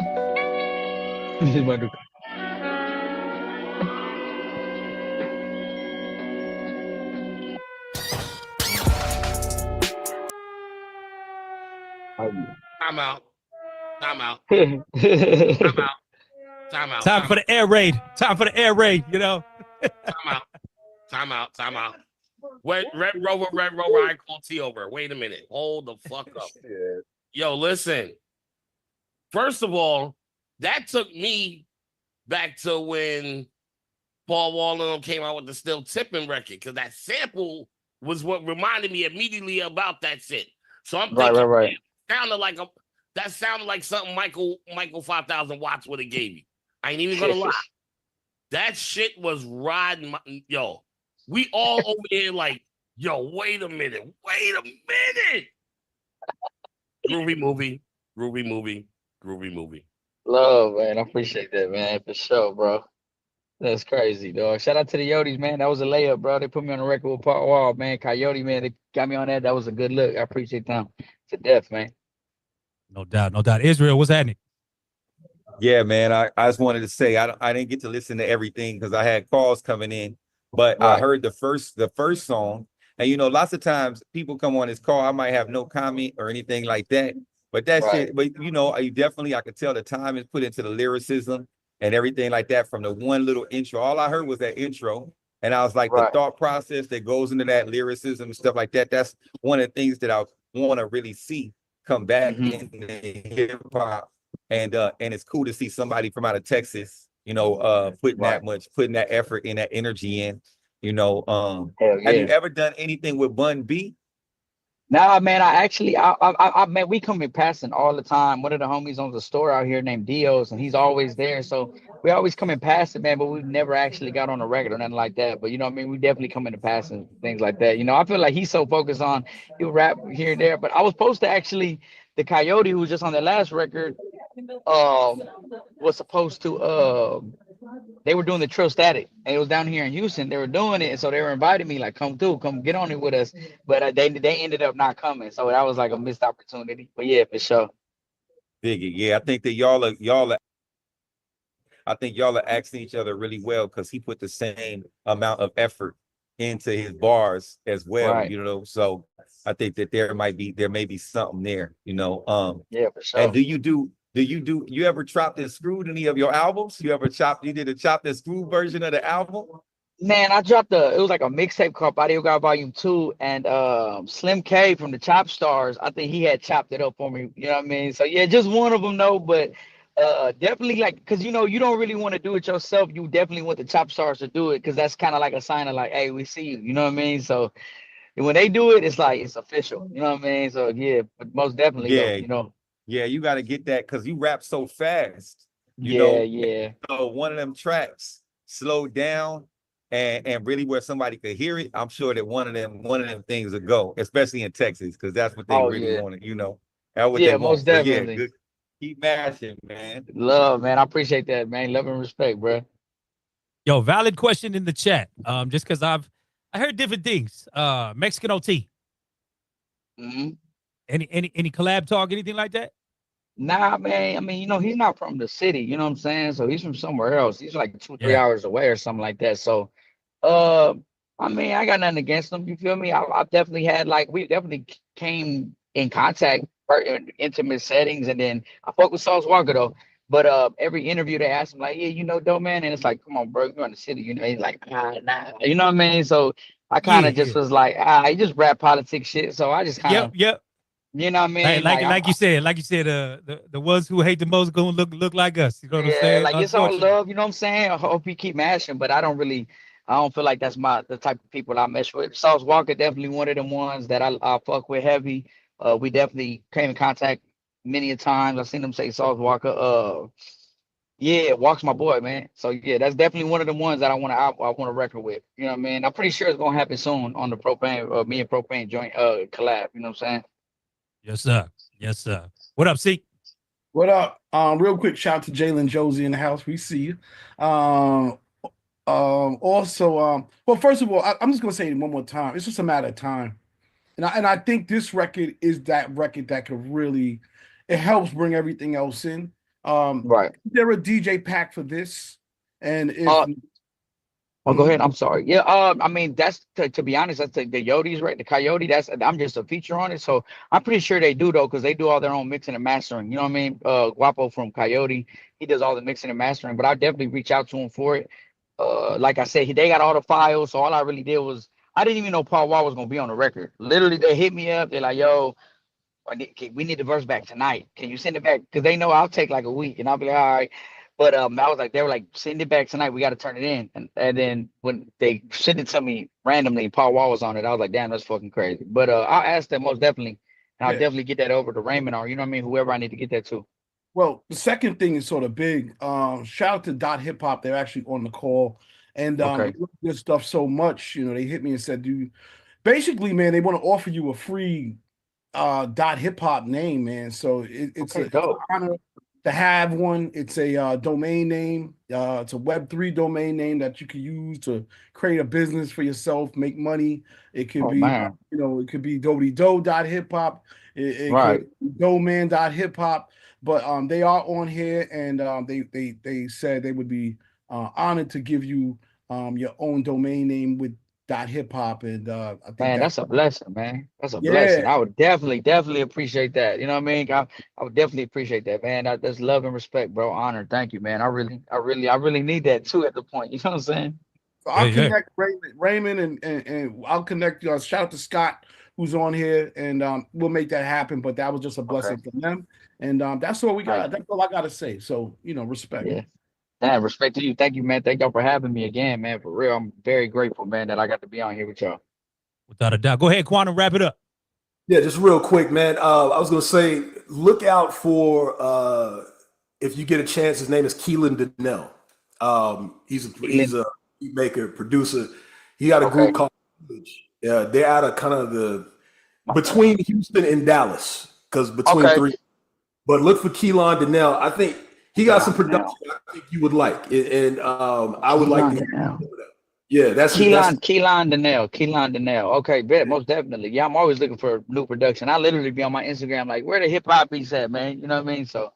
Time out. Time out. Time out. Time out. Time for the air raid. Time for the air raid, you know. Time out. Time out. Time out. Wait, Red Rover, I call T over. Wait a minute. Hold the fuck up. Yo, listen. First of all, that took me back to when Paul Wall came out with the Still Tipping record, because that sample was what reminded me immediately about that shit. So I'm thinking, right. That sounded like something Michael 5000 watts would have gave you. I ain't even gonna lie. That shit was riding yo. We all over here like, yo, wait a minute. Groovy movie. Love, man. I appreciate that, man. For sure, bro. That's crazy, dog. Shout out to the Yodis, man. That was a layup, bro. They put me on the record with Paul Wall, man. Coyote, man. They got me on that. That was a good look. I appreciate them to death, man. No doubt, no doubt. Israel, what's happening? Yeah, man. I just wanted to say I didn't get to listen to everything because I had calls coming in, but I heard the first song. And you know, lots of times people come on this call, I might have no comment or anything like that. But that shit, but you know, I could tell the time is put into the lyricism and everything like that from the one little intro. All I heard was that intro. And I was like, the thought process that goes into that lyricism and stuff like that, that's one of the things that I want to really see come back in hip hop. And it's cool to see somebody from out of Texas, you know, putting that effort and that energy in, you know. Have you ever done anything with Bun B? Nah, man, I man, we come in passing all the time. One of the homies owns a store out here named Dio's, and he's always there. So we always come in passing, man, but we've never actually got on a record or nothing like that. But you know what I mean? We definitely come in passing, things like that. You know, I feel like he's so focused on he'll rap here and there. But I was supposed to actually, the Coyote who was just on the last record, was supposed to they were doing the Trill Static, and it was down here in Houston. They were doing it, and so they were inviting me, like, come through, come get on it with us. But they ended up not coming, so that was like a missed opportunity. But yeah, for sure. Biggie, yeah, I think that I think y'all are asking each other really well because he put the same amount of effort into his bars as well, Right. you know. So I think that there may be something there, you know. Yeah, for sure. And you ever chopped and screwed any of your albums? You did a chopped and screwed version of the album? Man, I dropped it was like a mixtape called Audio God Volume 2, and Slim K from the Chop Stars, I think he had chopped it up for me. You know what I mean? So yeah, just one of them though, but definitely, like, because you know you don't really want to do it yourself. You definitely want the Chop Stars to do it, because that's kind of like a sign of like, hey, we see you. You know what I mean? So when they do it, it's like it's official. You know what I mean? So yeah, but most definitely though, Yeah, you know. yeah, you got to get that because you rap so fast. You Yeah, know, yeah. so one of them tracks slowed down and really where somebody could hear it. I'm sure that one of them things will go, especially in Texas, because that's what they Oh really yeah. want. You know, that's what they Yeah, want. most But yeah, definitely. good. Keep mashing, man. Love, man. I appreciate that, man. Love and respect, bro. Yo, valid question in the chat. Just because I heard different things. Mexican OT. Mm-hmm. Any collab talk, anything like that? Nah, man. I mean, you know, he's not from the city. You know what I'm saying? So he's from somewhere else. He's like 2-3 hours away or something like that. So, I mean, I got nothing against him. You feel me? I've definitely had we definitely came in contact in intimate settings, and then I fuck with Sauce Walker though. But every interview they ask him like, yeah, you know, Dope Man, and it's like, come on, bro, you're in the city. You know, he's like, nah. You know what I mean? So I kind of just was like, he just rap politics shit. So I just kind of, Yep. you know what I mean? Like you said, the ones who hate the most gonna look like us. You know what I'm saying? Like it's all love, you know what I'm saying? I hope you keep mashing, but I don't feel like that's the type of people I mesh with. Sauce Walker definitely one of them ones that I fuck with heavy. We definitely came in contact many a times. I seen them say Sauce Walker. Yeah, Walk's my boy, man. So yeah, that's definitely one of the ones that I want to record with. You know what I mean? I'm pretty sure it's gonna happen soon on the Propane, me and Propane joint collab. You know what I'm saying? Yes, sir. Yes, sir. What up, C? What up? Real quick shout out to Jalen Josie in the house. We see you. Also, well, first of all, I'm just gonna say it one more time. It's just a matter of time, and I think this record is that record that could really, it helps bring everything else in. Right. There a DJ pack for this, and if go ahead. I'm sorry. Yeah. I mean, that's to be honest, that's the Yotes, right? The Coyote. I'm just a feature on it, so I'm pretty sure they do though, because they do all their own mixing and mastering. You know what I mean? Guapo from Coyote, he does all the mixing and mastering, but I definitely reach out to him for it. Like I said, they got all the files, so all I really did was I didn't even know Paul Wall was gonna be on the record. Literally, they hit me up. They're like, "Yo, we need the verse back tonight. Can you send it back?" Because they know I'll take like a week, and I'll be like, "All right." But I was like, they were like, "Send it back tonight. We got to turn it in." And then when they sent it to me randomly, Paul Wall was on it. I was like, "Damn, that's fucking crazy." But I'll ask them most definitely, and I'll definitely get that over to Raymond, or you know what I mean, whoever I need to get that to. Well, the second thing is sort of big. Shout out to Dot Hip Hop. They're actually on the call, and they love this stuff so much. You know, they hit me and said, "Dude, basically, man, they want to offer you a free Dot Hip Hop name, man. So it's an honor to have one. It's a domain name. It's a Web3 domain name that you can use to create a business for yourself, make money. It could be, it could be dodo.hiphop. It could be doman.hiphop. But they are on here, and they said they would be honored to give you your own domain name with .hip hop, and I think that's a blessing, man. That's a blessing. I would definitely appreciate that. You know what I mean? I would definitely appreciate that, man. That's love and respect, bro. Honor. Thank you, man. I really need that too at the point. You know what I'm saying? So I'll connect Raymond, and I'll connect you. Shout out to Scott, who's on here, and we'll make that happen. But that was just a blessing from them, and that's all we got. That's all I got to say. So respect. Yeah. Man, respect to you. Thank you, man. Thank y'all for having me again, man. For real, I'm very grateful, man, that I got to be on here with y'all. Without a doubt. Go ahead, Quantum, wrap it up. Yeah, just real quick, man. I was gonna say, look out for if you get a chance. His name is Keelan Donnell. He's a beat maker, producer. He got a group called Village. Yeah, they're out of kind of the between Houston and Dallas, because between three. But look for Keelan Donnell. I think he got some production I think you would like, and I would like to hear. Yeah, that's Keelan Donnell. Okay, bet, most definitely. Yeah, I'm always looking for new production. I literally be on my Instagram like, where the hip hop beats at, man? You know what I mean? So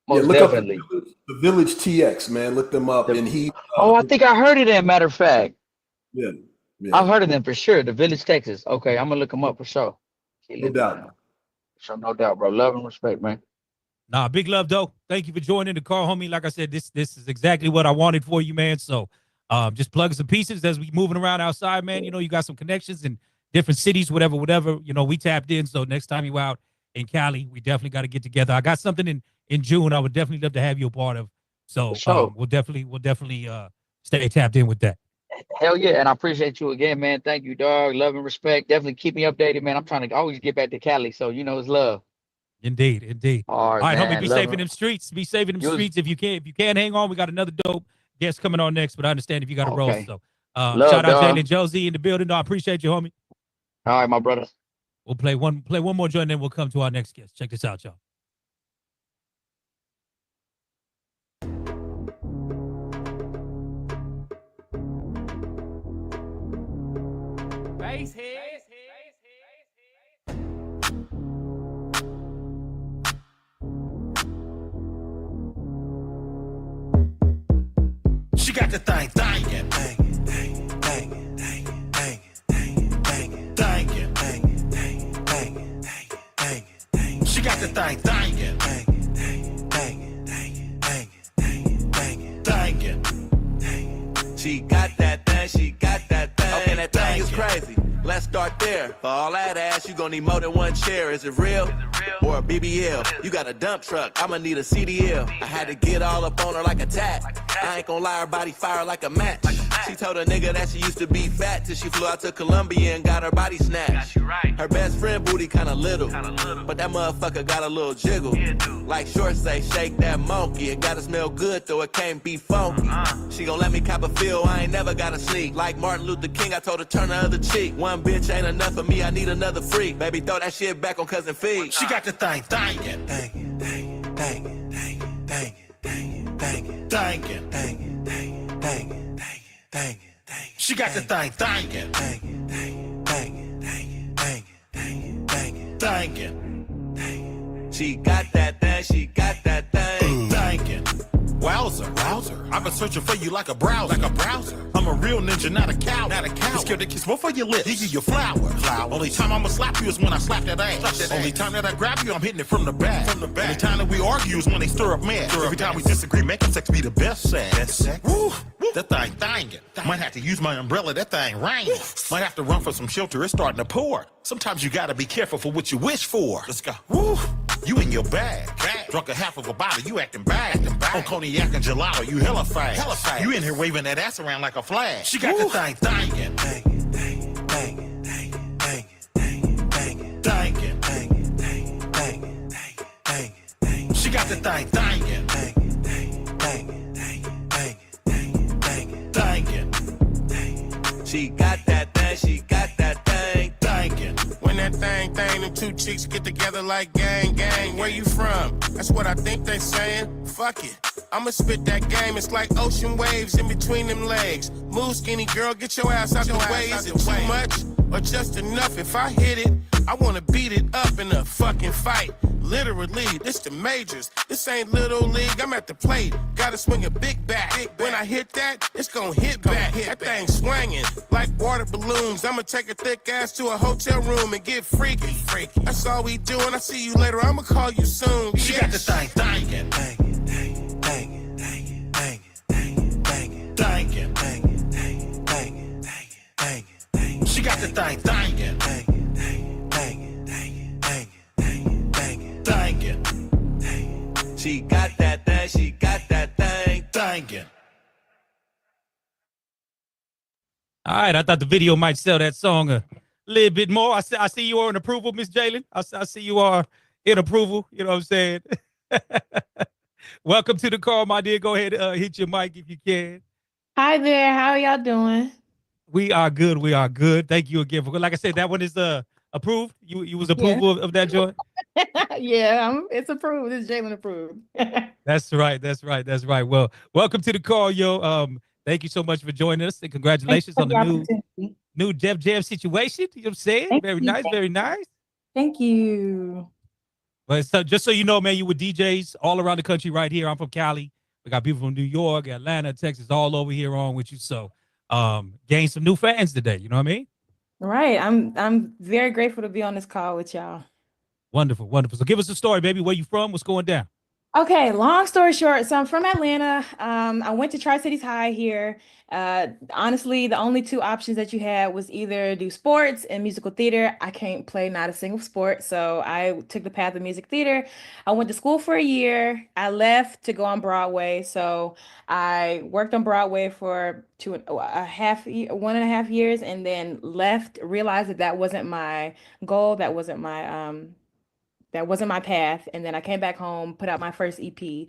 most definitely. Up the Village TX, man. Look them up, and he. I think I heard of them. Matter of fact. Yeah. I've heard of them for sure. The Village, Texas. Okay, I'm gonna look them up for sure. No doubt. So no doubt, bro. Love and respect, man. Nah, big love, though. Thank you for joining the call, homie. Like I said, this is exactly what I wanted for you, man. So just plug some pieces as we moving around outside, man. You know, you got some connections in different cities, whatever. You know, we tapped in. So next time you out in Cali, we definitely got to get together. I got something in June I would definitely love to have you a part of. So we'll definitely stay tapped in with that. Hell yeah, and I appreciate you again, man. Thank you, dog. Love and respect. Definitely keep me updated, man. I'm trying to always get back to Cali, so you know it's love. Indeed. All right, man, homie. Be safe in them streets. Be safe in them streets. If you can't hang on, we got another dope guest coming on next. But I understand if you got to roll. So shout out Jalen Josie in the building. No, I appreciate you, homie. All right, my brother. We'll play one more joint, then we'll come to our next guest. Check this out, y'all. She got the thing banging. She got the thing banging. She got that thing, she got that thing. Okay, that thing is crazy. Let's start there. For all that ass, you gonna need more than one chair. Is it real? Or a BBL? You got a dump truck, I'ma need a CDL. I had to get all up on her like a tat. I ain't gonna lie, her body fire like a match. She told a nigga that she used to be fat till she flew out to Colombia and got her body snatched. Her best friend booty kinda little, but that motherfucker got a little jiggle. Like Short say, shake that monkey. It gotta smell good though, it can't be funky. She gon' let me cop a feel, I ain't never gotta sneak. Like Martin Luther King, I told her turn the other cheek. One bitch ain't enough for me, I need another freak. Baby, throw that shit back on Cousin Feed. She got the thing banging. She got the thing banging. She got that thing, she got that thing. Banging. Wowzer. I've been searching for you like a browser. I'm a real ninja, not a cow. You scared to kiss both of your lips. Give you your flower. Only time I'ma slap you is when I slap that ass. Only time that I grab you, I'm hitting it from the back. Only time that we argue is when they stir up mess. Every time we disagree, making sex be the best sex. Woo, that thing banging. Might have to use my umbrella, that thing raining. Might have to run for some shelter, it's starting to pour. Sometimes you gotta be careful for what you wish for. Let's go. Woo, you in your bag. Drunk a half of a bottle, you acting bad. On cognac and gelato, you hella fast. You in here waving that ass around like a flag. She got the thing banging. She got the thing banging. She got that thing, she got that thing. When that thing, them two chicks get together like gang. Where you from? That's what I think they saying. Fuck it. I'ma spit that game. It's like ocean waves in between them legs. Move, skinny girl, get your ass out the way. Is it too much or just enough? If I hit it, I wanna beat it up in a fucking fight. Literally, this the majors. This ain't little league, I'm at the plate. Gotta swing a big bat. When I hit that, it's gonna hit back. That thing swinging like water balloons. I'ma take a thick ass to a hotel room and get freaky. That's all we doing. I see you later, I'ma call you soon. She got the thing banging. She got the thing banging. She got that thing, she got that thing. All right, I thought the video might sell that song little bit more. I see you are in approval, Miss Jalen. I see you are in approval. You know what I'm saying? Welcome to the call, my dear. Go ahead, hit your mic if you can. Hi there. How are y'all doing? We are good. We are good. Thank you again for. Like I said, that one is approved. You was approval of that joint. Yeah, it's approved. It's Jalen approved. That's right. That's right. That's right. Well, welcome to the call, yo. Thank you so much for joining us, and congratulations on the new Def Jam situation. You know what I'm saying? Very nice. Very nice. Thank you. But so, just so you know, man, you with DJs all around the country right here. I'm from Cali. We got people from New York, Atlanta, Texas, all over here on with you. So gain some new fans today. You know what I mean? Right. I'm very grateful to be on this call with y'all. Wonderful, wonderful. So give us a story, baby. Where you from? What's going down? Okay, long story short, so I'm from Atlanta. I went to Tri-Cities High here. Honestly, the only two options that you had was either do sports and musical theater. I can't play not a single sport, so I took the path of music theater. I went to school for a year. I left to go on Broadway, so I worked on Broadway for 1.5 years, and then left. Realized that wasn't my goal. That wasn't my path. And then I came back home, put out my first EP.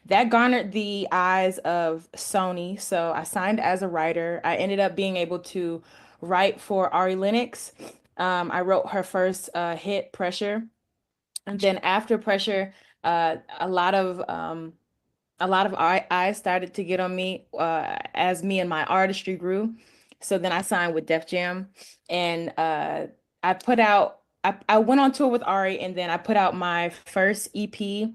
That garnered the eyes of Sony. So I signed as a writer. I ended up being able to write for Ari Lennox. I wrote her first hit, Pressure. And then after Pressure, a lot of eyes started to get on me as me and my artistry grew. So then I signed with Def Jam, and I went on tour with Ari, and then I put out my first EP.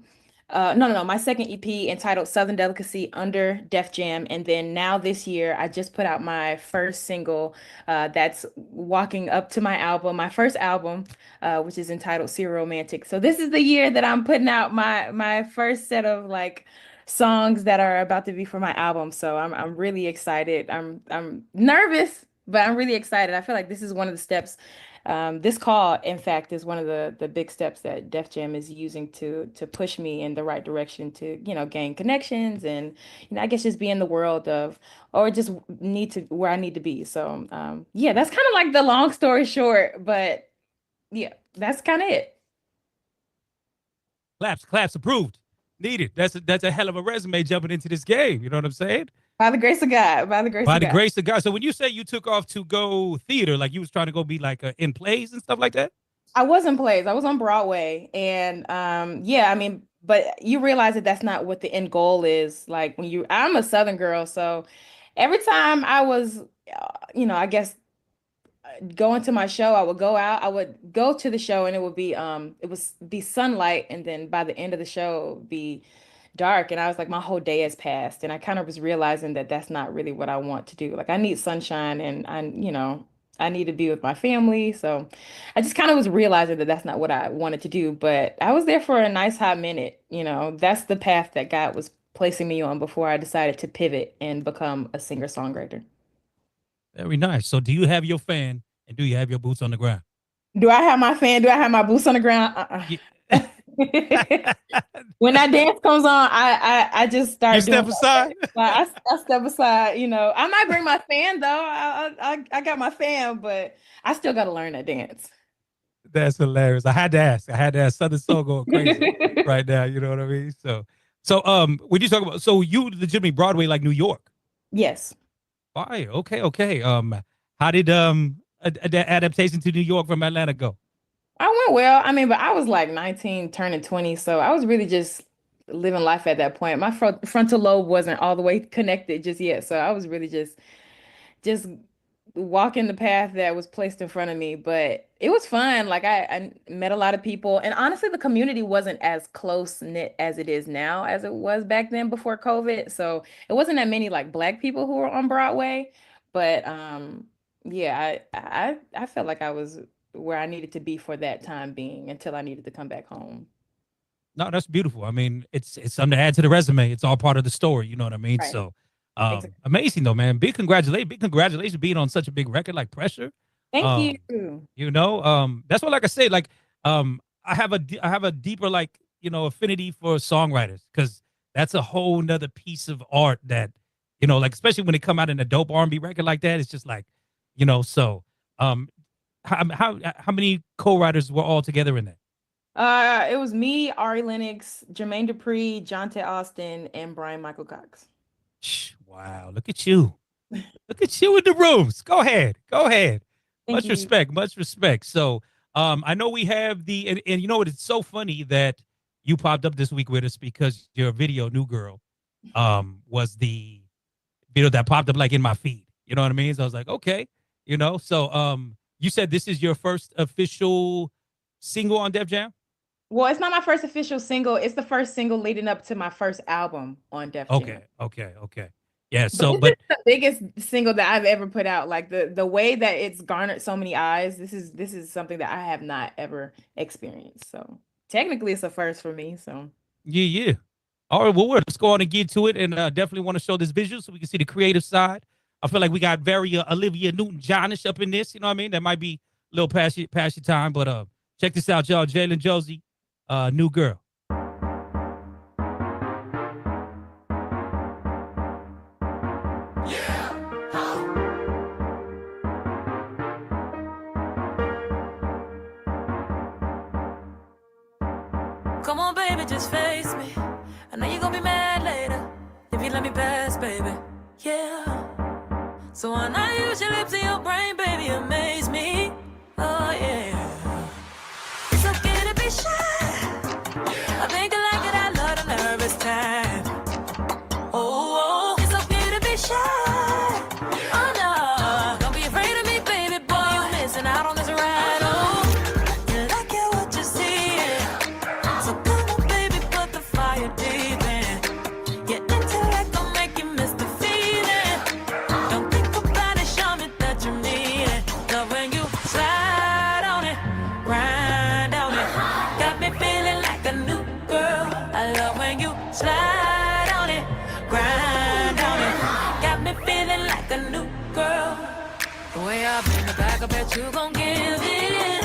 My second EP entitled Southern Delicacy under Def Jam. And then now this year, I just put out my first single that's walking up to my first album, which is entitled Serial Romantic. So this is the year that I'm putting out my first set of like songs that are about to be for my album. So I'm really excited. I'm nervous, but I'm really excited. I feel like this is one of the steps. This call, in fact, is one of the big steps that Def Jam is using to push me in the right direction to, gain connections and, I guess just be in the world of, or just need to where I need to be. So, yeah, that's kind of like the long story short, but yeah, that's kind of it. Claps approved. Needed. That's a hell of a resume jumping into this game. You know what I'm saying? By the grace of God. By the grace of God. So when you say you took off to go theater, like you was trying to go be like in plays and stuff like that? I was in plays. I was on Broadway. And but you realize that that's not what the end goal is. Like I'm a Southern girl. So every time I was, I guess going to my show, I would go out, I would go to the show, and it would be sunlight. And then by the end of the show, it would be dark, and I was like, my whole day has passed, and I kind of was realizing that that's not really what I want to do. Like I need sunshine, and I need to be with my family. So I just kind of was realizing that that's not what I wanted to do. But I was there for a nice hot minute. That's the path that God was placing me on before I decided to pivot and become a singer-songwriter. Very nice. So do you have your fan, and do you have your boots on the ground? Do I have my fan? Do I have my boots on the ground? When that dance comes on, I just start. You step aside. I step aside. I might bring my fan though. I got my fan, but I still got to learn that dance. That's hilarious. I had to ask. Southern Soul going crazy right now. You know what I mean? So when you talk about, so you legitimately Broadway like New York? Yes. Why? Okay. How did the adaptation to New York from Atlanta go? I went well. But I was like 19, turning 20. So I was really just living life at that point. My frontal lobe wasn't all the way connected just yet. So I was really just walking the path that was placed in front of me. But it was fun. Like I met a lot of people. And honestly, the community wasn't as close-knit as it is now as it was back then before COVID. So it wasn't that many like Black people who were on Broadway. But yeah, I felt like I was where I needed to be for that time being until I needed to come back home. No, that's beautiful. It's something to add to the resume. It's all part of the story. You know what I mean? Right. So amazing though, man. Big congratulations being on such a big record like Pressure. Thank you. That's what, like I say, like I have a deeper affinity for songwriters, because that's a whole nother piece of art that, like especially when it come out in a dope R&B record like that, it's just like, so how many co-writers were all together in that? It was me, Ari Lennox, Jermaine Dupri, Jonte Austin, and Brian Michael Cox. Wow, look at you. Look at you in the rooms. Go ahead. Go ahead. Thank Much you. respect. Much respect. So I know we have and you know what? It's so funny that you popped up this week with us because your video, New Girl, was the video that popped up like in my feed. You know what I mean? So I was like, okay, you know. So you said this is your first official single on Def Jam? Well, it's not my first official single. It's the first single leading up to my first album on Def Jam. Okay. Yeah, But this is the biggest single that I've ever put out. Like the way that it's garnered so many eyes, this is something that I have not ever experienced. So technically it's a first for me. So Yeah. All right, well, let's go on and get to it, and definitely want to show this visual so we can see the creative side. I feel like we got very Olivia Newton-Johnish up in this. You know what I mean? That might be a little past your time, but check this out, y'all. Jalen Josie, New Girl. Come on, baby, just face me. I know you're gonna be mad later if you let me pass, baby. Yeah. So when I use your lips and your brain, baby, amaze me. Oh, yeah. It's okay to be shy. I think I like it, I love the nervous time. Oh, it's okay to be shy. Oh, no. Don't be afraid of me, baby boy. You're missing out on this ride. Oh, you like it, what you see. So come on, baby, put the fire deep in. Your intellect gon' make you miss the feeling. Don't think about it, show me that you need it. Love when you slide on it, grind on it. Got me feeling like a new girl. I love when you slide on it, grind on it. Got me feeling like a new girl. The way I bring it back, I bet you gon' give in.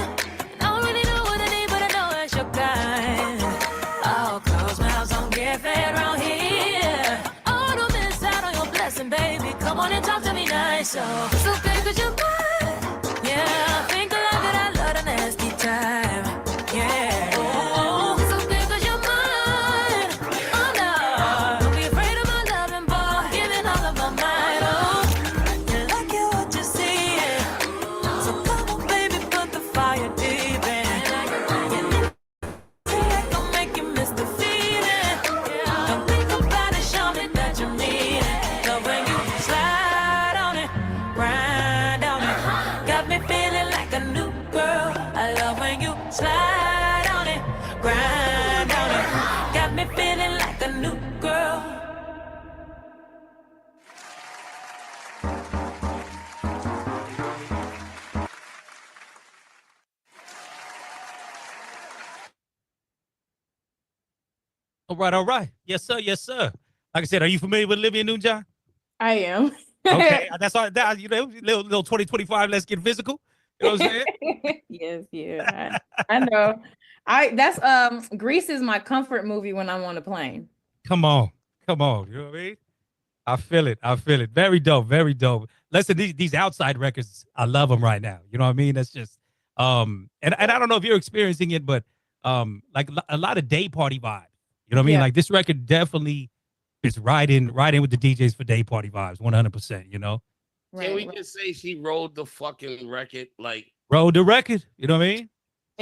I don't really know what I need, but I know it's your kind. Oh, closed mouths don't get fed around here. Oh, don't miss out on your blessing, baby. Come on and talk to me nice. Oh, it's okay, cause you're mine. Yeah, I think I like it, I love the nasty time. Yeah. Oh, it's okay, cause you're mine. Oh, no. Don't be afraid of my loving, boy. Giving all of my mind. Oh, you like it, what you see. So come on, baby, put the fire deep in. Gon' make you miss the feeling. Don't think about it, show me that you need it. Love when you slide on it, grind on it. Got me feeling like a new girl. I love when you slide on it, grind on it. Got me feeling like a new girl. All right. Yes, sir. Like I said, are you familiar with Olivia Newton-John? I am. Okay, that's all. That, you know, little 2025. Let's get physical. You know what I'm saying? Yes, yeah. I know. That's Grease is my comfort movie when I'm on a plane. Come on. You know what I mean? I feel it. Very dope. Listen, these outside records, I love them right now. You know what I mean? That's just and I don't know if you're experiencing it, but like a lot of day party vibes. You know what I mean? Yeah. Like this record definitely is right in with the DJs for day party vibes, 100%. You know, Can we just say she rode the fucking record like roll the record. You know what I mean?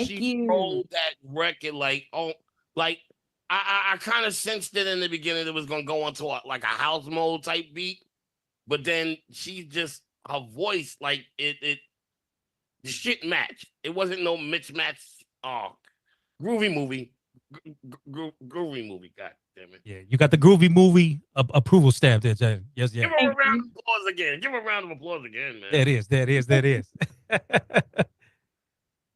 she rolled that record like I kind of sensed it in the beginning it was gonna go into like a house mode type beat, but then she just her voice like it the shit matched. It wasn't no mismatch. Groovy movie. Groovy movie. God damn it. Yeah, you got the groovy movie approval stamp there, Jay. Yes. Give her a round of applause again. Give her a round of applause again, man. That is.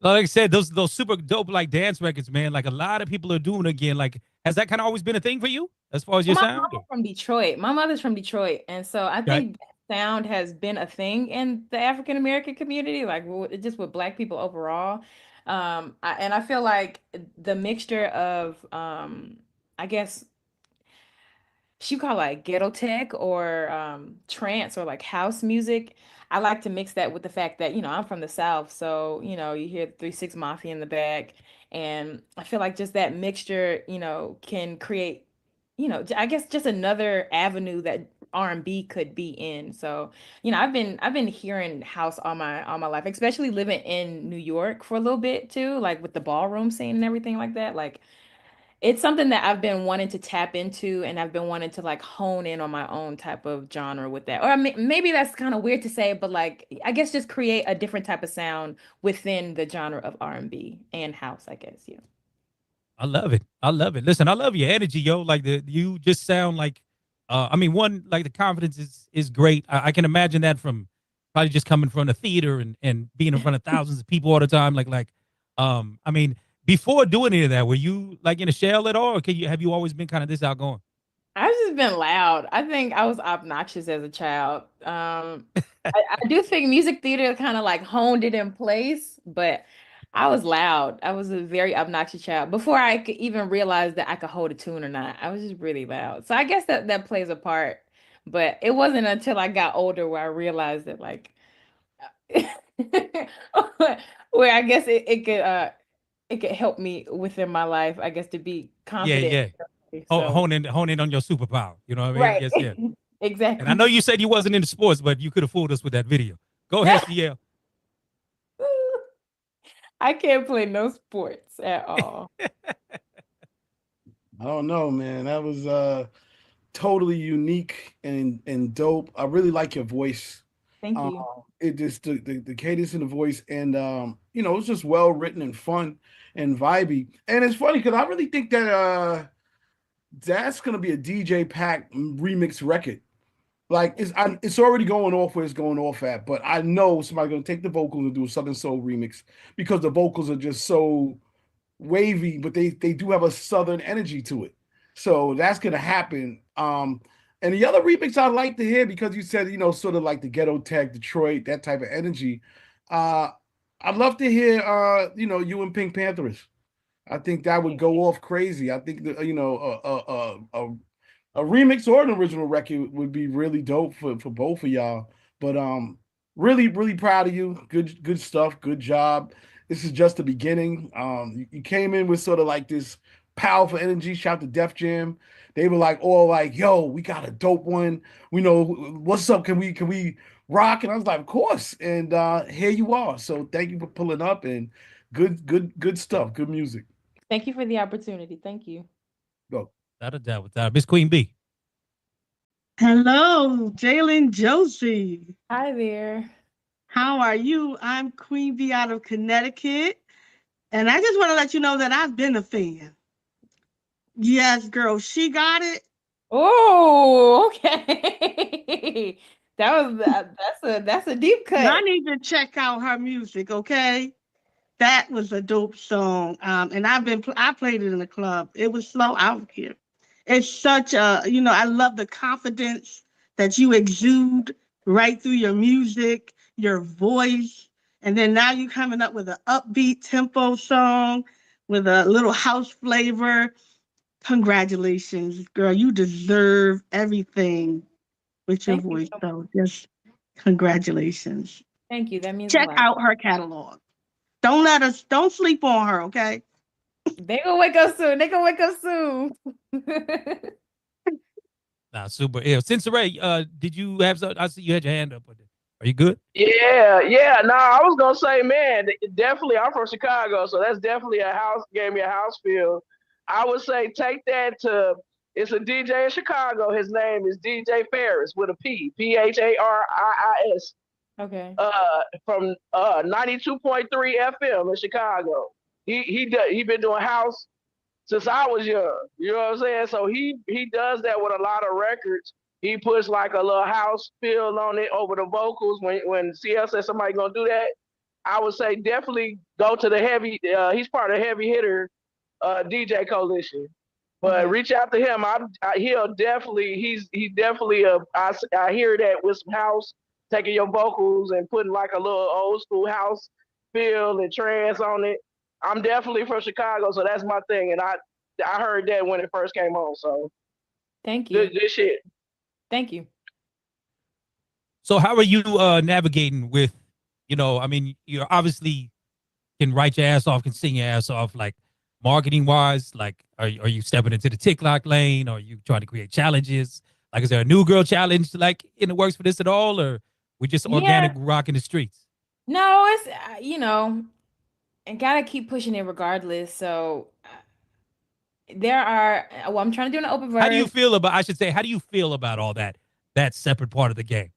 Like I said, those super dope like dance records, man. Like a lot of people are doing again. Like, has that kind of always been a thing for you as far as your My sound? mama's from Detroit. My mother's from Detroit, and so I think that sound has been a thing in the African American community, like just with Black people overall. And I feel like the mixture of, I guess, she call like ghetto tech or trance or like house music. I like to mix that with the fact that, I'm from the South. So, you hear the 3 6 Mafia in the back. And I feel like just that mixture, can create, I guess just another avenue that R&B could be in. So, I've been hearing house all my life, especially living in New York for a little bit too, like with the ballroom scene and everything like that. Like it's something that I've been wanting to tap into, and I've been wanting to like hone in on my own type of genre with that. Or maybe that's kind of weird to say, but like I guess just create a different type of sound within the genre of R&B and house, I guess. Yeah. I love it. I love it. Listen, I love your energy, yo. Like you just sound like, I mean, one, like the confidence is great. I can imagine that from probably just coming from the theater and being in front of thousands of people all the time. I mean, before doing any of that, were you like in a shell at all, or have you always been kind of this outgoing? I've just been loud. I think I was obnoxious as a child. I do think music theater kind of like honed it in place, but I was loud. I was a very obnoxious child before I could even realize that I could hold a tune or not. I was just really loud. So I guess that plays a part, but it wasn't until I got older where I realized that like where I guess it could help me within my life, I guess, to be Yeah, confident. yeah. So Hone in on your superpower. You know what I mean? right. Yes, yeah. And I Exactly. know you said you wasn't into sports, but you could have fooled us with that video. Go ahead, CL. I can't play no sports at all. I don't know, man. That was totally unique and dope. I really like your voice. Thank you. It just the cadence in the voice, and it's just well written and fun and vibey. And it's funny because I really think that that's gonna be a DJ Pack remix record. Like it's already going off where it's going off at, but I know somebody's gonna take the vocals and do a Southern Soul remix because the vocals are just so wavy, but they do have a Southern energy to it. So that's gonna happen. And the other remix I'd like to hear, because you said, sort of like the ghetto tech, Detroit, that type of energy. I'd love to hear you and Pink Panthers. I think that would go off crazy. I think that, a remix or an original record would be really dope for both of y'all. But really, really proud of you. Good stuff. Good job. This is just the beginning. You came in with sort of like this powerful energy. Shout out to Def Jam. They were like all like, "Yo, we got a dope one. We know what's up. Can we rock?" And I was like, "Of course." And here you are. So thank you for pulling up, and good stuff. Good music. Thank you for the opportunity. Thank you. Go. Without a doubt, without a Miss Queen B. Hello, Jalen Josie. Hi there. How are you? I'm Queen B out of Connecticut. And I just want to let you know that I've been a fan. Yes, girl, she got it. Oh, okay. That's a deep cut. I need to check out her music, okay? That was a dope song. And I played it in the club. It was slow out here. It's such a, I love the confidence that you exude right through your music, your voice. And then now you're coming up with an upbeat tempo song with a little house flavor. Congratulations, girl. You deserve everything with your voice. So just congratulations. Thank you. That means check a lot. out her catalog. Don't sleep on her, okay? They gonna wake up soon. Nah, super ill. Sensei, did you have something? I see you had your hand up. Are you good? Yeah. No, I was gonna say, man, definitely. I'm from Chicago, so that's definitely gave me a house feel. I would say take that to. It's a DJ in Chicago. His name is DJ Ferris with a P, Pharis. Okay. From 92.3 FM in Chicago. He been doing house since I was young. You know what I'm saying? So he does that with a lot of records. He puts like a little house feel on it over the vocals. When CL said somebody gonna do that, I would say definitely go to the heavy. He's part of Heavy Hitter DJ Coalition. But reach out to him. He'll definitely. He's definitely I hear that with some house, taking your vocals and putting like a little old school house feel and trance on it. I'm definitely from Chicago, so that's my thing. And I heard that when it first came on. So Thank you. Good shit. Thank you. So how are you navigating with, I mean, you obviously can write your ass off, can sing your ass off, like marketing wise, like are you stepping into the TikTok lane? Or are you trying to create challenges? Like, is there a new girl challenge like in the works for this at all? Or we just organic rocking the streets? No, it's, and gotta keep pushing it regardless. So I'm trying to do an open verse. How do you feel about all that separate part of the game?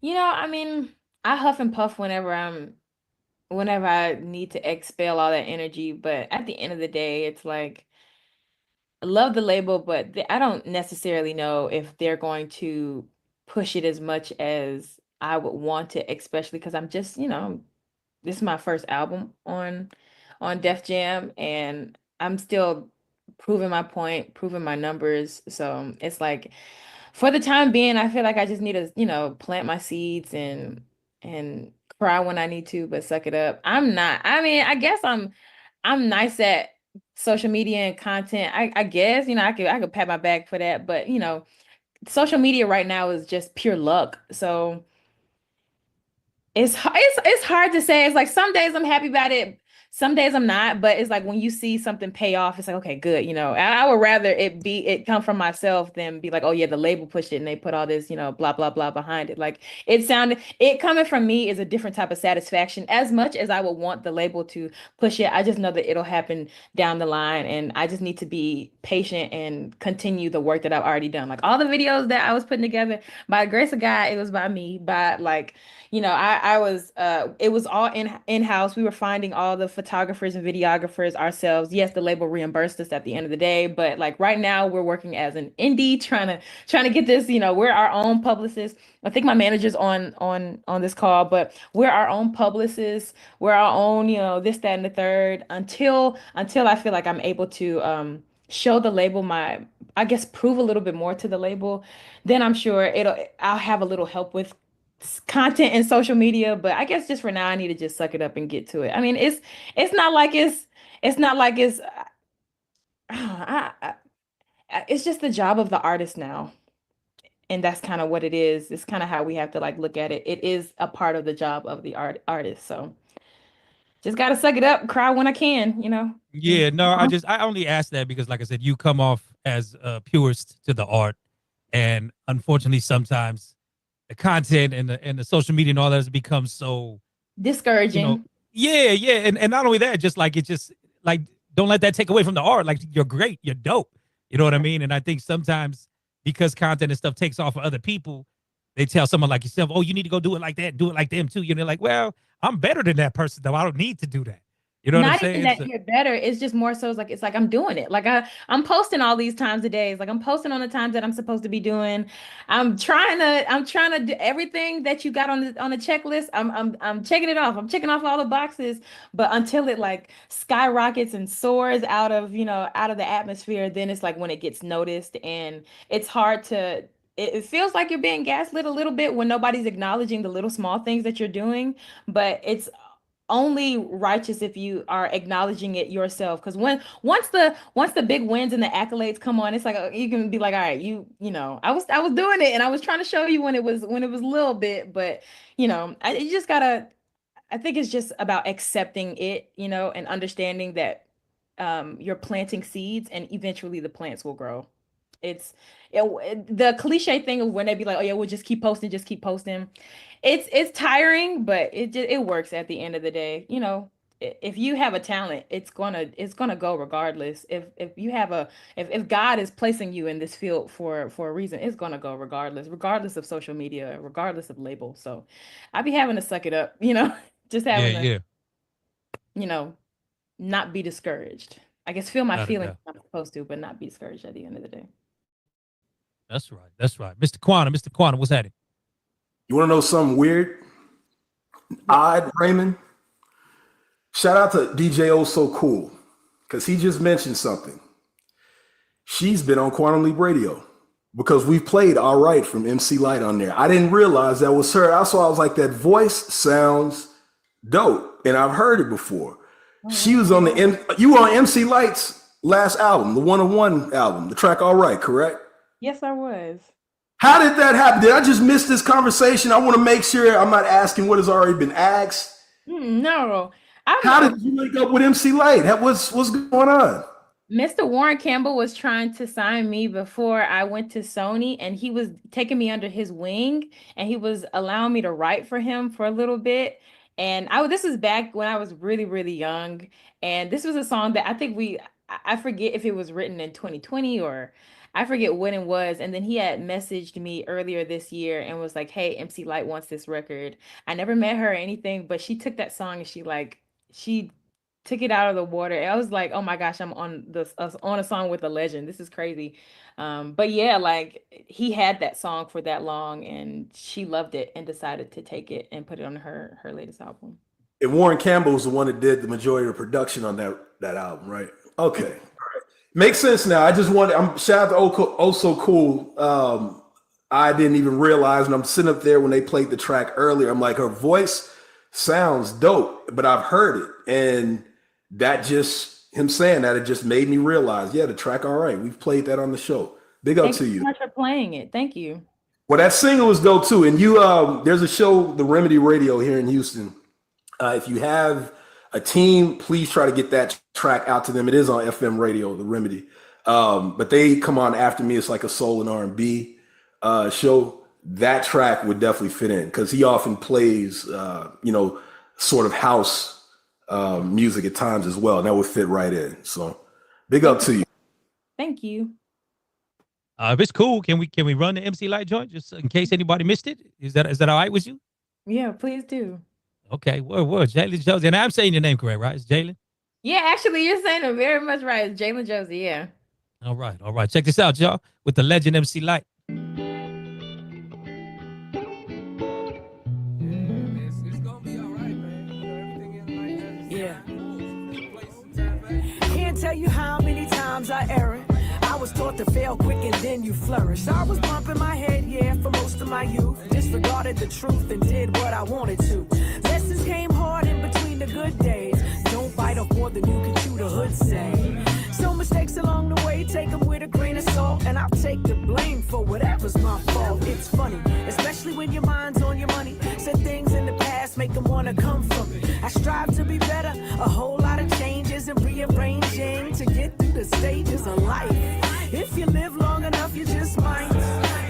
I mean, I huff and puff whenever I need to expel all that energy. But at the end of the day, it's like, I love the label, but I don't necessarily know if they're going to push it as much as I would want to, especially because I'm just, this is my first album on Def Jam, and I'm still proving my point, proving my numbers. So it's like, for the time being, I feel like I just need to, plant my seeds and cry when I need to, but suck it up. I guess I'm nice at social media and content. I guess, I could pat my back for that, but social media right now is just pure luck. So it's hard to say. It's like some days I'm happy about it, some days I'm not, but it's like when you see something pay off, it's like, okay, good. I would rather it come from myself than be like, oh yeah, the label pushed it and they put all this, blah, blah, blah behind it. Like it coming from me is a different type of satisfaction. As much as I would want the label to push it, I just know that it'll happen down the line, and I just need to be patient and continue the work that I've already done. Like all the videos that I was putting together, by the grace of God, it was by me, by like, I was, it was all in-house. We were finding all the photographers and videographers ourselves. Yes, the label reimbursed us at the end of the day, but like right now we're working as an indie, trying to get this, we're our own publicists. I think my manager's on this call, but we're our own publicists. We're our own, this, that, and the third until I feel like I'm able to, show the label I guess prove a little bit more to the label. Then I'm sure I'll have a little help with content and social media, but I guess just for now I need to just suck it up and get to it. I mean, it's not like it's it's just the job of the artist now, and that's kind of what it is. It's kind of how we have to like look at it. It is a part of the job of the artist, so just gotta suck it up, cry when I can, Yeah, no, I only asked that because, like I said, you come off as a purist to the art, and unfortunately sometimes the content and the social media and all that has become so discouraging. And not only that, just like don't let that take away from the art. Like, you're great, you're dope. You know what I mean? And I think sometimes because content and stuff takes off for other people, they tell someone like yourself, oh, you need to go do it like that, do it like them too. You're like, well, I'm better than that person though. I don't need to do that. You know what I'm saying? Not even that you're better. It's just more so it's like I'm doing it. Like I'm posting all these times a day. Like I'm posting on the times that I'm supposed to be doing. I'm trying to do everything that you got on the checklist. I'm checking it off. I'm checking off all the boxes. But until it like skyrockets and soars out of the atmosphere, then it's like when it gets noticed, and it's hard to. It feels like you're being gaslit a little bit when nobody's acknowledging the little small things that you're doing, but it's only righteous if you are acknowledging it yourself. Because once the big wins and the accolades come on, it's like you can be like, all right, I was doing it and I was trying to show you when it was a little bit, but you just gotta. I think it's just about accepting it, and understanding that you're planting seeds and eventually the plants will grow. It's the cliche thing of when they be like, oh yeah, we'll just keep posting. It's tiring, but it works at the end of the day. If you have a talent, it's gonna go regardless. If God is placing you in this field for a reason, it's gonna go regardless of social media, regardless of label. So I be having to suck it up, just having to, not be discouraged. I guess feel my feelings I'm supposed to, but not be discouraged at the end of the day. That's right. Mr. Quantum, what's happening? You want to know something weird? Odd, Raymond? Shout out to DJ Oh So Cool, because he just mentioned something. She's been on Quantum Leap Radio because we played All Right from MC Light on there. I didn't realize that was her. Also, I was like, that voice sounds dope, and I've heard it before. She was on you were on MC Light's last album, the 101 album, the track All Right, correct? Yes, I was. How did that happen? Did I just miss this conversation? I want to make sure I'm not asking what has already been asked. No. How did you link up with MC Light? What's going on? Mr. Warren Campbell was trying to sign me before I went to Sony, and he was taking me under his wing, and he was allowing me to write for him for a little bit. And this was back when I was really, really young. And this was a song that I think I forget if it was written in 2020 or I forget when it was. And then he had messaged me earlier this year and was like, hey, MC Light wants this record. I never met her or anything, but she took that song and she took it out of the water. And I was like, oh my gosh, I'm on a song with a legend. This is crazy. But yeah, like he had that song for that long and she loved it and decided to take it and put it on her latest album. And Warren Campbell was the one that did the majority of the production on that album, right? Okay. All right. Makes sense now. I just wanted, shout out to Oh So Cool. I didn't even realize, and I'm sitting up there when they played the track earlier. I'm like, her voice sounds dope, but I've heard it. And that just, him saying that, it just made me realize, yeah, the track, all right, we've played that on the show. Big up to you. Thank you so much for playing it. Thank you. Well, that single was dope too. And you, there's a show, The Remedy Radio here in Houston. If you have a team, please try to get that track out to them. It is on FM radio, The Remedy. But they come on after me. It's like a soul and R&B show. That track would definitely fit in because he often plays, sort of house music at times as well. And that would fit right in. So big up to you. Thank you. If it's cool, can we run the MC Light joint just in case anybody missed it? Is that all right with you? Yeah, please do. Okay, word, Jalen Josie. And I'm saying your name correct, right? It's Jalen? Yeah, actually, you're saying it very much right. It's Jalen Josie, yeah. All right. Check this out, y'all, with the legend MC Light. Yeah. Can't tell you how many times I erred. I was taught to fail quick and then you flourish. I was bumping my head, yeah, for most of my youth. Disregarded the truth and did what I wanted to. Lessons came hard in between the good days. Don't bite off more than you can chew, the hood say. So mistakes along the way, take them with a grain of salt. And I'll take the blame for whatever's my fault. It's funny, especially when your mind's on your money. Said things in the past make them want to come from me. I strive to be better, a whole lot of changes and rearranging to get through the stages of life. If you live long enough, you just might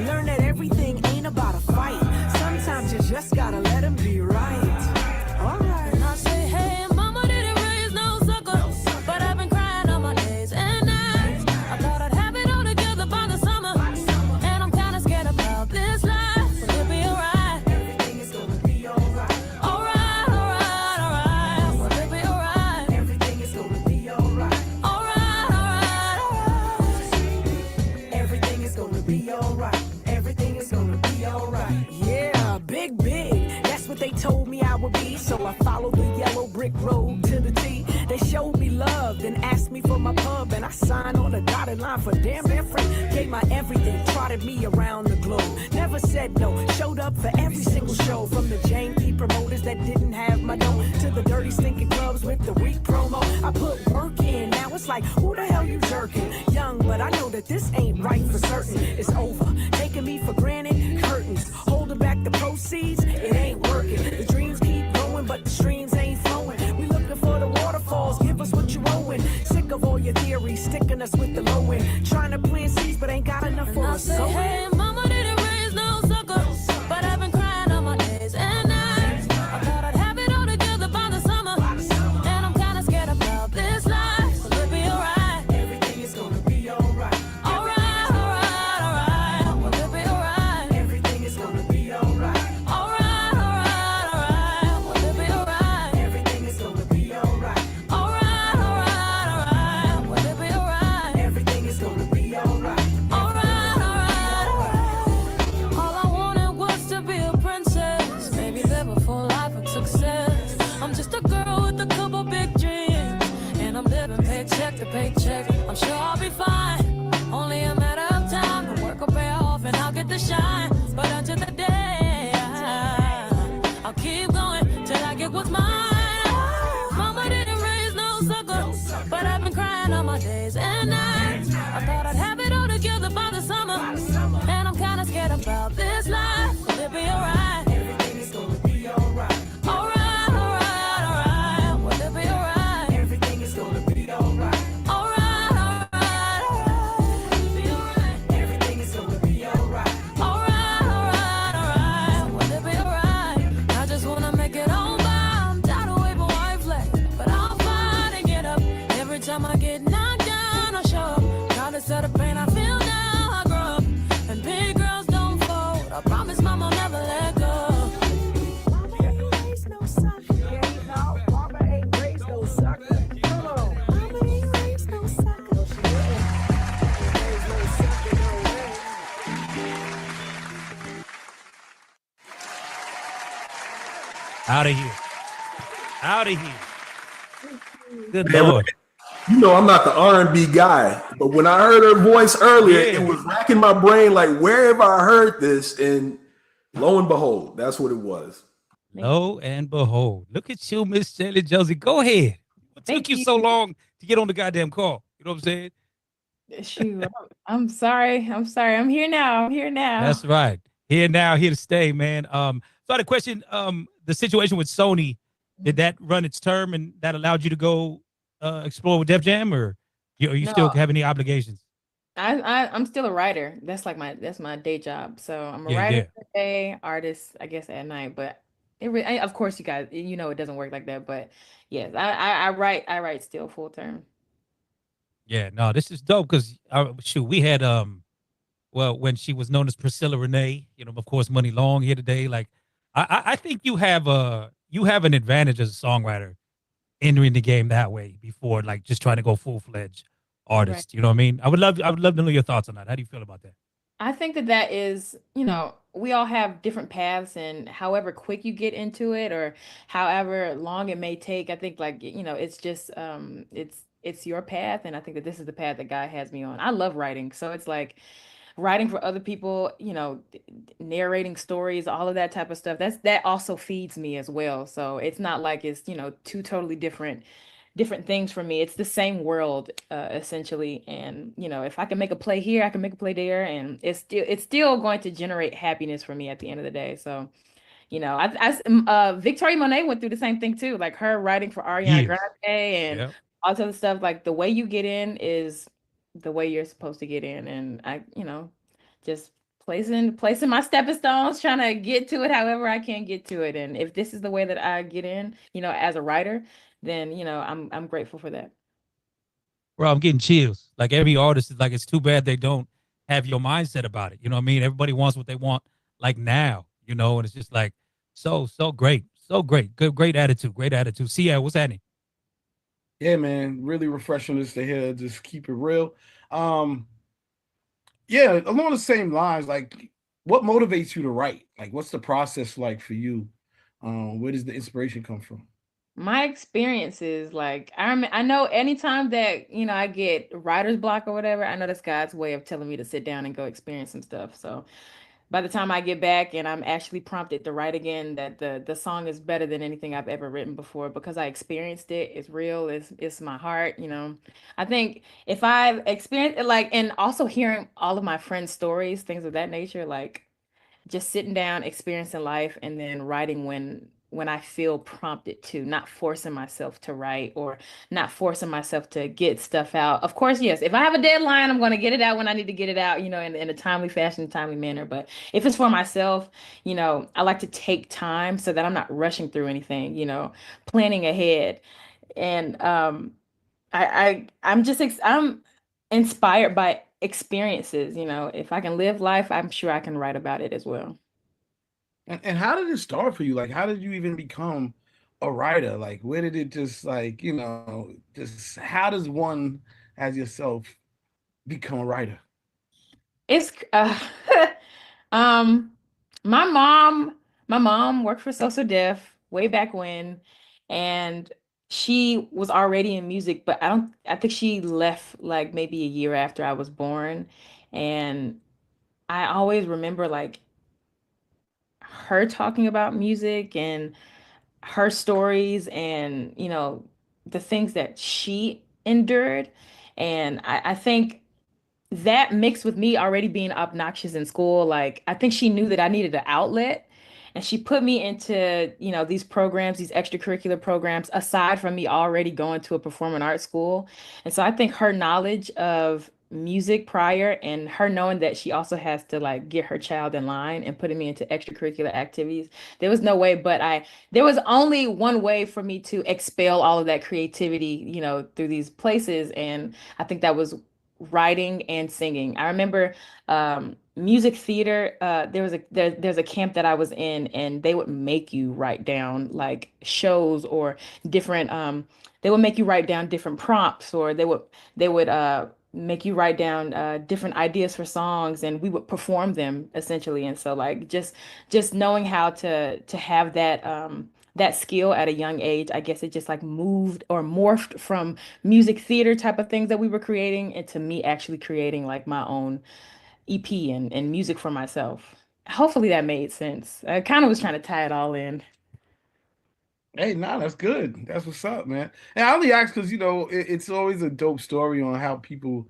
learn that everything ain't about a fight. Sometimes you just gotta let them be right. All right. And I say, hey, mama didn't raise no sucker, but I've been crying on my days and nights. I thought I'd have it all together by the summer, and I'm kinda scared about this life. But it'll be alright. Everything is gonna be alright. Alright, alright, alright. Well, it'll be alright. Everything is gonna be alright. Alright, alright, alright. Everything is gonna be alright. Everything is gonna be alright. Yeah, big. That's what they told me I would be. So I followed the yellow brick road to the T. They showed me love, then asked me for my pub, and I signed on a dotted line for damn near free. Gave my everything, trotted me around the globe. Never said no, showed up for every single show. From the JP promoters that didn't have my dough to the dirty stinking clubs with the weak promo. I put work in, now it's like, who the hell you jerking? Young, but I know that this ain't right for certain. It's over, taking me for granted, curtains, holding back the proceeds, it ain't working. The dreams keep growing, but the streams ain't flowing. We looking for the waterfalls, give us what you owing. Sick of all your theories, sticking us with the low end. Trying to plant seeds, but ain't got enough for And I us. say, hey, mama didn't raise no sucker, but I've been crying on my days and nights. I thought I'd have it all together by the summer, and I'm kinda scared about this life. But it'll be alright. Everything is gonna be alright. Alright, alright, alright. Well, it'll be alright. Everything is gonna be alright. Alright, alright, alright. Well, it'll be alright. Everything is gonna be alright. Alright, alright, alright. Well, it'll be alright. Everything is gonna be alright. Alright, alright, alright. All I wanted was to be a princess, maybe live a full life of success. I'm just a girl with a couple big dreams, and I'm living paycheck to paycheck. I'm sure I'll be fine, only a matter of time. The work will pay off and I'll get the shine. But until the day, I'll keep going till I get what's mine. Mama didn't raise no sucker, but I've been crying on my days and nights. I thought I'd have it all together by the summer, Out of here. Out of here. Good Man, Lord. you know I'm not the R&B guy, but when I heard her voice earlier, Yeah. it was racking my brain like, where have I heard this? And lo and behold, that's what it was. Lo and behold, look at you, Miss Shelly Josie. Go ahead. What took you so long to get on the goddamn call? You know what I'm saying? Shoot, I'm sorry. I'm sorry. I'm here now. I'm here now. That's right. Here now, here to stay, man. So I had a question. The situation with Sony, did that run its term and that allowed you to go explore with Def Jam, or you still No. have any obligations? I'm still a writer. That's my day job. So I'm a Yeah, writer yeah. for the day, artist, I guess, at night. But of course, you guys, it doesn't work like that. But yes, I write still full term. Yeah, no, this is dope because shoot, we had well, when she was known as Priscilla Renee, of course, Money Long here today. Like, I think you have an advantage as a songwriter entering the game that way before like just trying to go full-fledged artist. Right. You know what I mean? I would love to know your thoughts on that. How do you feel about that? I think that is, we all have different paths, and however quick you get into it or however long it may take, I think like, it's just it's your path, and I think that this is the path that God has me on. I love writing. So it's like writing for other people, narrating stories, all of that type of stuff. That also feeds me as well. So it's not like it's, two totally different things for me. It's the same world, essentially. And if I can make a play here, I can make a play there, and it's still going to generate happiness for me at the end of the day. So, Victoria Monet went through the same thing too, like her writing for Ariana Years. Grande and Yep. all this other stuff. Like the way you get in is the way you're supposed to get in, and I, just placing my stepping stones, trying to get to it however I can get to it. And if this is the way that I get in, as a writer, then I'm grateful for that. Bro, I'm getting chills. Like every artist is like, it's too bad they don't have your mindset about it. You know what I mean? Everybody wants what they want like now, and it's just like so great. So great. Great attitude. Great attitude. See ya, what's happening? Yeah, man, really refreshing this to hear. Just keep it real. Yeah, along the same lines, like what motivates you to write? Like what's the process like for you? Where does the inspiration come from? My experiences, like I know anytime that I get writer's block or whatever, I know that's God's way of telling me to sit down and go experience some stuff. So by the time I get back and I'm actually prompted to write again, that the song is better than anything I've ever written before because I experienced it. It's real. It's my heart. I think if I've experienced it, like, and also hearing all of my friends' stories, things of that nature, like just sitting down, experiencing life, and then writing when I feel prompted to, not forcing myself to write or not forcing myself to get stuff out. Of course, yes, if I have a deadline, I'm going to get it out when I need to get it out, in a timely fashion, timely manner. But if it's for myself, I like to take time so that I'm not rushing through anything, planning ahead. And I'm inspired by experiences. If I can live life, I'm sure I can write about it as well. And how did it start for you? Like, how did you even become a writer? Like, where did it just like, just how does one as yourself become a writer? It's um my mom worked for So So Def way back when, and she was already in music, but I think she left like maybe a year after I was born. And I always remember like her talking about music and her stories and the things that she endured. And I think that mixed with me already being obnoxious in school, like I think she knew that I needed an outlet, and she put me into these programs, these extracurricular programs, aside from me already going to a performing arts school. And so I think her knowledge of music prior, and her knowing that she also has to like get her child in line, and putting me into extracurricular activities, there was no way but there was only one way for me to expel all of that creativity through these places. And I think that was writing and singing. I remember music theater. There's a camp that I was in, and they would make you write down like shows or different. They would make you write down different prompts, or they would make you write down different ideas for songs, and we would perform them essentially. And so like just knowing how to have that that skill at a young age. I guess it just like moved or morphed from music theater type of things that we were creating into me actually creating like my own EP and music for myself. Hopefully that made sense. I kind of was trying to tie it all in. Hey, nah, that's good. That's what's up, man. And I only ask because it's always a dope story on how people,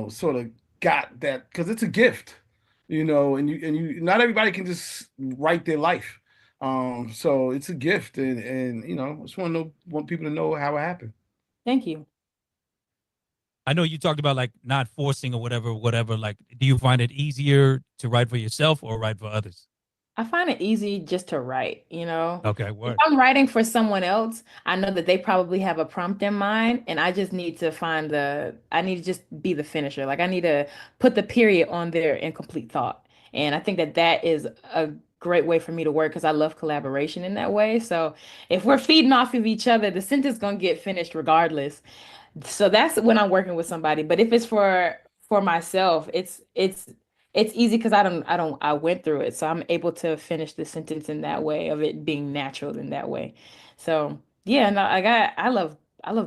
sort of got that because it's a gift, and you not everybody can just write their life. So it's a gift, and just want people to know how it happened. Thank you. I know you talked about like not forcing or whatever. Like, do you find it easier to write for yourself or write for others? I find it easy just to write, Okay, If word. I'm writing for someone else, I know that they probably have a prompt in mind, and I just need to I need to just be the finisher. Like I need to put the period on their incomplete thought. And I think that that is a great way for me to work because I love collaboration in that way. So if we're feeding off of each other, the sentence gonna get finished regardless. So that's when I'm working with somebody. But if it's for myself, it's easy because I went through it. So I'm able to finish the sentence in that way of it being natural in that way. So yeah, no, I love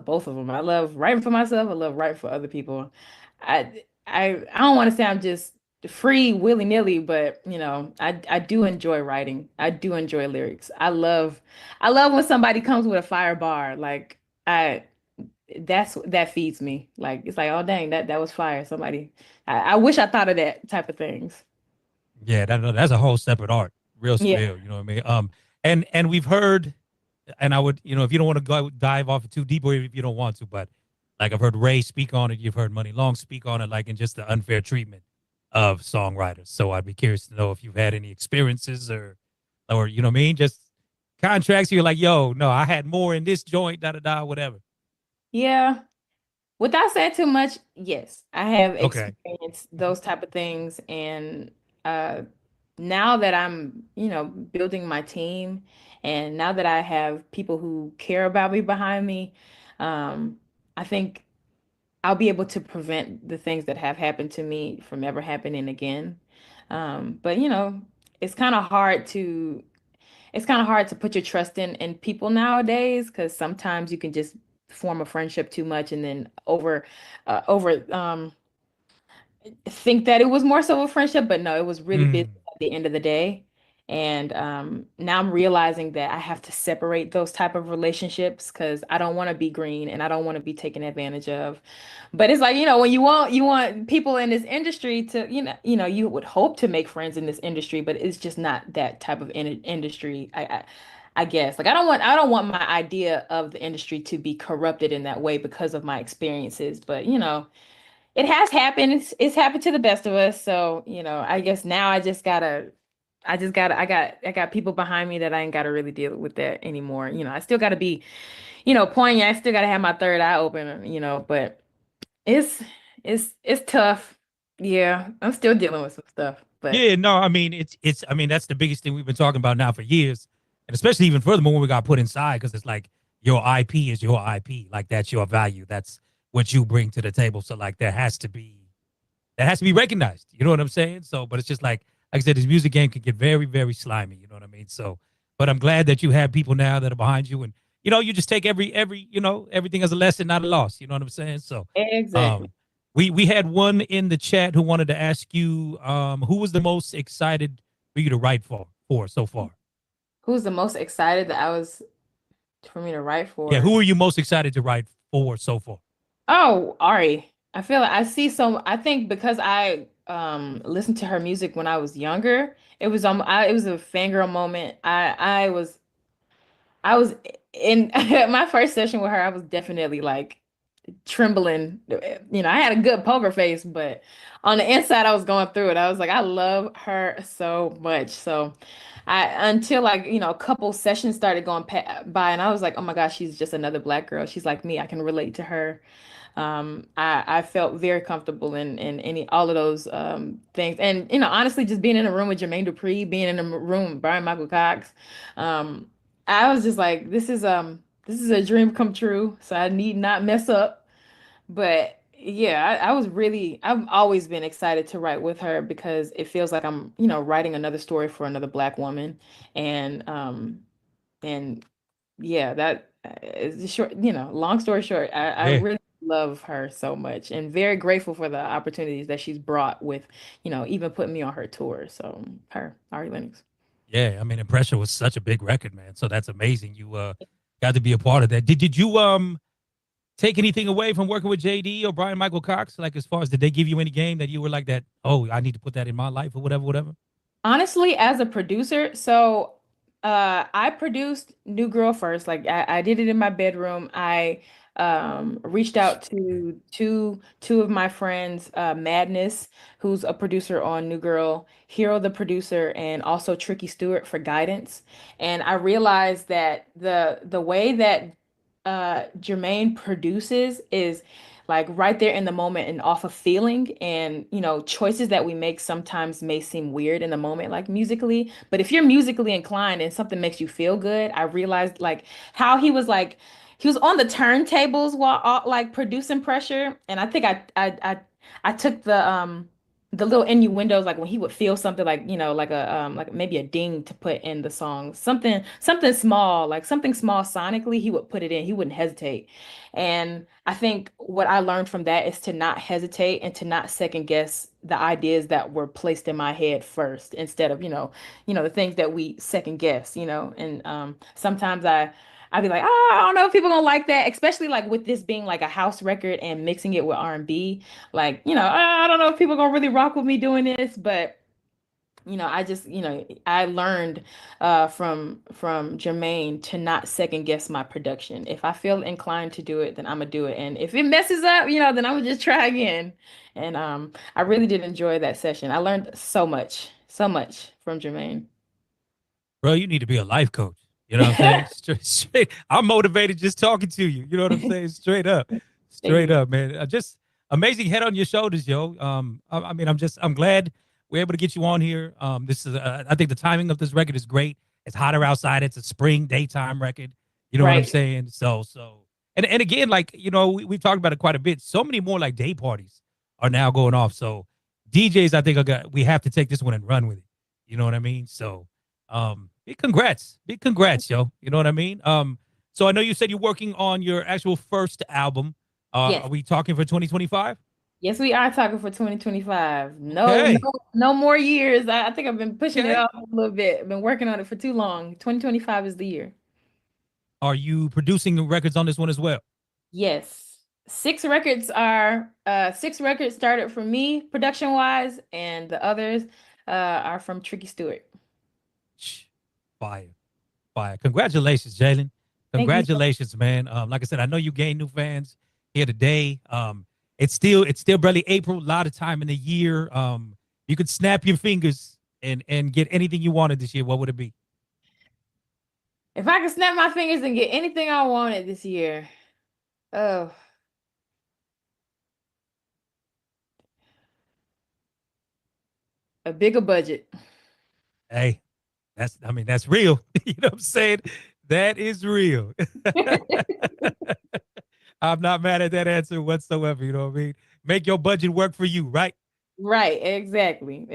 both of them. I love writing for myself. I love writing for other people. I don't want to say I'm just free willy-nilly, but I do enjoy writing. I do enjoy lyrics. I love when somebody comes with a fire bar. Like I that feeds me. Like it's like, oh dang, that was fire. Somebody, I wish I thought of that type of things. Yeah, that's a whole separate art, real Yeah. spill. You know what I mean? And we've heard, and I would, if you don't want to go dive off too deep, or if you don't want to, but like I've heard Ray speak on it, you've heard Money Long speak on it, like in just the unfair treatment of songwriters. So I'd be curious to know if you've had any experiences or you know what I mean, just contracts. You're like, yo, no, I had more in this joint, whatever. Yeah. Without saying too much, yes, I have Okay. experienced those type of things. And uh, now that I'm, building my team, and now that I have people who care about me behind me, I think I'll be able to prevent the things that have happened to me from ever happening again. But it's kind of hard to put your trust in people nowadays because sometimes you can just form a friendship too much and then over think that it was more so a friendship, but no, it was really business at the end of the day. And now I'm realizing that I have to separate those type of relationships because I don't want to be green and I don't want to be taken advantage of. But it's like, when you want people in this industry to, you would hope to make friends in this industry, but it's just not that type of industry. I guess like I don't want my idea of the industry to be corrupted in that way because of my experiences. But it has happened. It's happened to the best of us. So, I guess now I got people behind me that I ain't gotta really deal with that anymore. I still gotta be, poignant. I still gotta have my third eye open, but it's tough. Yeah, I'm still dealing with some stuff. But Yeah, no, I mean I mean that's the biggest thing we've been talking about now for years, and especially even furthermore when we got put inside because it's like your IP is your IP, like that's your value, that's what you bring to the table. So like that has to be recognized. You know what I'm saying? So, but it's just like I said, this music game can get very, very slimy. You know what I mean? So, but I'm glad that you have people now that are behind you, and you just take everything as a lesson, not a loss. You know what I'm saying? So, exactly. We had one in the chat who wanted to ask you, who was the most excited for you to write for so far? Who's the most excited that I was for me to write for? Yeah, who are you most excited to write for so far? Oh, Ari. I feel like I think because I listened to her music when I was younger, it was it was a fangirl moment. I was in my first session with her, I was definitely like trembling. I had a good poker face, but on the inside I was going through it. I was like, I love her so much. So until like, a couple sessions started going by and I was like, oh my gosh, she's just another Black girl. She's like me. I can relate to her. I felt very comfortable in all of those things. And, honestly, just being in a room with Jermaine Dupri, being in a room with Brian Michael Cox, I was just like, this is a dream come true. So I need not mess up. But yeah, I've always been excited to write with her because it feels like I'm, writing another story for another Black woman. And And yeah, that is short, long story short, I Yeah. really love her so much and very grateful for the opportunities that she's brought with, even putting me on her tour. So her, Ari Lennox. Yeah, I mean, Impression was such a big record, man. So that's amazing. You got to be a part of that. Did you take anything away from working with JD or Brian Michael Cox? Like, as far as, did they give you any game that you were like that? Oh, I need to put that in my life or whatever. Honestly, as a producer, so I produced New Girl first. Like I did it in my bedroom. I reached out to two of my friends, Madness, who's a producer on New Girl, Hero the producer, and also Tricky Stewart for guidance. And I realized that the way that Jermaine produces is like right there in the moment and off of feeling, and choices that we make sometimes may seem weird in the moment, like musically, but if you're musically inclined and something makes you feel good, I realized like how he was on the turntables while like producing Pressure. And I think I took the little innuendos, like when he would feel something, like like a like maybe a ding to put in the song, something small, like something small sonically, he would put it in, he wouldn't hesitate. And I think what I learned from that is to not hesitate and to not second guess the ideas that were placed in my head first, instead of the things that we second guess. And sometimes I'd be like, oh, I don't know if people gonna like that, especially like with this being like a house record and mixing it with R&B. Like, I don't know if people gonna really rock with me doing this, but I just, I learned from Jermaine to not second guess my production. If I feel inclined to do it, then I'm gonna do it. And if it messes up, then I'm gonna just try again. And I really did enjoy that session. I learned so much from Jermaine. Bro, you need to be a life coach. You know what I'm saying? Straight. I'm motivated just talking to you. You know what I'm saying? Straight up, man. Just amazing head on your shoulders, yo. I mean, I'm glad we're able to get you on here. This is, I think the timing of this record is great. It's hotter outside. It's a spring daytime record. You know what I'm saying? So, and again, like, we've talked about it quite a bit. So many more like day parties are now going off. So DJs, I think we have to take this one and run with it. You know what I mean? So, big congrats, yo. You know what I mean? So I know you said you're working on your actual first album. Yes. Are we talking for 2025? Yes, we are talking for 2025. Okay. No more years. I think I've been pushing it off a little bit. I've been working on it for too long. 2025 is the year. Are you producing the records on this one as well? Yes. 6 records started from me production wise, and the others are from Tricky Stewart. Fire. Congratulations, Jalen. Congratulations, man. Like I said, I know you gained new fans here today. It's still barely April, a lot of time in the year. You could snap your fingers and get anything you wanted this year. What would it be? If I could snap my fingers and get anything I wanted this year, oh, a bigger budget. Hey, that's real. You know what I'm saying? That is real. I'm not mad at that answer whatsoever. You know what I mean? Make your budget work for you, right? Right. Exactly.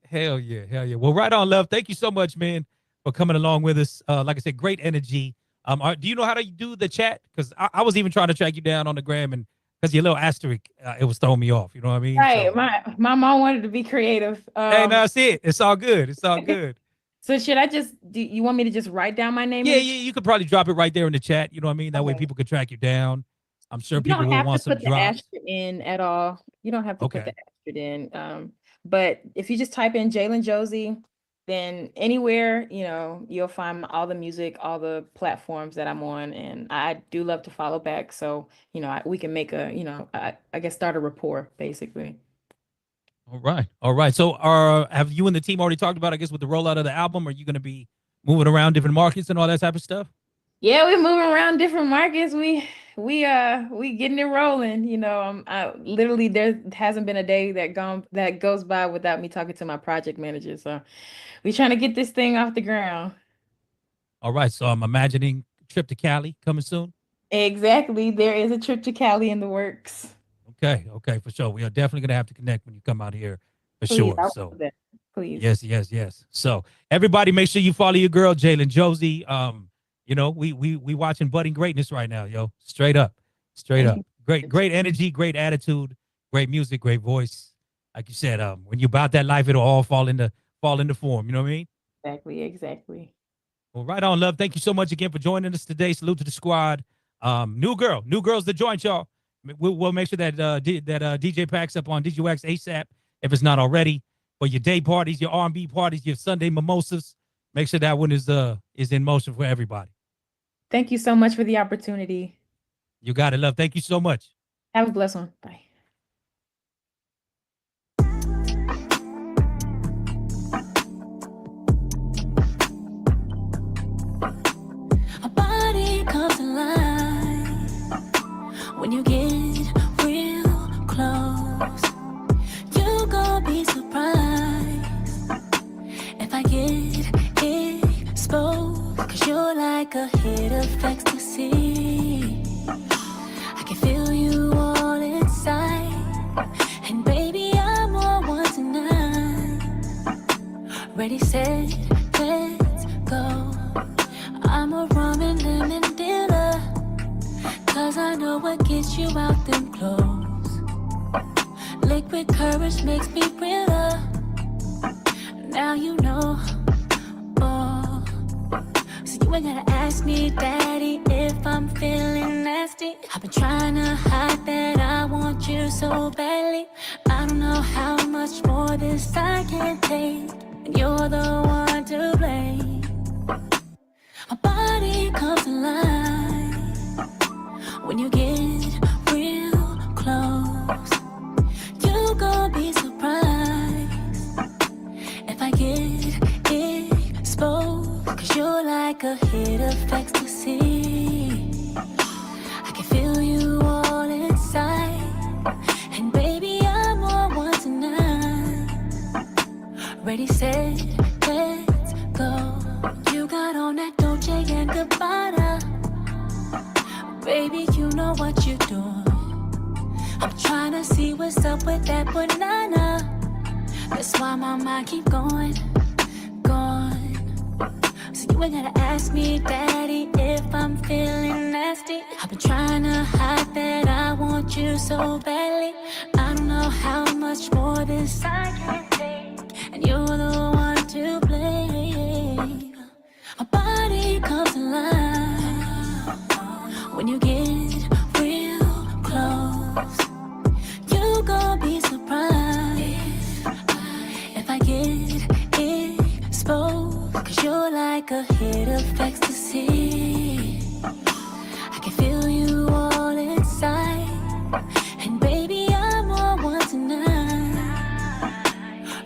Hell yeah. Well, right on, love. Thank you so much, man, for coming along with us. Like I said, great energy. Do you know how to do the chat? Because I was even trying to track you down on the gram, and because your little asterisk, it was throwing me off. You know what I mean? Right. So, My mom wanted to be creative. hey, no, that's it. It's all good. So should I you want me to just write down my name? Yeah, you could probably drop it right there in the chat. You know what I mean? That way people could track you down. I'm sure people will want some drops. You don't have to put the asterisk in at all. You don't have to put the asterisk in. But if you just type in Jalen Josie, then anywhere, you'll find all the music, all the platforms that I'm on. And I do love to follow back. So, we can make I guess start a rapport, basically. All right. So have you and the team already talked about, I guess, with the rollout of the album? Are you going to be moving around different markets and all that type of stuff? Yeah, we're moving around different markets. We getting it rolling. Literally there hasn't been a day that goes by without me talking to my project manager. So we're trying to get this thing off the ground. All right. So I'm imagining a trip to Cali coming soon. Exactly. There is a trip to Cali in the works. Okay, for sure. We are definitely gonna have to connect when you come out here for sure. So Please. Yes. So everybody, make sure you follow your girl Jalen Josie. You know, we watching budding greatness right now, yo. Straight up. Great energy, great attitude, great music, great voice. Like you said, when you about that life, it'll all fall into form. You know what I mean? Exactly. Well, right on, love. Thank you so much again for joining us today. Salute to the squad. New girls the joint, y'all. We'll make sure that DJ packs up on Digiwaxx ASAP if it's not already. For your day parties, your R&B parties, your Sunday mimosas, make sure that one is in motion for everybody. Thank you so much for the opportunity. You got it, love. Thank you so much. Have a blessed one. Bye. A body comes alive when you get real close. You gon' be surprised if I get exposed. 'Cause you're like a hit of ecstasy. I can feel you all inside. And baby, I'm on one tonight. Ready, set, let's go. I'm a rum and lemon dealer. 'Cause I know what gets you out them clothes. Liquid courage makes me realer. Now you know. Oh, so you ain't gotta ask me, daddy, if I'm feeling nasty. I've been trying to hide that I want you so badly. I don't know how much more this I can take. And you're the one to blame. My body comes alive when you get real close. You gon' be surprised if I get exposed. 'Cause you're like a hit of ecstasy. I can feel you all inside. And baby, I'm on one tonight. Ready, set, let's go. You got on that Dolce & Gabbana. Baby, you know what you're doing. I'm trying to see what's up with that banana. That's why my mind keep going. So you ain't gotta ask me, daddy, if I'm feeling nasty. I've been trying to hide that I want you so badly. I don't know how much more this I can take. And you're the one to blame. My body comes alive when you get real close. You gon' be surprised if I get exposed. 'Cause you're like a hit of ecstasy. I can feel you all inside. And baby, I'm on one tonight.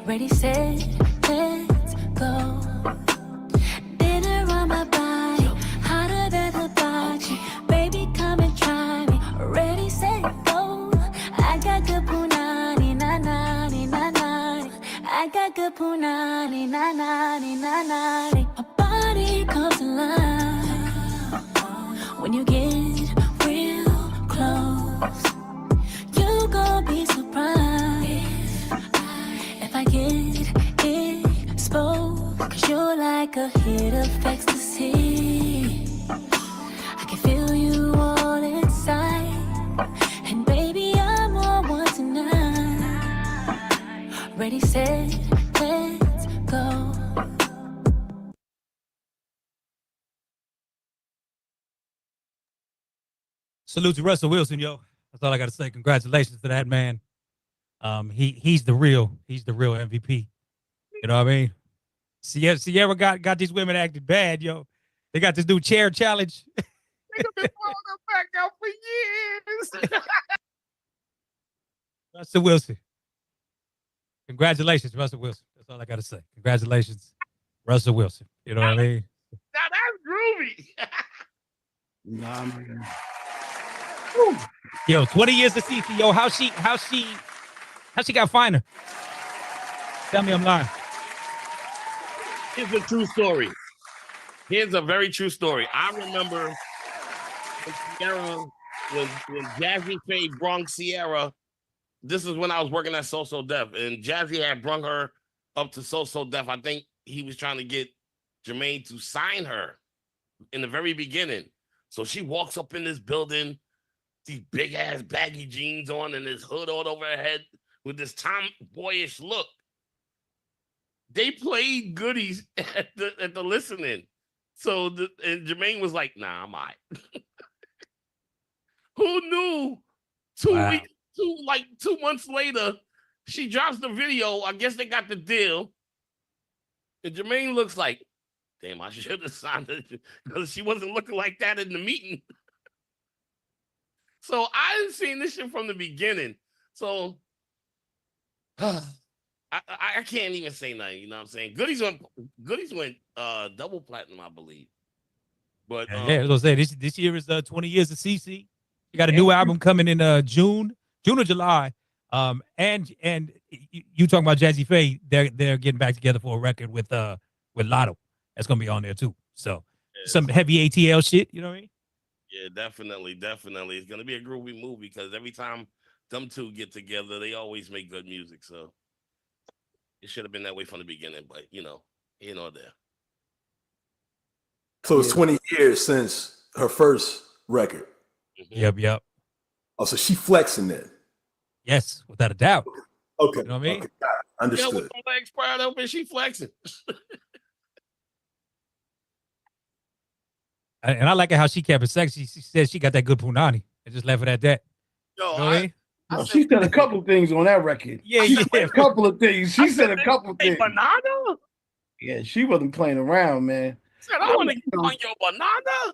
Ready, set, let's go. Dinner on my body, hotter than hibachi. Baby, come and try me. Ready, set, go. I got good punani, na na na na. I got good punani, na na na na. My body comes alive when you get real close. You gon' be surprised if I get exposed. 'Cause you're like a hit of ecstasy. I can feel you all inside. And baby, I'm on one tonight. Ready, set, let's go. Salute to Russell Wilson, yo. That's all I got to say. Congratulations to that man. He's the real MVP. You know what I mean? Sierra got these women acting bad, yo. They got this new chair challenge. Nigga been blowing them back out for years. Russell Wilson. Congratulations, Russell Wilson. That's all I got to say. Congratulations, Russell Wilson. You know what I mean? Now that's groovy. Nah, man. Yo, 20 years of CC. Yo, how she got finer? Tell me I'm lying. Here's a true story. Here's a very true story. I remember Sierra, when Jazzy Faye brung Sierra. This is when I was working at So Def, and Jazzy had brung her up to So Def, I think he was trying to get Jermaine to sign her in the very beginning. So she walks up in this building, these big ass baggy jeans on and this hood all over her head with this tomboyish look. They played goodies at the listening. So and Jermaine was like, nah, I'm all right. Who knew 2 months later, she drops the video. I guess they got the deal. And Jermaine looks like, damn, I should have signed it because she wasn't looking like that in the meeting. So I didn't see this shit from the beginning. So I can't even say nothing. You know what I'm saying? Goodies went double platinum, I believe. But yeah, I was gonna say this year is 20 years of CC. You got a new album coming in June or July. And you talking about Jazzy Faye? They're getting back together for a record with Lotto. That's gonna be on there too. So some heavy ATL shit. You know what I mean? Yeah, definitely. It's gonna be a groovy move because every time them two get together, they always make good music. So it should have been that way from the beginning, but here nor there. So it's 20 years since her first record. Mm-hmm. Yep. Oh, so she flexing then? Yes, without a doubt. Okay. You know what I mean? Okay. Understood. With the legs spread open, she flexing. And I like it how she kept it sexy. She said she got that good punani and just left it at that. Yo, you know what I mean? She said a couple of things on that record. Yeah. A couple of things. She said a couple of things. Banana? Yeah, she wasn't playing around, man. Said, I want to get on your banana.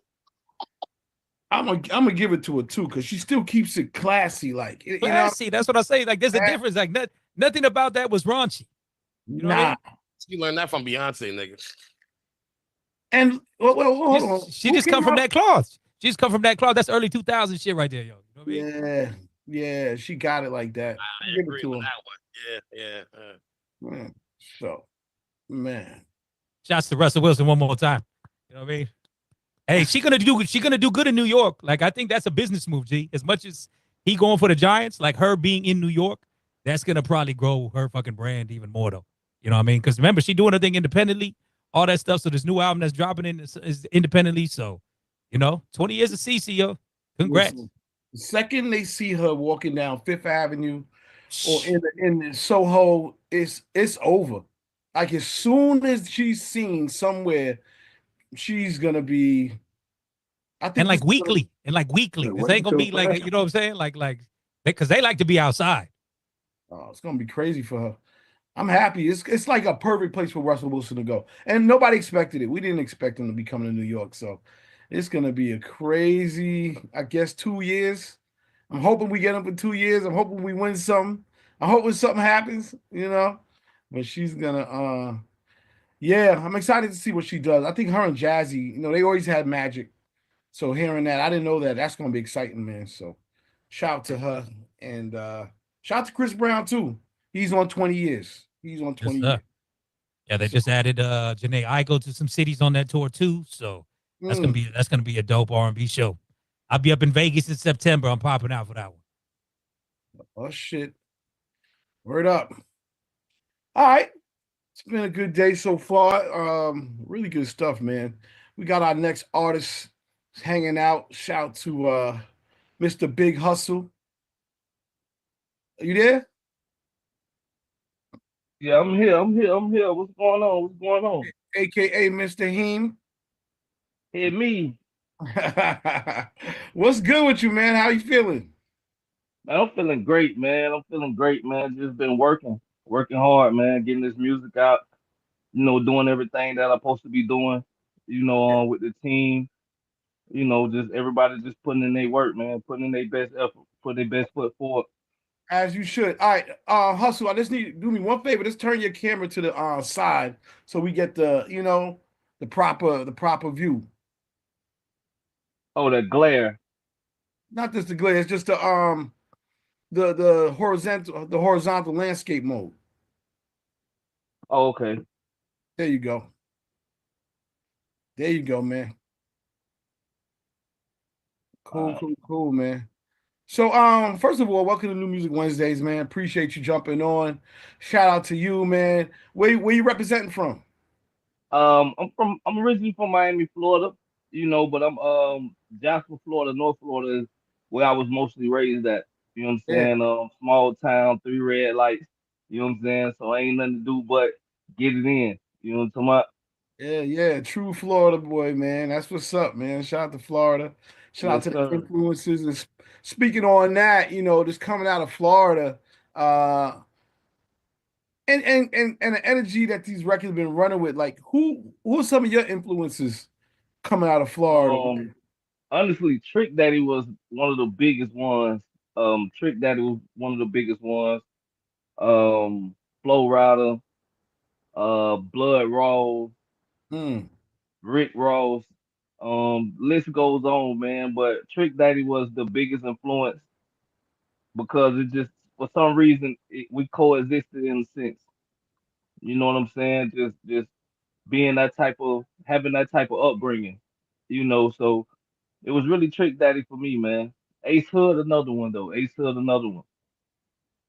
I'm gonna give it to her too, because she still keeps it classy. Like classy. That's what I say. Like there's a difference. Like nothing about that was raunchy. You know what I mean? She learned that from Beyonce, nigga. And hold on. She just come from that cloth. She just come from that cloth. That's early 2000 shit right there, yo. You know what I mean? Yeah, she got it like that. I agree with that one. Yeah. So, man. Shouts to Russell Wilson one more time. You know what I mean? Hey, she gonna do good in New York. Like I think that's a business move, G. As much as he going for the Giants, like her being in New York, that's gonna probably grow her fucking brand even more though. You know what I mean? Because remember, she doing her thing independently, all that stuff. So this new album that's dropping in is independently. So, 20 years of CC, yo. Congrats. Listen, the second they see her walking down Fifth Avenue or in the Soho, it's over. Like as soon as she's seen somewhere, she's gonna be. I think and like weekly. This ain't gonna be like, you know what I'm saying? Like because they like to be outside. Oh, it's gonna be crazy for her. I'm happy. It's like a perfect place for Russell Wilson to go. And nobody expected it. We didn't expect him to be coming to New York. So it's gonna be a crazy, I guess, 2 years. I'm hoping we get him for 2 years. I'm hoping we win something. I'm hoping something happens, But she's gonna I'm excited to see what she does. I think her and Jazzy, they always had magic. So hearing that, I didn't know that. That's gonna be exciting, man. So shout out to her and shout out to Chris Brown too. He's on 20 years. He's on 20 years. Yeah, they just added Janae Eiko to some cities on that tour too. So that's gonna be a dope R&B show. I'll be up in Vegas in September. I'm popping out for that one. Oh shit. Word up. All right. It's been a good day so far. Really good stuff, man. We got our next artist hanging out. Shout to Mr. Big Hustle. Are you there? Yeah, I'm here. What's going on? AKA Mr. Heem. Hey, me. What's good with you, man? How you feeling? Man, I'm feeling great, man. Just been working hard, man. Getting this music out. Doing everything that I'm supposed to be doing. With the team. Just everybody just putting in their work, man. Putting in their best effort. Putting their best foot forward. As you should. All right, Hustle. I just need you to do me one favor. Just turn your camera to the side so we get the the proper view. Oh, the glare. Not just the glare. It's just the horizontal landscape mode. Oh, okay. There you go. There you go, man. Cool, man. So, first of all, welcome to New Music Wednesdays, man. Appreciate you jumping on. Shout out to you, man. Where you representing from? I'm originally from Miami, Florida, but I'm Jasper, Florida, North Florida is where I was mostly raised at. You know what I'm Yeah. saying? Small town, 3 red lights. You know what I'm saying? So ain't nothing to do but get it in. You know what I'm talking about? Yeah, true Florida boy, man. That's what's up, man. Shout out to Florida. Shout out Yes, to the sir. influences. And speaking on that, just coming out of Florida, and the energy that these records have been running with, like who are some of your influences coming out of Florida, man? Honestly, Trick Daddy was one of the biggest ones. Trick Daddy was one of the biggest ones. Flow Rider, Blood Raw, Mm. Rick Ross. List goes on, man. But Trick Daddy was the biggest influence because it just, for some reason, we coexisted in a sense. You know what I'm saying? Just being having that type of upbringing. So it was really Trick Daddy for me, man. Ace Hood, another one though. Ace Hood, another one.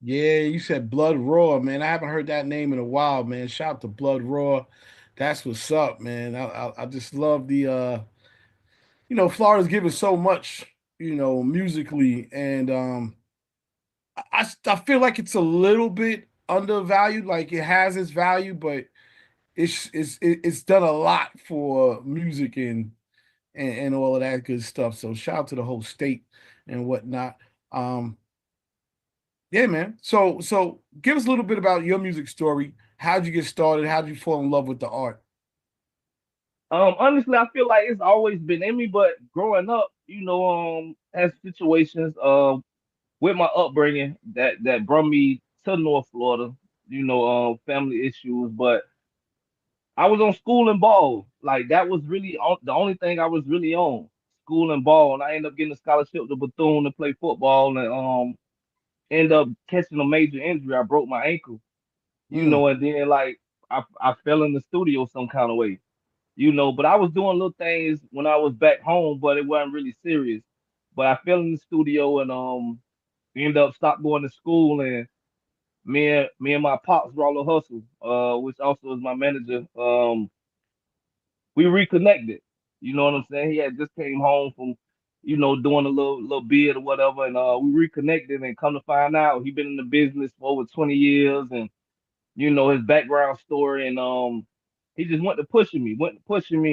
Yeah, you said Blood Raw, man. I haven't heard that name in a while, man. Shout out to Blood Raw. That's what's up, man. I just love the Florida's given so much, musically, and I feel like it's a little bit undervalued. Like it has its value, but it's done a lot for music and all of that good stuff. So shout out to the whole state and whatnot. Um, yeah, man. So give us a little bit about your music story. How'd you get started? How'd you fall in love with the art? Honestly, I feel like it's always been in me, but growing up, had situations with my upbringing that brought me to North Florida, family issues, but I was on school and ball. Like that was really the only thing I was really on. School and ball. And I ended up getting a scholarship to Bethune to play football and end up catching a major injury. I broke my ankle, Mm. and then like I fell in the studio some kind of way, but I was doing little things when I was back home, but it wasn't really serious. But I fell in the studio and ended up stopped going to school and me and my pops Rollo Hustle, which also is my manager, we reconnected. You know what I'm saying? He had just came home from, doing a little bid or whatever, and we reconnected and come to find out he been in the business for over 20 years and his background story and he just went to pushing me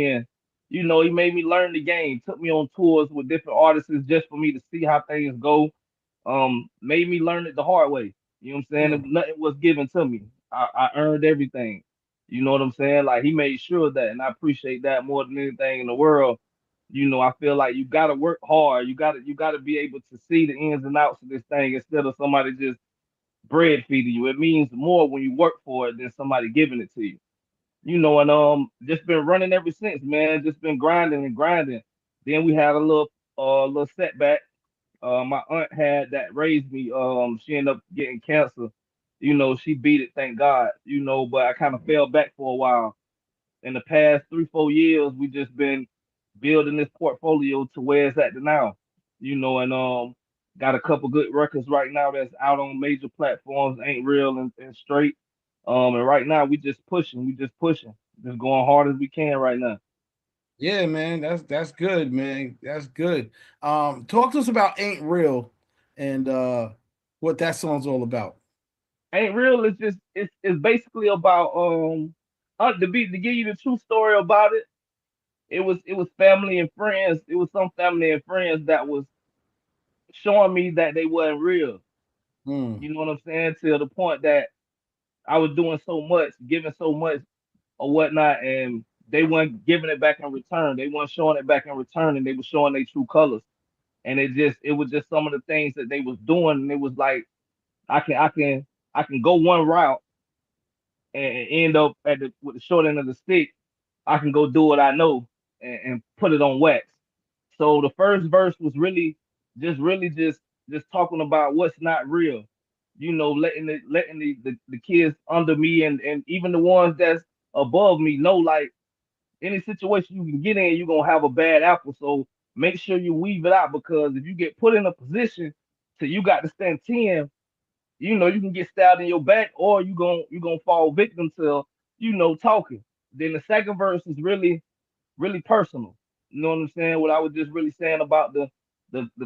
and he made me learn the game, took me on tours with different artists just for me to see how things go. Made me learn it the hard way. You know what I'm saying? Mm. Nothing was given to me. I earned everything. You know what I'm saying? Like he made sure of that, and I appreciate that more than anything in the world. I feel like you gotta work hard. You gotta be able to see the ins and outs of this thing instead of somebody just bread feeding you. It means more when you work for it than somebody giving it to you. And just been running ever since, man. Just been grinding and grinding. Then we had a little setback. My aunt had that raised me. She ended up getting cancer. She beat it, thank God. But I kind of fell back for a while. In the past 3, 4 years, we just been building this portfolio to where it's at now. And got a couple good records right now that's out on major platforms. Ain't real and straight. And right now we just pushing. Just going hard as we can right now. Yeah, man. That's good, man. That's good. Talk to us about Ain't Real and what that song's all about. Ain't real. It's basically about to give you the true story about it. It was family and friends. It was some family and friends that was showing me that they wasn't real. Mm. You know what I'm saying? To the point that I was doing so much, giving so much or whatnot, and they weren't giving it back in return. They weren't showing it back in return, and they were showing their true colors. And it was just some of the things that they was doing, and it was like I can go one route and end up with the short end of the stick. I can go do what I know and put it on wax. So the first verse was really just talking about what's not real. Letting the kids under me and even the ones that's above me know like any situation you can get in, you're gonna have a bad apple. So make sure you weave it out because if you get put in a position till you got to stand 10, you know, you can get stabbed in your back, or you gonna fall victim to, you know, talking. Then the second verse is really personal. You know what I'm saying? What I was just really saying about the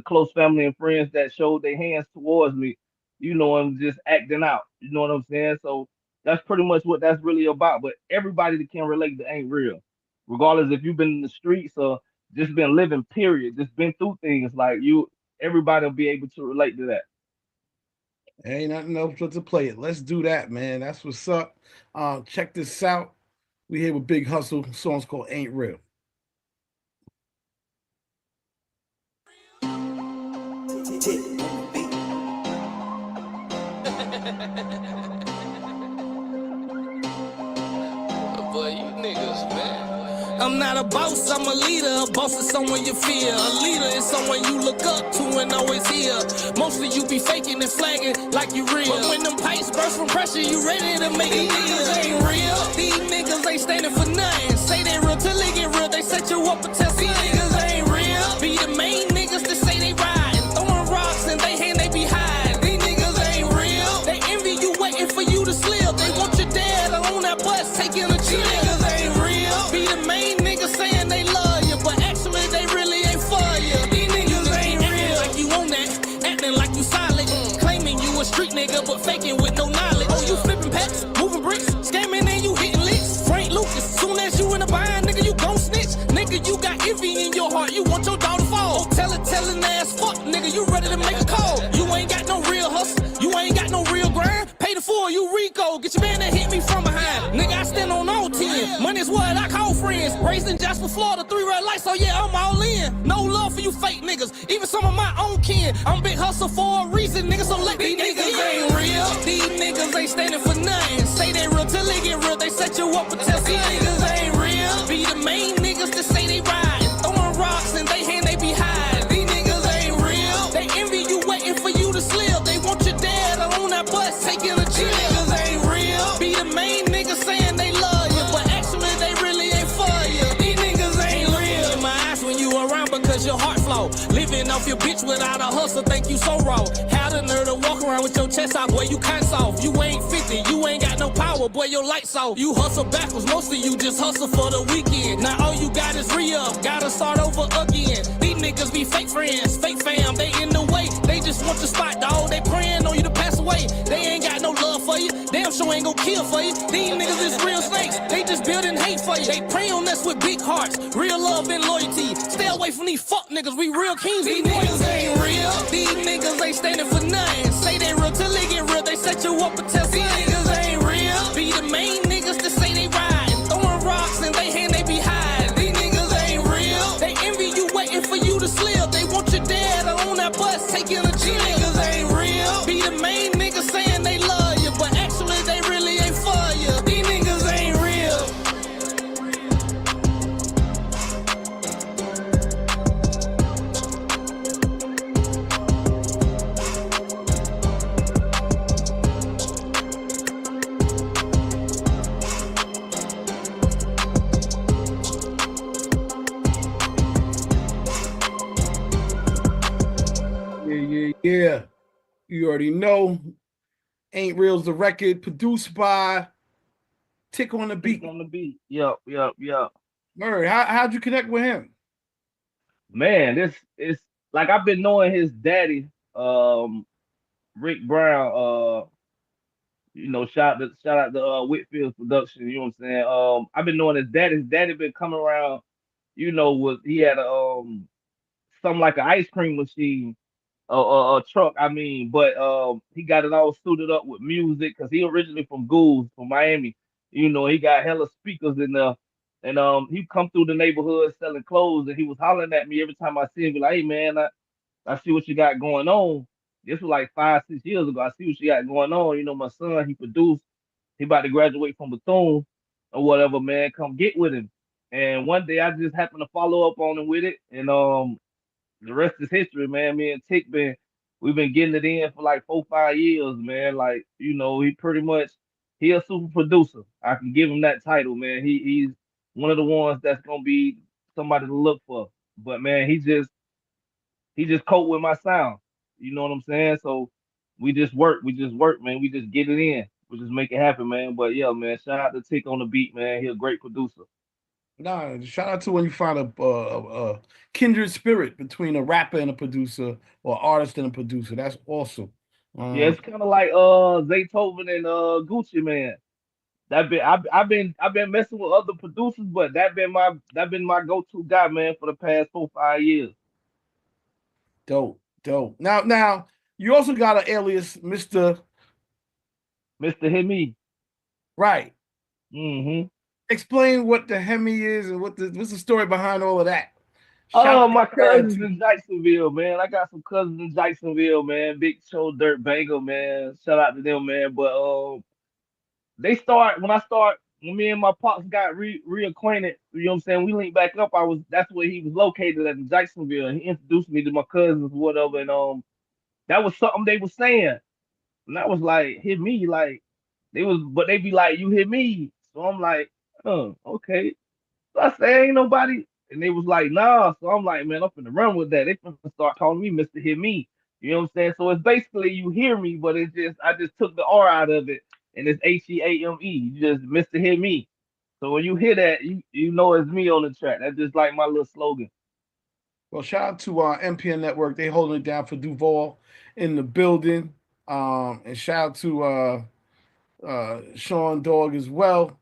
close family and friends that showed their hands towards me, you know, and just acting out. You know what I'm saying? So that's pretty much what that's really about. But everybody that can relate to Ain't Real, regardless if you've been in the streets or just been living, period, just been through things, like everybody will be able to relate to that. Ain't nothing else but to play it. Let's do that, man. That's what's up. Check this out. We here with Big Hustle. The song's called Ain't Real. Boy, you niggas, man. I'm not a boss, I'm a leader. A boss is someone you fear. A leader is someone you look up to and always hear. Mostly you be faking and flagging like you real. But when them pipes burst from pressure, you ready to make it. Niggas ain't real. These niggas ain't standing for nothing. Say they real till they get real. They set you up and test. These niggas ain't real. Be the main niggas that say they riding. Throwing rocks in they hand, they be hiding. These niggas ain't real. They envy you, waiting for you to slip. They want your dad on that bus, taking a chill. Niggas ain't real. Be the main niggas saying they love you, but actually they really ain't for you. These niggas ain't real. Like you on that, acting like you solid. Claiming you a street nigga, but faking with no knowledge. Oh, you flipping packs, moving bricks, scamming and you hitting licks. Frank Lucas, soon as you in the bind, nigga, you gon' snitch. Nigga, you got envy in your heart, you want your daughter fall. Oh, telling ass fuck, nigga, you ready to make a call. You ain't got no real hustle, you ain't got no real grind. Pay the fool, you Rico, get your man that hit me from behind. Nigga, I stand on all 10. Money's what I call friends. Raised in Jasper, Florida, 3 red lights, so yeah, I'm all in. No love for you fake niggas, even some of my own kin. I'm Big Hustle for a reason, nigga, so let these niggas ain't real. These niggas ain't standing for nothing. Say they real till they get real, they set you up and test. These niggas ain't real. Be the main niggas that say they ride. Throwing rocks in they hand, they be hiding. These niggas ain't real. They envy you, waiting for you to slip. They want your dad on that bus, taking a chill. Niggas ain't real. Be the main niggas saying they love you, but actually they really ain't for you. These niggas ain't real. In my eyes when you around because your heart flow. Living off your bitch without a hustle, think you so raw. How the nerve to walk around with your chest out, boy, you kinda soft. You ain't 50, you ain't got no power, boy, your lights off. You hustle backwards, most of you just hustle for the weekend. Now all you got is re-up, gotta start over again. These niggas be fake friends, fake fam, they in the way. They just want your spot, dog, they praying on you to pass away. They ain't got no love for you, damn sure ain't gon' kill for you. These niggas is real snakes, they just building hate for you. They prey on us with big hearts, real love and loyalty. Stay away from these fuck niggas, we real kings. These niggas ain't real, these niggas ain't standing for nothing. Say they real till they get real, they set you up and test. These niggas ain't real. Be the main niggas that say they ride. Throwing rocks in they hand, they be hiding. These niggas ain't real. They envy you, waiting for you to slip. They want your dad on that bus, taking a chill. Niggas ain't real. Be the main niggas saying they love you, but actually they really ain't for you. These niggas ain't real. Yeah. You already know. Ain't Real's the record, produced by Tick on the Beat. On the beat. Yup. Murray, how'd you connect with him? Man, this is like I've been knowing his daddy, Rick Brown. You know, shout out to Whitfield's production. You know what I'm saying? I've been knowing his daddy. His daddy been coming around. You know, he had a something like an ice cream machine, a truck. I mean, but he got it all suited up with music because he originally from Gould, from Miami. You know, he got hella speakers in there, and he come through the neighborhood selling clothes, and he was hollering at me every time I see him. Be like, "Hey man, I see what you got going on." This was like 5-6 years ago. I see what you got going on. You know, my son, he produced. He about to graduate from Bethune or whatever, man. Come get with him. And one day I just happened to follow up on him with it, and the rest is history, man. Me and Tick we've been getting it in for like 4-5 years, man. Like, you know, he a super producer. I can give him that title, man. He's one of the ones that's gonna be somebody to look for. But man, he just cope with my sound. You know what I'm saying? So we just work, man. We just get it in. We just make it happen, man. But yeah, man, shout out to Tick on the beat, man. He a great producer. Nah, shout out to when you find a kindred spirit between a rapper and a producer, or artist and a producer. That's awesome. Yeah, it's kind of like Zaytoven and Gucci, man. I've been messing with other producers, but that been my go-to guy, man, for the past 4-5 years. Dope. Now you also got an alias, Mr. Hit Me. Right. Mm-hmm. Explain what the Hemi is and what's the story behind all of that. Oh, my cousins in Jacksonville, man. I got some cousins in Jacksonville, man. Big Show Dirt Banger, man. Shout out to them, man. But when me and my pops got reacquainted, you know what I'm saying? We linked back up. That's where he was located at in Jacksonville. And he introduced me to my cousins, whatever, and that was something they were saying. And I was like, hit me, like but they be like, you hit me. So I'm like, oh, okay. So I say ain't nobody. And they was like, nah. So I'm like, man, I'm finna run with that. They finna start calling me Mr. Hit Me. You know what I'm saying? So it's basically you hear me, but I just took the R out of it and it's HEAME. You just Mr. Hit Me. So when you hear that, you know it's me on the track. That's just like my little slogan. Well, shout out to MPN Network. They holding it down for Duval in the building. And shout out to Sean Dog as well.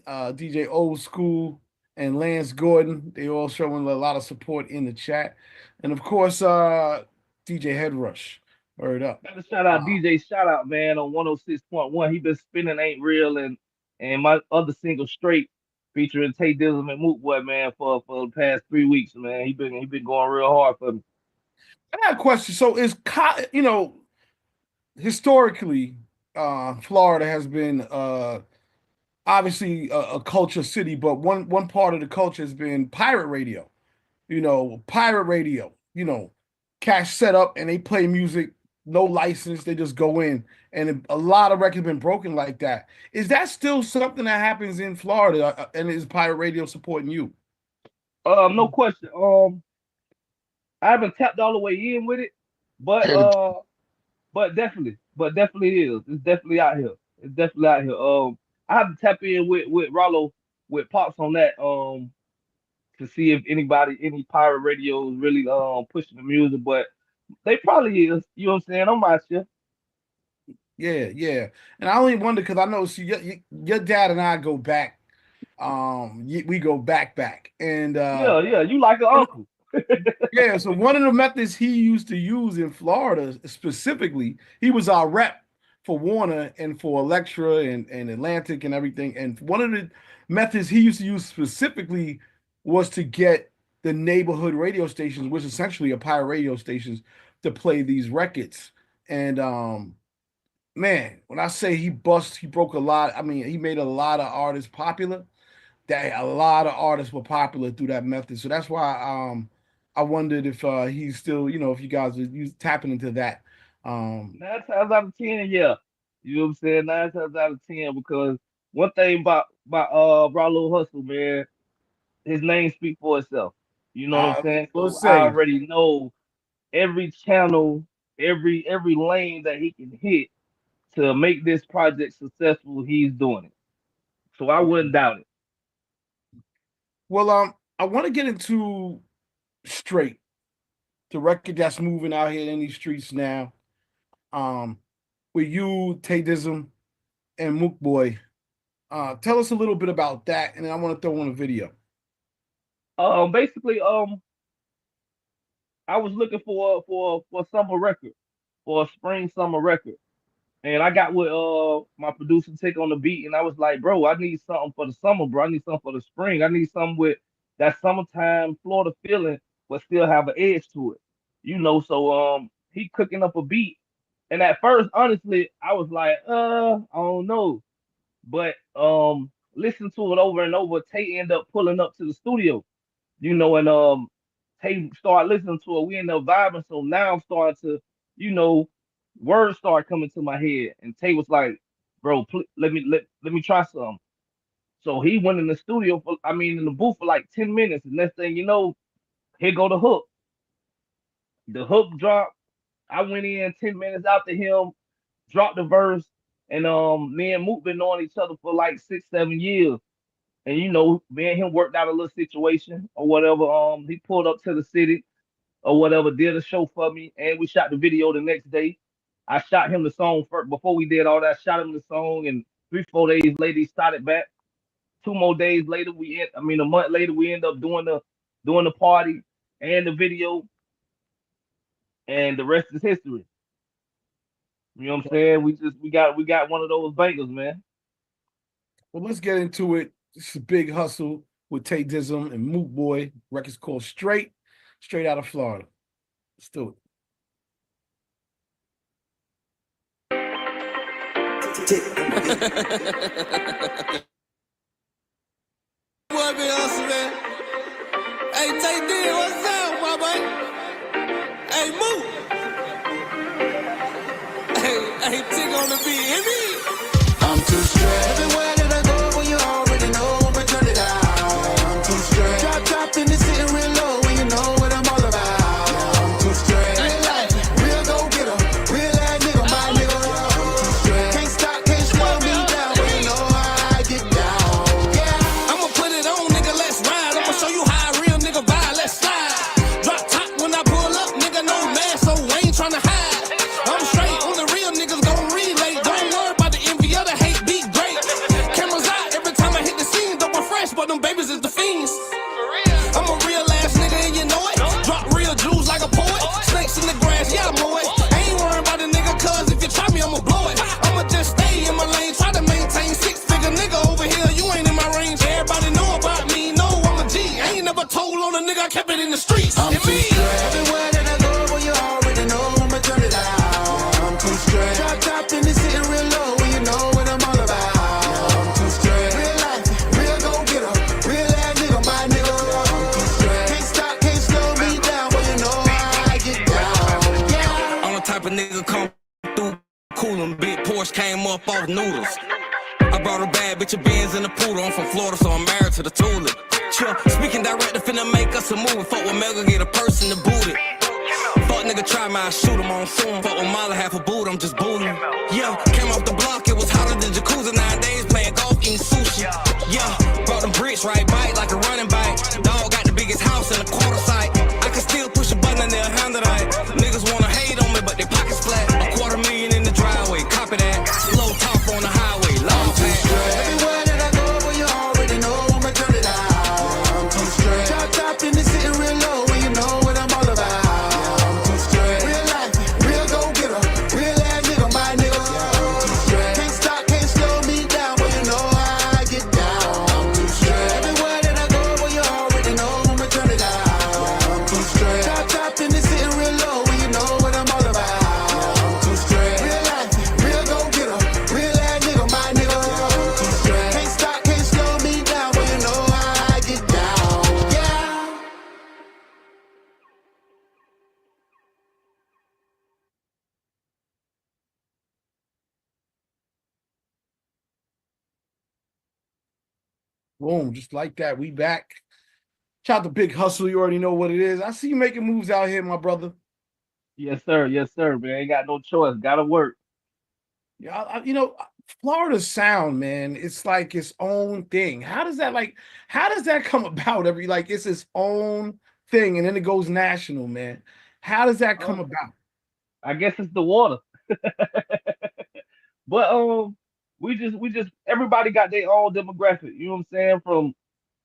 DJ Old School and Lance Gordon. They all showing a lot of support in the chat. And of course, DJ Headrush. Word up. Gotta shout out DJ Shout Out, man, on 106.1. He been spinning Ain't Real and my other single Straight featuring Tay Dizzle and Moot Boy, man, for the past 3 weeks, man. He been going real hard for me. I got a question. So historically, Florida has been obviously a culture city, but one part of the culture has been pirate radio. Pirate radio. Cash set up and they play music, no license. They just go in, and a lot of records been broken like that. Is that still something that happens in Florida? And is pirate radio supporting you? No question. I haven't tapped all the way in with it, but definitely is. It's definitely out here. It's definitely out here. I have to tap in with Rollo, with Pops on that, to see if any pirate radio is really pushing the music, but they probably is. You know what I'm saying? I'm not sure. Yeah. And I only wonder because I know your dad and I go back. We go back, and yeah. You like an uncle. Yeah. So one of the methods he used to use in Florida specifically, he was our rep for Warner and for Electra and Atlantic and everything. And one of the methods he used to use specifically was to get the neighborhood radio stations, which essentially are pirate radio stations, to play these records. And man, when I say he broke a lot. I mean, he made a lot of artists popular. That a lot of artists were popular through that method. So that's why I wondered if he's still, if you guys are tapping into that. 9 times out of 10, yeah. You know what I'm saying? 9 times out of 10, because one thing about Rollo Hustle, man, his name speaks for itself. You know what I'm saying? So I already know every channel, every lane that he can hit to make this project successful. He's doing it. So I wouldn't doubt it. Well, I want to get into Straight, the record that's moving out here in these streets now. With you, Taydism, and Mook Boy. Tell us a little bit about that, and then I want to throw on a video. Basically, I was looking for a summer record, for a spring summer record. And I got with my producer Take on the beat, and I was like, bro, I need something for the summer, bro. I need something for the spring. I need something with that summertime Florida feeling, but still have an edge to it. So he cooking up a beat. And at first, honestly, I was like, I don't know. But listen to it over and over, Tay end up pulling up to the studio, and Tay started listening to it. We end up vibing. So now I'm starting to, words start coming to my head, and Tay was like, "Bro, let me try something." So he went in the studio in the booth for like 10 minutes, and next thing you know, here go the hook. The hook dropped, I went in 10 minutes after him, dropped the verse, and me and Mook been knowing each other for like 6, 7 years. And me and him worked out a little situation or whatever. He pulled up to the city or whatever, did a show for me, and we shot the video the next day. I shot him the song first before we did all that. Shot him the song, and 3, 4 days later he started back. 2 more days later, a month later, we end up doing the party and the video, and the rest is history. You know what I'm saying? We got one of those bangers, man. Well, let's get into it. This is Big Hustle with Tay Dizzum and Moot Boy. Record's called Straight Out of Florida. Let's do it. Boy, be hustle, man. Hey, Tay D, what's up, my boy? Hey, Moot. Hey, Tick on the beat, hear me? I'm too straight. Everywhere that I go, when you already know, I'ma turn it out. I'm too straight. Drop in the sitting real low, when you know what I'm all about. I'm too straight. Real life, real go getter, real ass nigga, my nigga. I'm too straight. Can't stop, can't slow me down, when you know how I get down. Yeah, I'ma put it on, nigga, let's ride. I'ma show you how a real nigga vibe, let's slide. Drop top when I pull up, nigga, no mask, so I ain't tryna hide. I'm straight on the real niggas gon' relay. Don't worry about the envy or the hate, be great. Cameras out every time I hit the scene, don't refresh, but them babies is the fiends. I'm a real ass nigga and you know it. Drop real jewels like a poet. Snakes in the grass, yeah, I mow it. I ain't worried about a nigga, cause if you try me, I'ma blow it. I'ma just stay in my lane, try to maintain 6-figure nigga over here. You ain't in my range, everybody know about me, know I'm a G. I ain't never told on a nigga, I kept it in the streets. I'm too straight. Everywhere that I go, well, you already know I'ma turn it out. I'm too straight. Drop in the sitting real low, when you know what I'm all about. I'm too straight. Real life, real go getter, real ass nigga, my nigga. I'm too straight. Can't stop, can't slow me down, when you know how I get down. Yeah. I'm the type of nigga come through cool and big Porsche came up off noodles. I brought a bad bitch of Benz in the poodle. I'm from Florida, so I'm married to the tulip. Chill, speaking direct, finna make us a movie. Fuck with Mega, get a person to boot it. Fuck nigga try me, I shoot him on soon. Fuck with Molly, half a boot, I'm just booting. Yeah, came off the block, it was hotter than jacuzzi. 9 days playing golf, eating sushi. Yeah, brought them bricks right, bite like a running bike. Dog got the biggest house in a quarter site. I can still push a button and they'll handle that. Niggas wanna hate on me, but they pockets flat. $250,000 in the driveway, copy that. Slow talk on the highway, long pass. Everywhere that I go, well, you already know I'ma turn it out. I'm too straight. Drop in the sitting real low, when you know what I'm all about. I'm too straight. Real life, real go getter, real ass nigga, my nigga. I'm too straight. Can't stop, can't slow me down, when you know how I get down. I'm too straight. Everywhere that I go, well, you already know I'ma turn it out. I'm too straight. Drop in the sitting real low, when you know what I'm all about. I'm too straight. Real life, real go getter, real ass nigga, my nigga. I'm too straight. Can't stop, can't slow me down, when you know how I get down. Yeah. Boom, just like that. We back. Shout out to Big Hustle. You already know what it is. I see you making moves out here, my brother. Yes, sir, man. Ain't got no choice, gotta work. Yeah, Florida sound, man. It's like its own thing. How does that come about? It's its own thing, and then it goes national, man. How does that come about? I guess it's the water. But we just everybody got their own demographic. You know what I'm saying?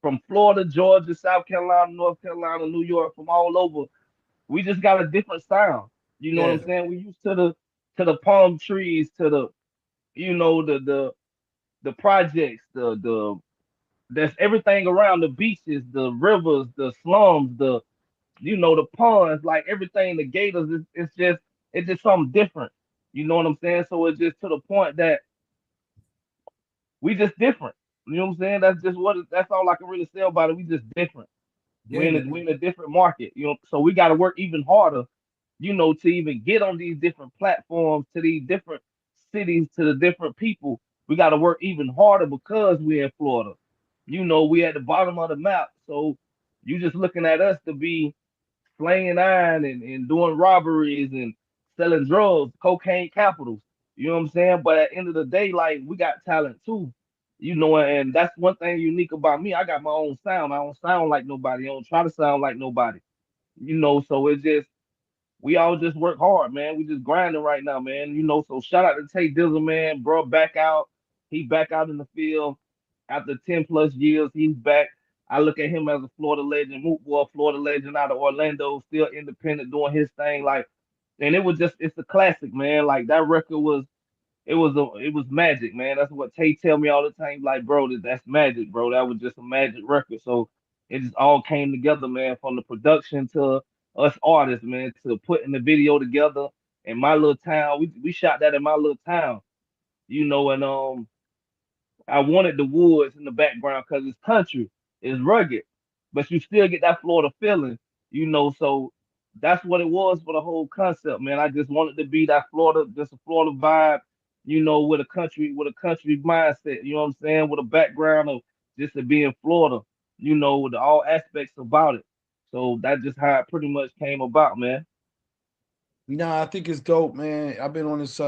From Florida, Georgia, South Carolina, North Carolina, New York, from all over. We just got a different sound. You know what I'm saying? We used to the palm trees, to the the projects, the that's everything around the beaches, the rivers, the slums, the ponds, like everything, the gators. It's just something different. You know what I'm saying? So it's just to the point that we just different. You know what I'm saying? That's all I can really say about it. We just different. We're in a different market, so we got to work even harder, to even get on these different platforms, to these different cities, to the different people. We got to work even harder because we're in Florida. We at the bottom of the map. So you just looking at us to be slaying iron and doing robberies and selling drugs, cocaine capitals. You know what I'm saying? But at the end of the day, like we got talent too. You know, and that's one thing unique about me. I got my own sound. I don't sound like nobody. I don't try to sound like nobody. You know, so it's just we all just work hard, man. We just grinding right now, man. You know, so shout out to Tate Dizzle, man. Bro, back out. He back out in the field after 10 plus years. He's back. I look at him as a Florida legend, Moot Boy, Florida legend out of Orlando, still independent, doing his thing. Like, and it was just, it's a classic, man. Like that record was, it was magic, man. That's what Tay tell me all the time. Like, bro, that's magic, bro. That was just a magic record. So it just all came together, man, from the production to us artists, man, to putting the video together in my little town. We shot that in my little town, you know, and I wanted the woods in the background because it's country, it's rugged, but you still get that Florida feeling, you know. So that's what it was for the whole concept, man. I just wanted to be that Florida, just a Florida vibe, you know, with a country mindset, you know what I'm saying, with a background of just to be in Florida, you know, with all aspects about it. So that's just how it pretty much came about, man. I think it's dope, man. I've been on this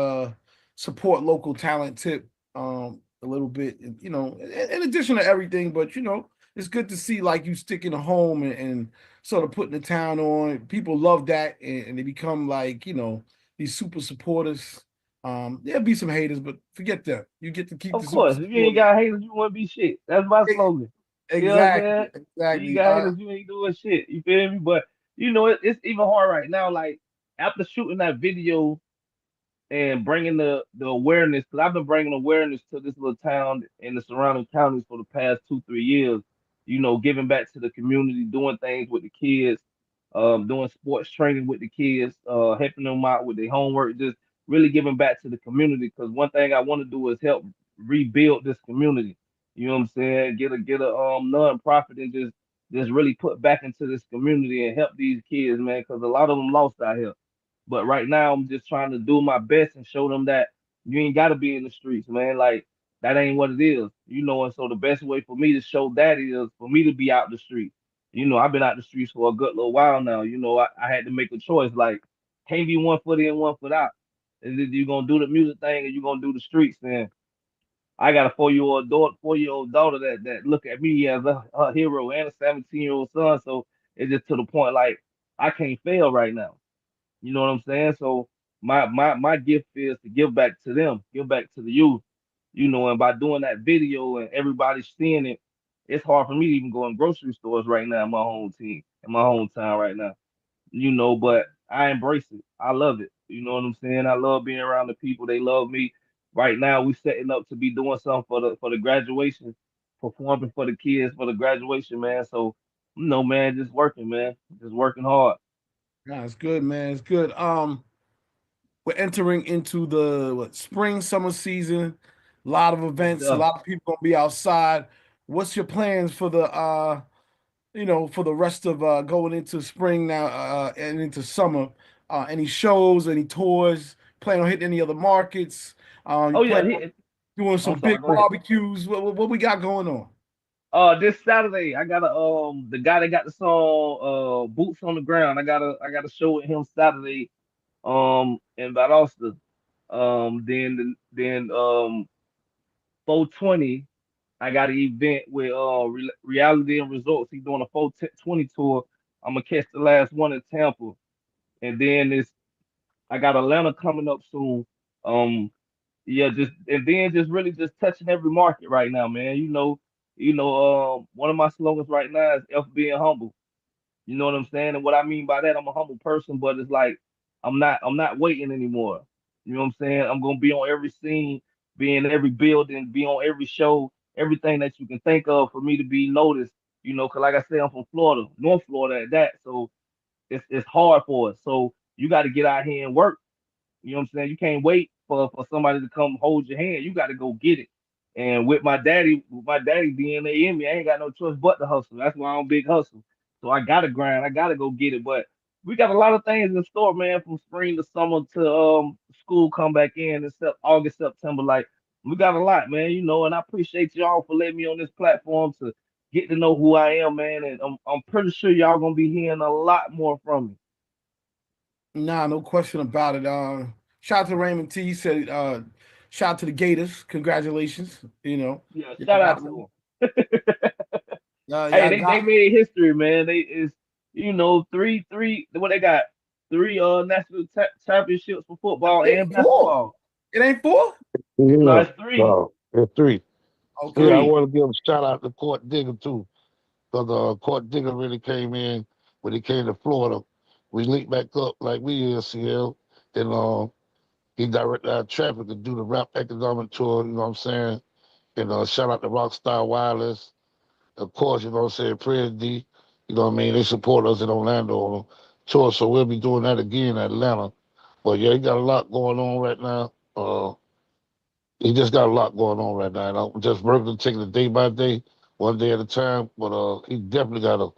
support local talent tip a little bit, you know, in addition to everything, but you know, it's good to see like you sticking to home and sort of putting the town on. People love that and they become like, you know, these super supporters. There'll be some haters, but forget that. You get to keep Of the super course, if you ain't supporters. got haters, you wouldn't be shit. That's my slogan. You know what I'm Exactly, saying? If you exactly. got haters, you ain't doing shit. You feel me? But you know, it's even hard right now. Like after shooting that video and bringing the awareness, because I've been bringing awareness to this little town and the surrounding counties for the past 2, 3 years. You know, giving back to the community, doing things with the kids, doing sports training with the kids, helping them out with their homework, just really giving back to the community. Because one thing I want to do is help rebuild this community. You know what I'm saying? Get a non-profit and just really put back into this community and help these kids, man. Because a lot of them lost out here. But right now, I'm just trying to do my best and show them that you ain't got to be in the streets, man. Like that ain't what it is, you know. And so the best way for me to show that is for me to be out the street. You know, I've been out the streets for a good little while now. You know, I had to make a choice. Like, can't be one foot in, one foot out. Is it you gonna do the music thing or you gonna do the streets? Then I got a 4-year-old daughter, 4-year-old daughter that look at me as a hero and a 17-year-old son. So it's just to the point like I can't fail right now. You know what I'm saying? So my gift is to give back to them, give back to the youth. You know, and by doing that video and everybody seeing it, it's hard for me to even go in grocery stores right now in my in my hometown right now. You know, but I embrace it. I love it. You know what I'm saying? I love being around the people. They love me. Right now, we setting up to be doing something for the graduation, performing for the kids for the graduation, man. So, you know, man, just working, man, just working hard. Yeah, it's good, man. It's good. We're entering into the spring, summer season. A lot of events, a Yeah. lot of people gonna be outside. What's your plans for the you know, for the rest of going into spring now and into summer? Any shows, any tours? Plan on hitting any other markets? You Oh yeah, plan on doing some I'm sorry. big Go ahead. barbecues? What we got going on? This Saturday I got a the guy that got the song Boots on the Ground. I got a show with him Saturday in Valdosta. Then 420 I got an event with Reality and Results. He's doing a 420 tour. I'm gonna catch the last one in Tampa, and then this I got Atlanta coming up soon. Um, yeah, just and then just really just touching every market right now, man. One of my slogans right now is F being humble. You know what I'm saying? And what I mean by that, I'm a humble person, but it's like I'm not waiting anymore. You know what I'm saying? I'm gonna be on every scene, be in every building, be on every show, everything that you can think of for me to be noticed. You know, cause like I said, I'm from Florida, North Florida at that. So it's hard for us. So you got to get out here and work. You know what I'm saying? You can't wait for somebody to come hold your hand. You got to go get it. And with my daddy DNA in me, I ain't got no choice but to hustle. That's why I'm big hustle. So I gotta grind. I gotta go get it. But we got a lot of things in store, man, from spring to summer to school come back in August, September. Like we got a lot, man, you know, and I appreciate y'all for letting me on this platform to get to know who I am, man. And I'm pretty sure y'all gonna be hearing a lot more from me. Nah, no question about it. Shout out to Raymond T. He said, shout out to the Gators. Congratulations. You know. Yeah, shout out to them. Hey, Y'all they got made history, man. They is three what they got three national championships for football and four. basketball. It ain't four? No, Yeah, it's three. it's three. Okay. Yeah, I want to give a shout out to Court Digger too, because Court Digger really came in when he came to Florida. We linked back up like we is CL, and he directed our traffic to do the rap economic tour. You know what I'm saying? And shout out to Rockstar Wireless. Of course, you know what I'm saying, Prez D, you know what I mean, they support us in Orlando on the tour, so we'll be doing that again in Atlanta. But yeah, he got a lot going on right now. He just got a lot going on right now. And I'm just working, taking it day by day, one day at a time. But he definitely got a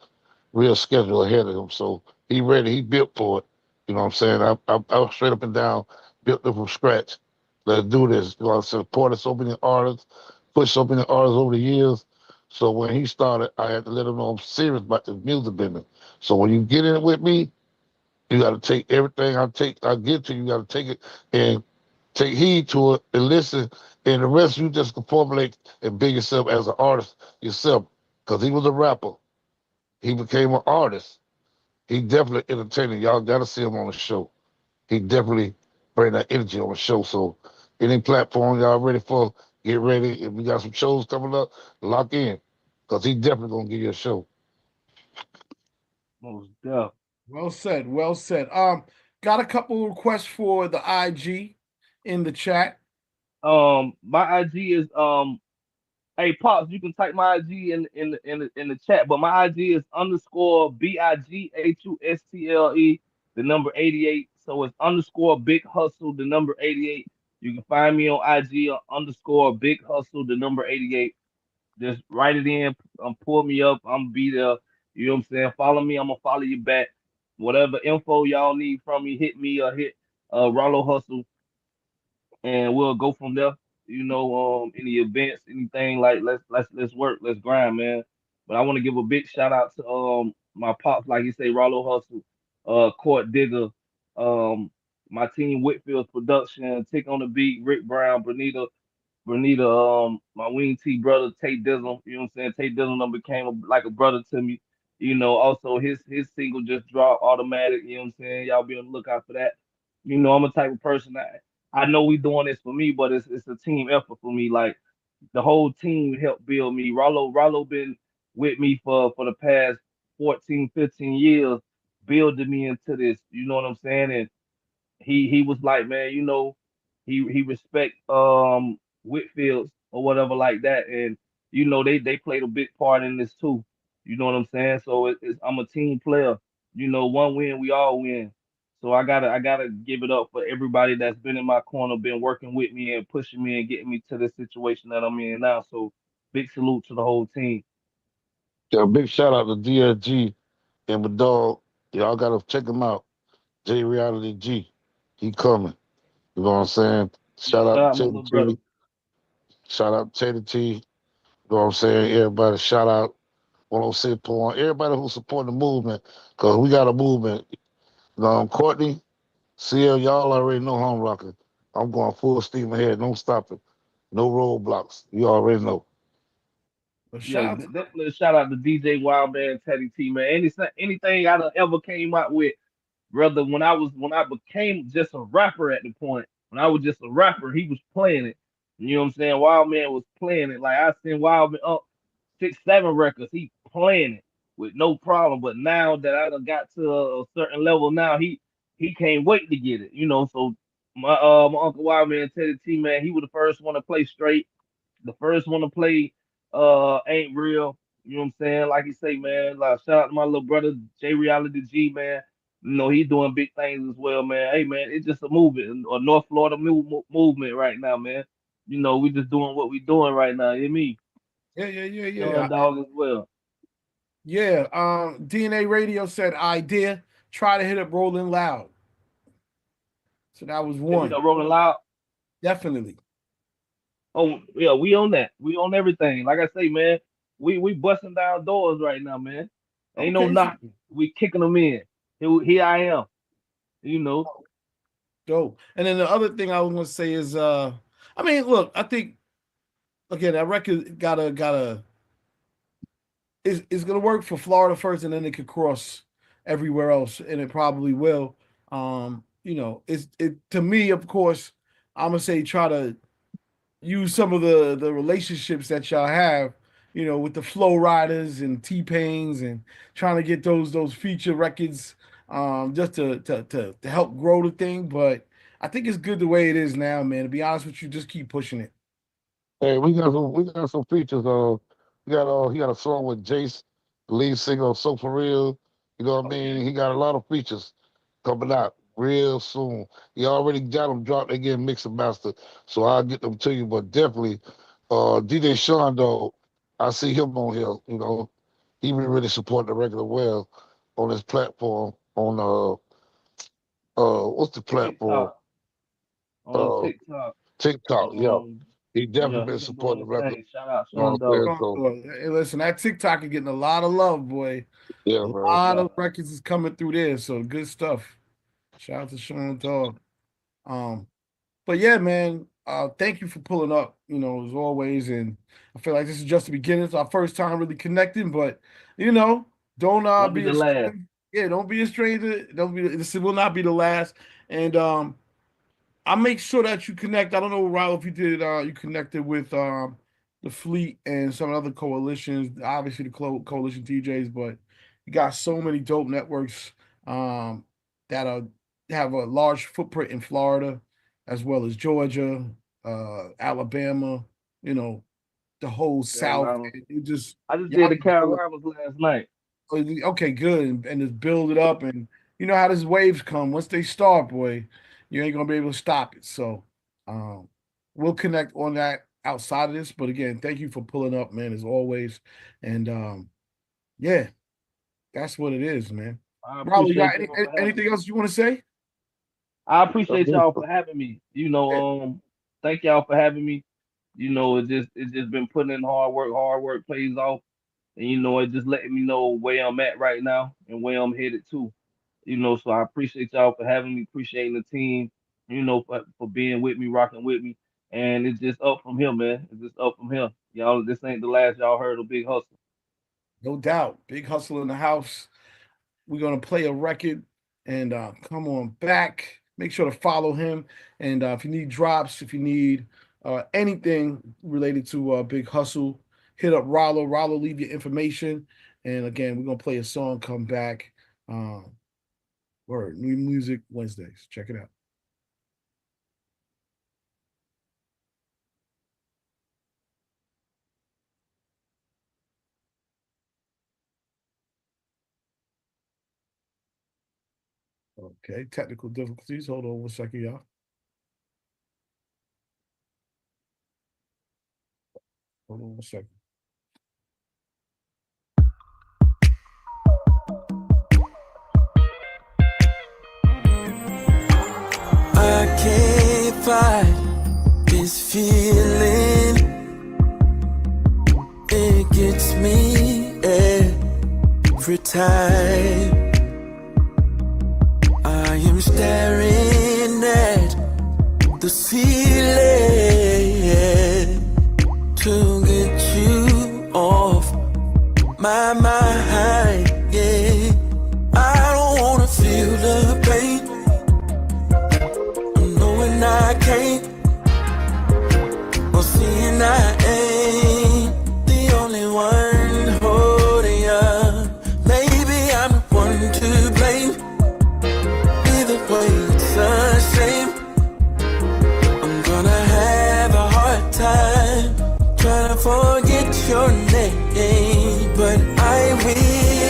real schedule ahead of him. So he ready, he built for it. You know what I'm saying? I straight up and down, built it from scratch. Let's do this. You know, I supported so many artists, pushed so many artists over the years. So when he started, I had to let him know I'm serious about the music business. So when you get in it with me, you got to take everything I get to you. You got to take it and take heed to it and listen. And the rest you just can formulate and build yourself as an artist yourself. Because he was a rapper, he became an artist. He definitely entertaining. Y'all got to see him on the show. He definitely bring that energy on the show. So any platform y'all ready for, get ready. If we got some shows coming up, lock in. Because he definitely going to give you a show. Most definitely. Well said. Well said. Got a couple requests for the IG in the chat. My IG is hey Pops, you can type my IG in the chat, but my IG is underscore BIGHUSTLE, the number 88. So it's underscore Big Hustle, the number 88. You can find me on IG underscore Big Hustle, the number 88. Just write it in, pull me up. I'm gonna be there. You know what I'm saying? Follow me, I'm gonna follow you back. Whatever info y'all need from me, hit me or hit Rollo Hustle, and we'll go from there. You know, any events, anything like let's work, let's grind, man. But I want to give a big shout out to my pops, like you say, Rollo Hustle, Court Digger, my team Whitfield's production, Tick on the Beat, Rick Brown, Bernita, my Wing T brother, Tate Dizzle, you know what I'm saying? Tate Dizzle done became like a brother to me. You know, also his single just dropped, Automatic, you know what I'm saying? Y'all be on the lookout for that. You know, I'm a type of person that I know we doing this for me, but it's a team effort for me. Like the whole team helped build me. Rollo been with me for the past 14, 15 years, building me into this. You know what I'm saying? And he was like, man, you know, he respect Whitfields or whatever like that, and you know they played a big part in this too. You know what I'm saying? So I'm a team player. You know, one win, we all win. So I gotta give it up for everybody that's been in my corner, been working with me and pushing me and getting me to the situation that I'm in now. So big salute to the whole team. Yeah, big shout out to DSG and my dog. Y'all got to check him out. J Reality G. He coming. You know what I'm saying? Yeah, Shout shout out out to my Tater little brother. T. Shout out to Tater T. You know what I'm saying? Everybody, shout out 106.1. Everybody who support the movement, because we got a movement. Courtney, CL, y'all already know how I'm rocking. I'm going full steam ahead. No stopping. No roadblocks. You already know. Yeah, definitely a shout out to DJ Wildman, Teddy T, man. Anything I done ever came out with, brother, when I became just a rapper at the point, when I was just a rapper, he was playing it. You know what I'm saying? Wildman was playing it. Like I seen Wildman up 6, 7 records, he playing it with no problem. But now that I done got to a certain level now, he can't wait to get it. You know, so my Uncle Wildman, Teddy T, man, he was the first one to play straight, the first one to play Ain't Real. You know what I'm saying? Like you say, man, like shout out to my little brother J Reality G, man. You know, he's doing big things as well, man. Hey man, it's just a movement, a North Florida movement right now, man. You know, we just doing what we doing right now. You me? Yeah. Young dog as well. Yeah. DNA Radio said idea. Try to hit it rolling loud. So that was one. Rolling Loud. Definitely. Oh yeah, we on that. We on everything. Like I say, man, we busting down doors right now, man. Ain't no Okay. knocking. We kicking them in. Here I am. You know. Dope. And then the other thing I was gonna say is, I mean, look, I think again that record gotta it's gonna work for Florida first, and then it could cross everywhere else, and it probably will. You know, it to me, of course, I'm gonna say try to use some of the relationships that y'all have, you know, with the Flow Riders and T-Pains, and trying to get those feature records, just to help grow the thing. But I think it's good the way it is now, man. To be honest with you, just keep pushing it. Hey, we got some features. He got a song with Jace, the lead singer of So For Real. You know what I mean? He got a lot of features coming out real soon. He already got them dropped again, mix and master. So I'll get them to you. But definitely, DJ Sean though, I see him on here. You know, he been really supporting the record well on his platform. On what's the platform? TikTok. TikTok. Yeah, he definitely been supporting the record. Shout out Sean though. Hey, listen, that TikTok is getting a lot of love, boy. Yeah, a man. lot of records is coming through there, so good stuff. Shout out to Sean Dog. But yeah, man, thank you for pulling up, you know, as always. And I feel like this is just the beginning. It's our first time really connecting, but you know, don't be the a last. stranger. Yeah, don't be a stranger. This will not be the last. And I'll make sure that you connect. I don't know, Raul, if you did you connected with the Fleet and some other coalitions, obviously the coalition TJs, but you got so many dope networks that have a large footprint in Florida, as well as Georgia, Alabama, you know, the whole South. I just did the Carolinas last night. Okay, good. And just build it up. And you know how these waves come. Once they start, boy, you ain't going to be able to stop it. So we'll connect on that outside of this. But again, thank you for pulling up, man, as always. And yeah, that's what it is, man. Raul, you got anything else you want to say? I appreciate y'all for having me. You know, thank y'all for having me. You know, it's just been putting in hard work pays off. And you know, it just letting me know where I'm at right now and where I'm headed to. You know, so I appreciate y'all for having me, appreciating the team, you know, for being with me, rocking with me. And it's just up from here, man. It's just up from here. Y'all, this ain't the last y'all heard of Big Hustle. No doubt. Big Hustle in the house. We're going to play a record and come on back. Make sure to follow him. And if you need drops, if you need anything related to Big Hustle, hit up Rollo. Rollo, leave your information. And again, we're going to play a song, come back. Word, New Music Wednesdays. Check it out. Okay, technical difficulties. Hold on one second, y'all. Hold on one second. I can't fight this feeling. It gets me every time. I am staring at the ceiling to get you off my mind. Yeah, I don't wanna feel the pain. Knowing I can't, or seeing I ain't the only one holding you. Maybe I'm the one to blame. Either way, it's a shame. I'm gonna have a hard time trying to forget your name, but I will.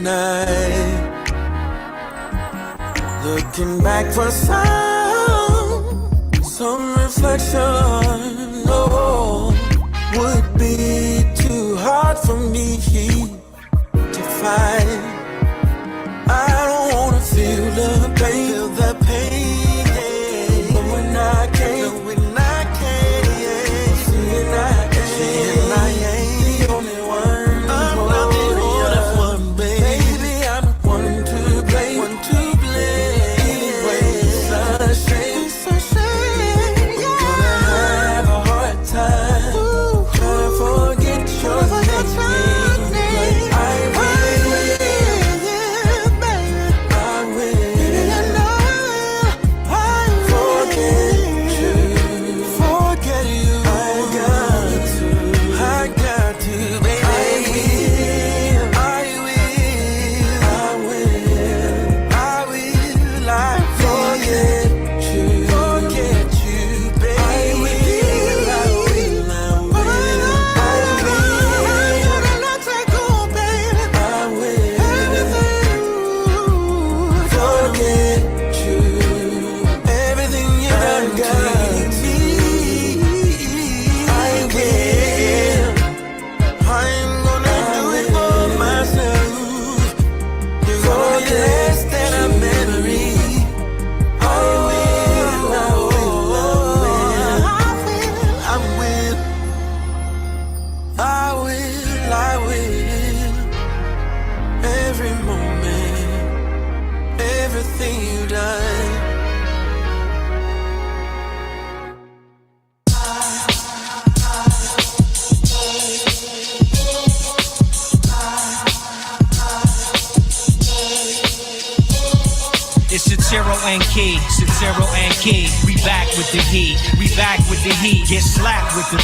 night, looking back for some reflection. No, would be too hard for me to find. I don't wanna feel the pain, but when I can't, seeing I ain't the only one. I'm not the only one, baby. I'm the one to blame. Anyway, it's a shame. We're gonna have a hard time trying to forget your name. I Cicero and Key, we back with the heat, get slapped with the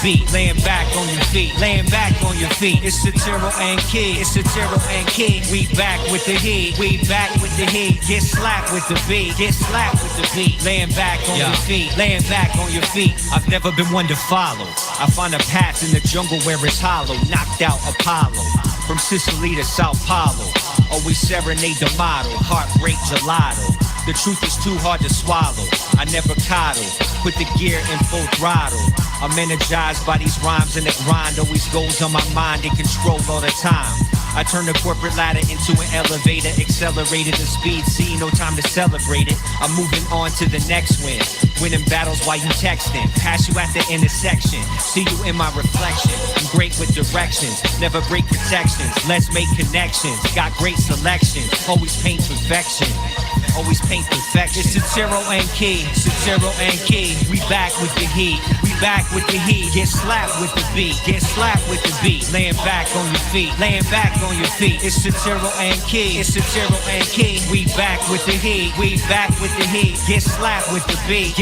beat, laying back on your feet, it's Cicero and Key, we back with the heat, get slapped with the beat, laying back on your feet, I've never been one to follow, I find a path in the jungle where it's hollow, knocked out Apollo, from Sicily to Sao Paulo, always serenade the model, heartbreak gelato. The truth is too hard to swallow. I never coddle, put the gear in full throttle. I'm energized by these rhymes and the grind always goes on my mind and control all the time. I turn the corporate ladder into an elevator, accelerated the speed, see no time to celebrate it. I'm moving on to the next win, winning battles while you texting, pass you at the intersection, see you in my reflection. I'm great with directions, never break protections, let's make connections, got great selection, always paint perfection. It's Cicero and Key, we back with the heat, get slapped with the beat, laying back on your feet, it's Cicero and Key, we back with the heat, get slapped with the beat,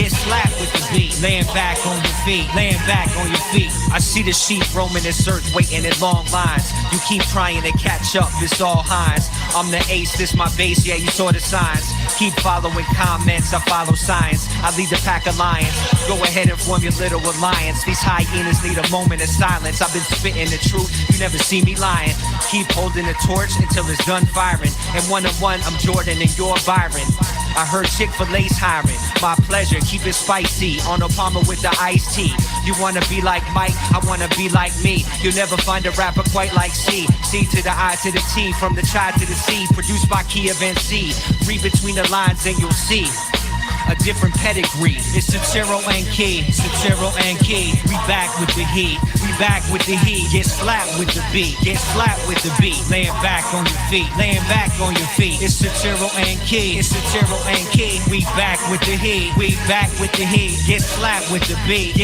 laying back on your feet, I see the sheep roaming this earth, waiting in long lines, you keep trying to catch up, it's all Hines, I'm the ace, this my base, yeah, you saw the signs. Keep following comments, I follow science. I lead the pack alliance. Go ahead and form your little alliance. These hyenas need a moment of silence. I've been spitting the truth, you never see me lying. Keep holding the torch until it's done firing. And one-on-one, I'm Jordan and you're Byron. I heard Chick-fil-A's hiring. My pleasure, keep it spicy. On Obama with the iced tea. You wanna be like Mike, I wanna be like me. You'll never find a rapper quite like C. C to the I to the T, from the chi to the C. Produced by Kia Vinci. Read between the lines and you'll see a different pedigree. It's Cicero and Key, we back with the heat, get slapped with the beat, laying back on your feet, it's Cicero and Key, we back with the heat, get slapped with the beat,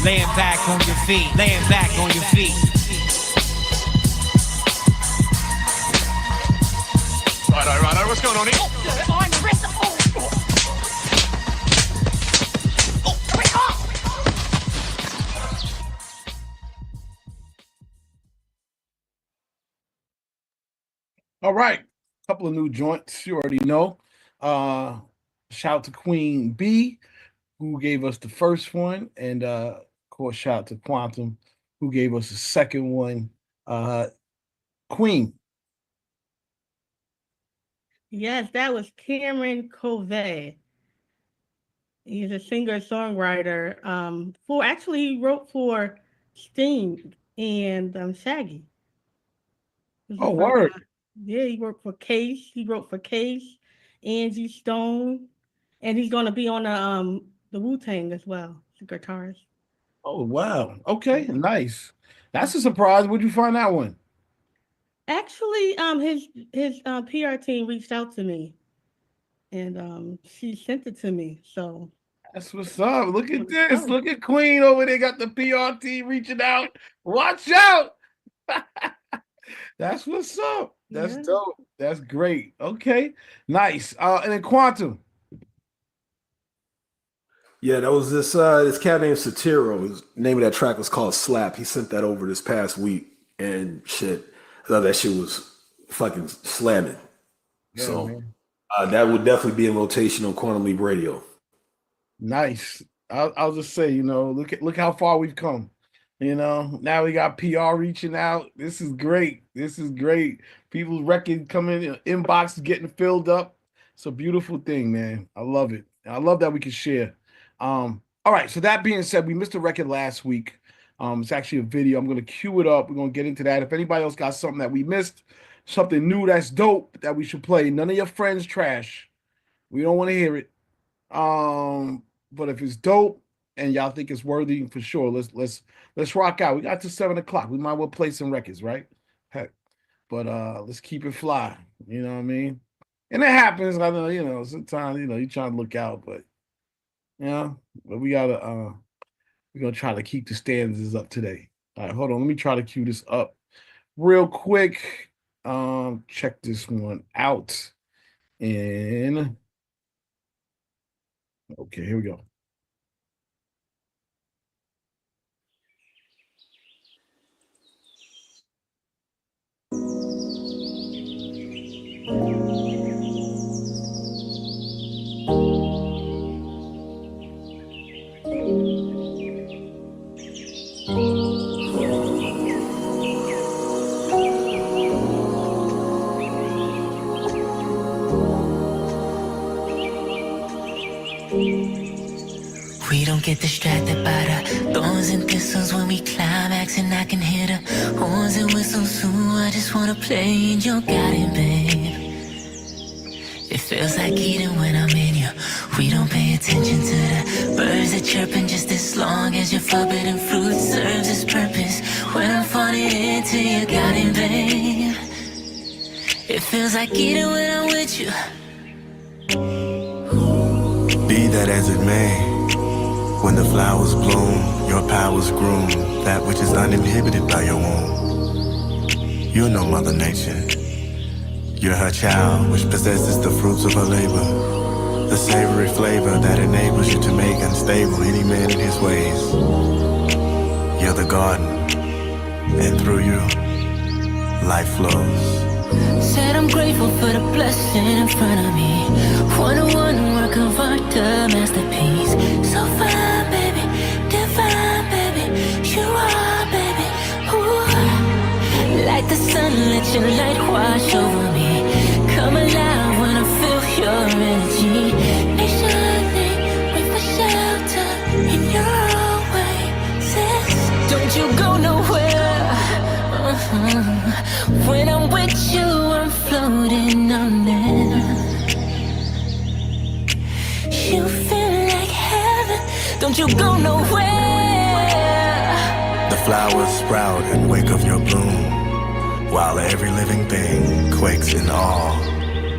laying back on your feet, Righto, what's going on here? I'm the rest of All right, a couple of new joints you already know. Shout out to Queen B, who gave us the first one, and of course, shout out to Quantum, who gave us the second one. Queen. Yes, that was Cameron Covey. He's a singer-songwriter. He wrote for Sting and Shaggy. Oh, word. Yeah, he worked for Case. He wrote for Case, Angie Stone, and he's gonna be on the Wu-Tang as well. The guitarist. Oh, wow. Okay, nice. That's a surprise. Where'd you find that one? Actually, his PR team reached out to me, and she sent it to me. So that's what's up. Look at this. Look at Queen over there. Got the PR team reaching out. Watch out. That's what's up. That's dope. That's great. Okay, nice. And then Quantum. Yeah, that was this cat named Satiro. His name of that track was called Slap. He sent that over this past week, and shit, I thought that shit was fucking slamming. Yeah, so that would definitely be in rotation on Quantum Leap Radio. Nice. I'll just say, look how far we've come. Now we got PR reaching out. This is great. This is great. People's record coming, inbox getting filled up. It's a beautiful thing, man. I love it. I love that we can share. All right. So that being said, we missed a record last week. It's actually a video. I'm going to cue it up. We're going to get into that. If anybody else got something that we missed, something new that's dope that we should play, none of your friends trash. We don't want to hear it. But if it's dope and y'all think it's worthy, for sure, let's rock out. We got to 7 o'clock. We might well play some records, right? Heck. But let's keep it fly. You know what I mean? And it happens. I know, sometimes, you're trying to look out, but but we gotta we're gonna try to keep the standards up today. All right, hold on. Let me try to cue this up real quick. Check this one out. Okay, here we go. We don't get distracted by the thorns and thistles when we climax, and I can hear the horns and whistles too. I just wanna play in your garden, babe. It feels like eating when I'm in you. We don't pay attention to the birds that chirping just as long as your forbidden fruit serves its purpose. When I'm falling into your garden, babe, it feels like eating when I'm with you. Be that as it may, when the flowers bloom, your powers groom that which is uninhibited by your womb. You know Mother Nature. You're her child, which possesses the fruits of her labor, the savory flavor that enables you to make unstable any man in his ways. You're the garden, and through you, life flows. Said I'm grateful for the blessing in front of me. One-on-one work of art, a masterpiece. So fine, baby, divine, baby. You are, baby. Ooh. Like the sun, let your light wash over me. Come alive when I feel your energy. Patiently, wait for shelter in your oasis. Don't you go nowhere. When I'm with you, I'm floating on it. You feel like heaven. Don't you go nowhere. The flowers sprout and wake of your bloom, while every living thing quakes in awe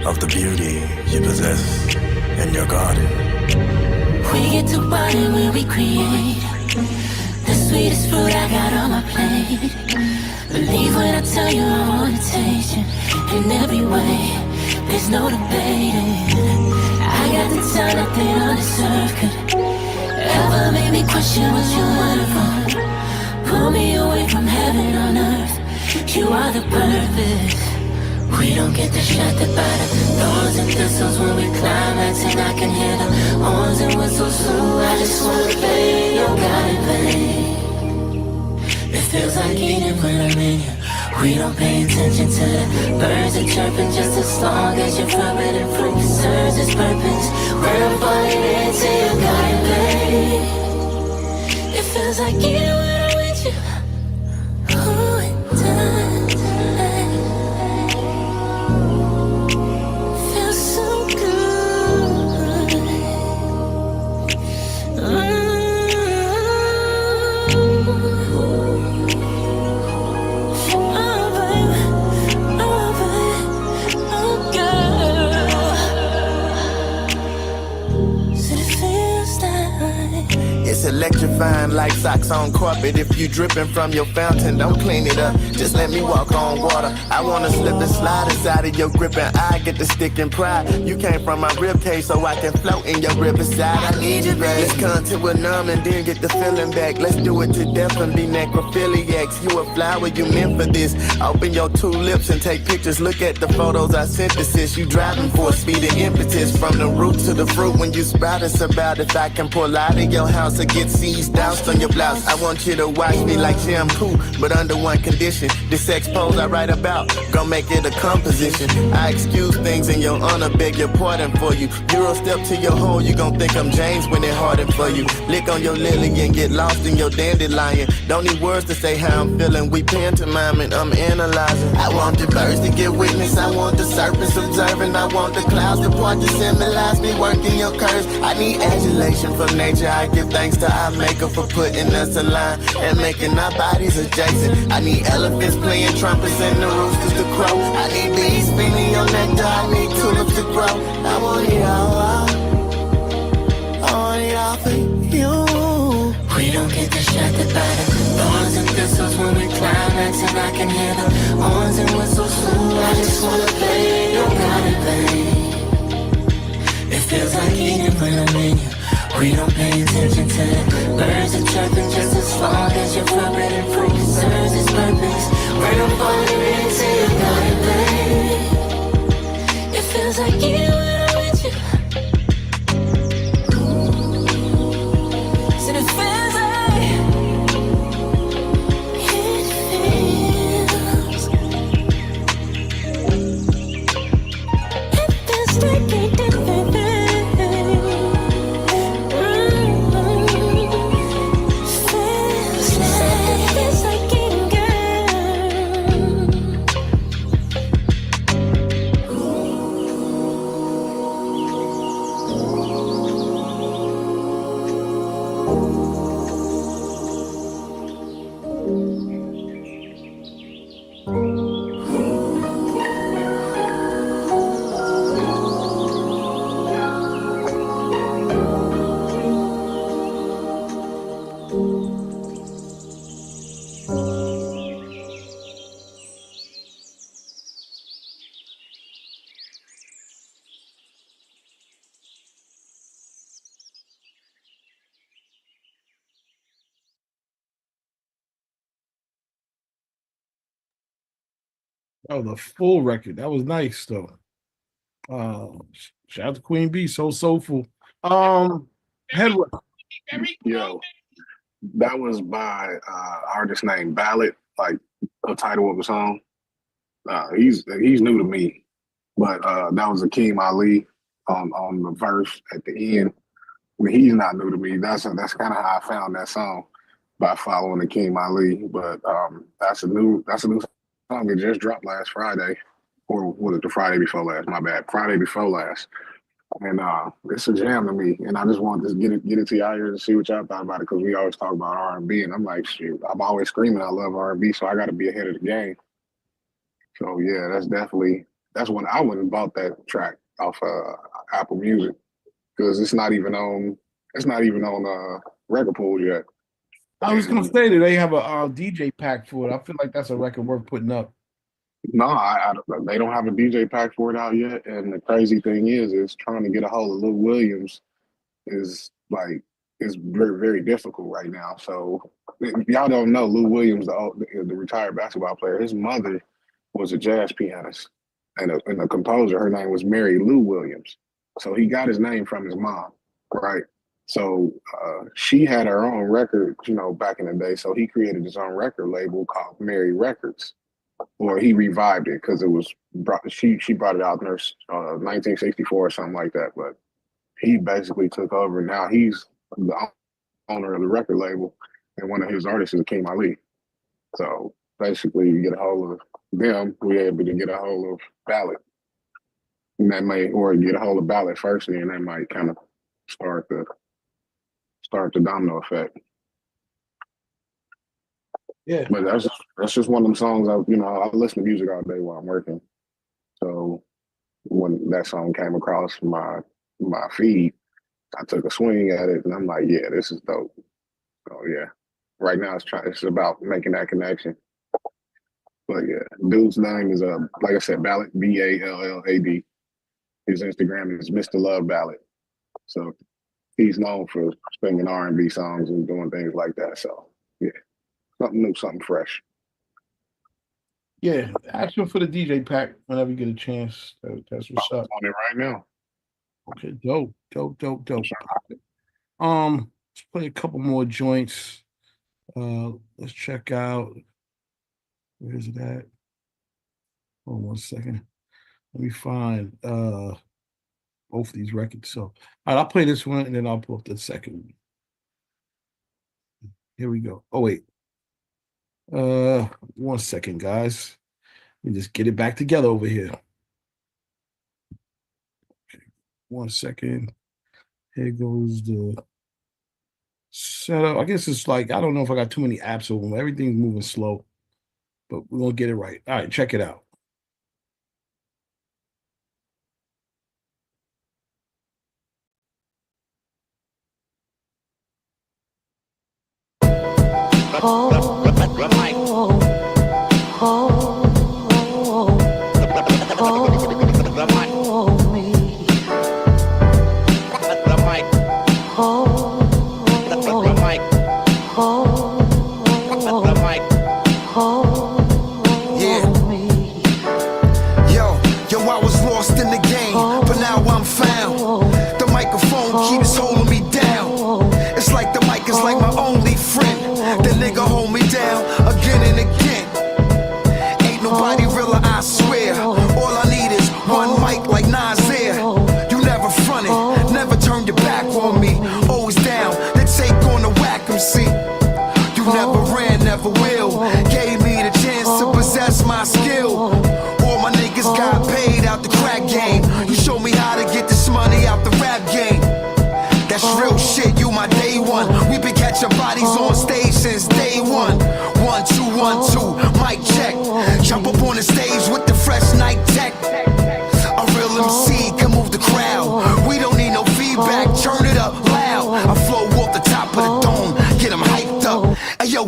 of the beauty you possess in your garden. We get to party when we create the sweetest fruit I got on my plate. Believe when I tell you I wanna taste you in every way. There's no debating. I got the time nothing on this earth could ever make me question what you want from. Pull me away from heaven on earth. You are the purpose. We don't get distracted by the thorns and thistles when we climax, and I can hear the horns and whistles too. I just wanna play your garden, babe. It feels like eating when I'm in you. We don't pay attention to the birds are chirping just as long as your forbidden fruit serves its purpose. We're falling into your garden, babe. It feels like you when I'm with you. Oh, it does. Feels so good. It's electrifying like socks on carpet. If you dripping from your fountain, don't clean it up. Just let me walk on water. I wanna slip and slide inside of your grip, and I get the stick and pride. You came from my rib cage, so I can float in your riverside. I need you, babe. Let's come to a numb and then get the feeling back. Let's do it to death and be necrophiliacs. You a flower, you meant for this. Open your two lips and take pictures. Look at the photos I synthesis. You driving for speed and impetus. From the root to the fruit, when you sprout, it's about if I can pull out of your house or get seeds doused on your blouse. I want you to watch me like shampoo, but under one condition. This sex pose I write about, gon' make it a composition. I excuse things in your honor, beg your pardon for you. Euro step to your hole, you gon' think I'm James when it hardened for you. Lick on your lily and get lost in your dandelion. Don't need words to say how I'm feeling, we pantomiming, I'm analyzing. I want the birds to get witness, I want the serpents observing, I want the clouds to part to symbolize me working your curves. I need adulation from nature, I give thanks to our maker for putting us in line and making our bodies adjacent. I need elephants playing trumpets and the roosters to crow. I need bees spinning your nectar, I need tulips to grow. I want it all, I want it all for you. We don't get distracted by the thorns and thistles when we climax, and I can hear the horns and whistles too. I just wanna play in your garden, babe. It feels like eating when I'm in you. We don't pay attention to the birds are chirping just as long as your forbidden fruit serves its purpose. We're falling into your garden, babe. It feels like you when I'm with you. So it feels like it feels like Oh, the full record. That was nice though. Shout out to Queen B, so soulful. Headway. Yo, that was by artist named Ballad, like the title of the song. He's new to me, but that was Akeem Ali on the verse at the end. I mean, he's not new to me. That's kind of how I found that song, by following Akeem Ali. But that's a new song that just dropped last Friday, or was it the Friday before last? My bad, Friday before last. And it's a jam to me, and I just wanted to get it to y'all here and see what y'all thought about it, because we always talk about R&B, and I'm like, shoot, I'm always screaming I love R&B, so I got to be ahead of the game. So yeah, that's when I went and bought that track off Apple Music, because it's not even on record pool yet. I was gonna say that they have a DJ pack for it. I feel like that's a record worth putting up. No, they don't have a DJ pack for it out yet. And the crazy thing is trying to get a hold of Lou Williams is very, very difficult right now. So y'all don't know Lou Williams, the retired basketball player. His mother was a jazz pianist and a composer. Her name was Mary Lou Williams. So he got his name from his mom, right? So she had her own record, back in the day. So he created his own record label called Mary Records. or he revived it because it was she brought it out in her 1964 or something like that. But he basically took over. Now he's the owner of the record label, and one of his artists is King Ali. So basically, you get a hold of them, we're able to get a hold of Ballot. And that may, or get a hold of Ballot first, and then that might kind of start the domino effect. Yeah. But that's just one of them songs I listen to music all day while I'm working. So when that song came across my feed, I took a swing at it and I'm like, yeah, this is dope. So yeah. Right now it's about making that connection. But yeah, dude's name is like I said, Ballad, Ballad. His Instagram is Mr. Love Ballad. So he's known for singing R&B songs and doing things like that. So yeah, something new, something fresh. Yeah, ask him for the DJ pack whenever you get a chance. That's what's up. On it right now. Okay, dope. Let's play a couple more joints. Let's check out. Where is it at? Hold on 1 second. Let me find both of these records. So, all right, I'll play this one and then I'll pull up the second one. Here we go. Oh wait. 1 second, guys. Let me just get it back together over here. Okay, 1 second. Here goes the setup. I guess it's like, I don't know if I got too many apps open. Everything's moving slow, but we're gonna get it right. All right, check it out.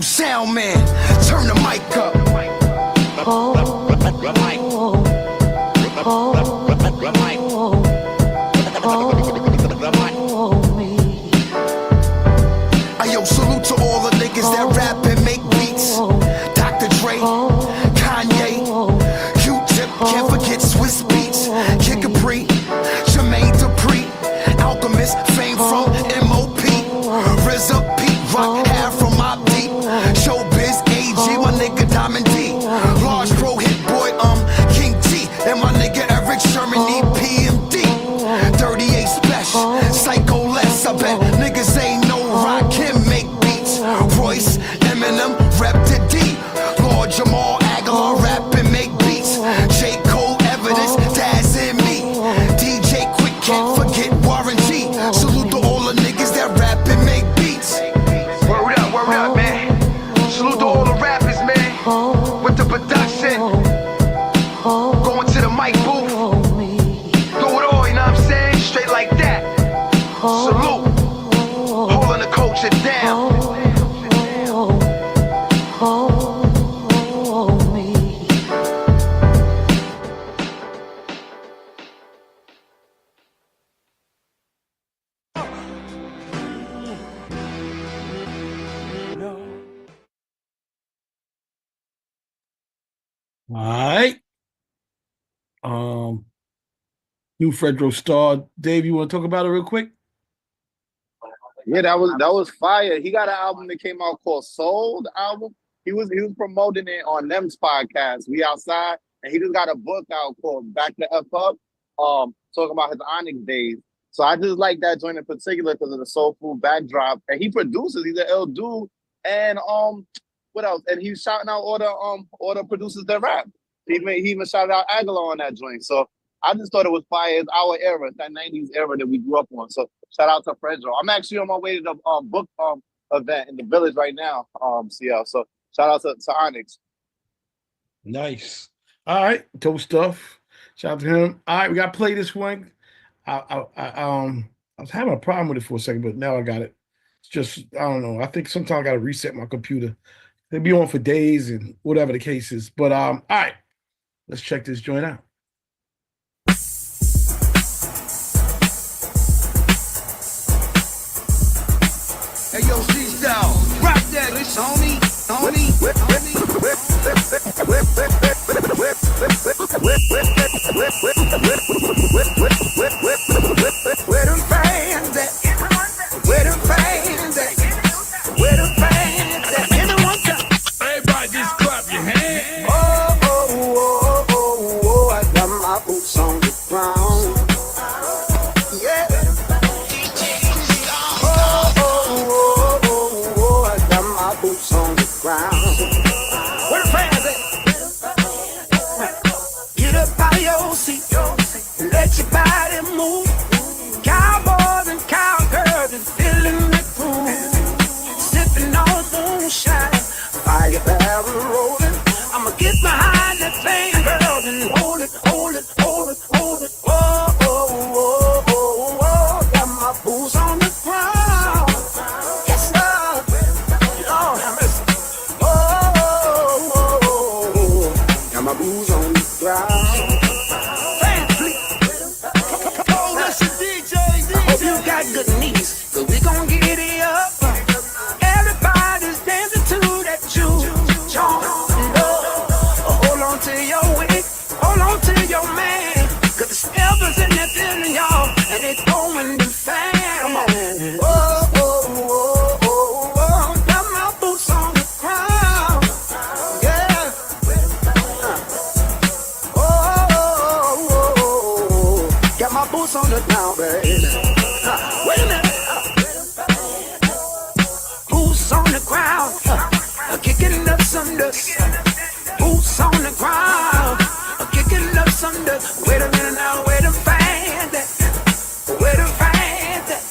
Sound man, turn the mic up. Ayo, salute to all the niggas that rap and make beats. Dr. Dre, Kanye, Q-Tip, can't forget Swiss Beats, Kid Capri, Jermaine Dupri, Alchemist, fame from MOP, RZA, Pete Rock, half from Mob Deep, Showbiz, AG, my nigga Diamond D, Large Pro Hit Boy, King T, and my nigga Eric Sherman need PMD, 38 Special, Psycho Less, I bet niggas ain't no rock can make beats, Royce, Eminem, rep to D, Lord Jamal Aguilar, rap and make beats, J. Cole, Evidence, Daz and me, DJ Quick, can't forget Warren G, salute to all the niggas that rap and make beats. Word up, man. Salute to all the rappers, man. With the production. Going to the mic booth. Do it all, you know what I'm saying? Straight like that. Salute. Holding the culture down. All right. New Fredro Starr. Dave, you want to talk about it real quick? Yeah, that was fire. He got an album that came out called Soul, the album. he was promoting it on them's podcast. We outside, and he just got a book out called Back the F Up, talking about his Onyx days. So I just like that joint in particular because of the soul food backdrop, and he produces. He's an ill dude, and what else? And he's shouting out all the producers that rap. He even shouted out Aguilar on that joint. So I just thought it was fire. It's our era, it's that 90s era that we grew up on. So shout out to Fredro. I'm actually on my way to the book event in the village right now, CL. So shout out to Onyx. Nice. All right, dope stuff. Shout out to him. All right, we got to play this one. I was having a problem with it for a second, but now I got it. It's just, I don't know. I think sometimes I got to reset my computer. They be on for days and whatever the case is. But all right, let's check this joint out. Hey yo, C-Style, rock that, it's homie. Where them fans at? Where them fans at? Where them fans at? Everybody just clap your hands. Oh, I got my boots on the ground. Yeah. Oh, I got my boots on the ground. Where the fans at? Get up out of your seat. Let your body move. Cowboys and cowgirls is feeling the groove. Sipping on moonshine. Fire barrel rolling. I'ma get behind that thing, girl, and hold it. Oh, got my boots on the ground. Yes, sir. Lord have mercy. Oh, got my boots on the ground. Fans, please. Oh, listen, DJ. Hope you got good knees, 'cause we gon' get it up. Everybody's dancing to that juke. Hold on to your wig, hold on to your man, 'cause the steppers in that building, y'all, and they throwing the fam. Oh, got my boots on the ground. Yeah. Oh, got my boots on the ground, baby. Wait a minute. Boots on the ground, kicking up some dust. Boots on the ground, kicking up some dust. Wait a minute now, where the fans at? Where the fans at?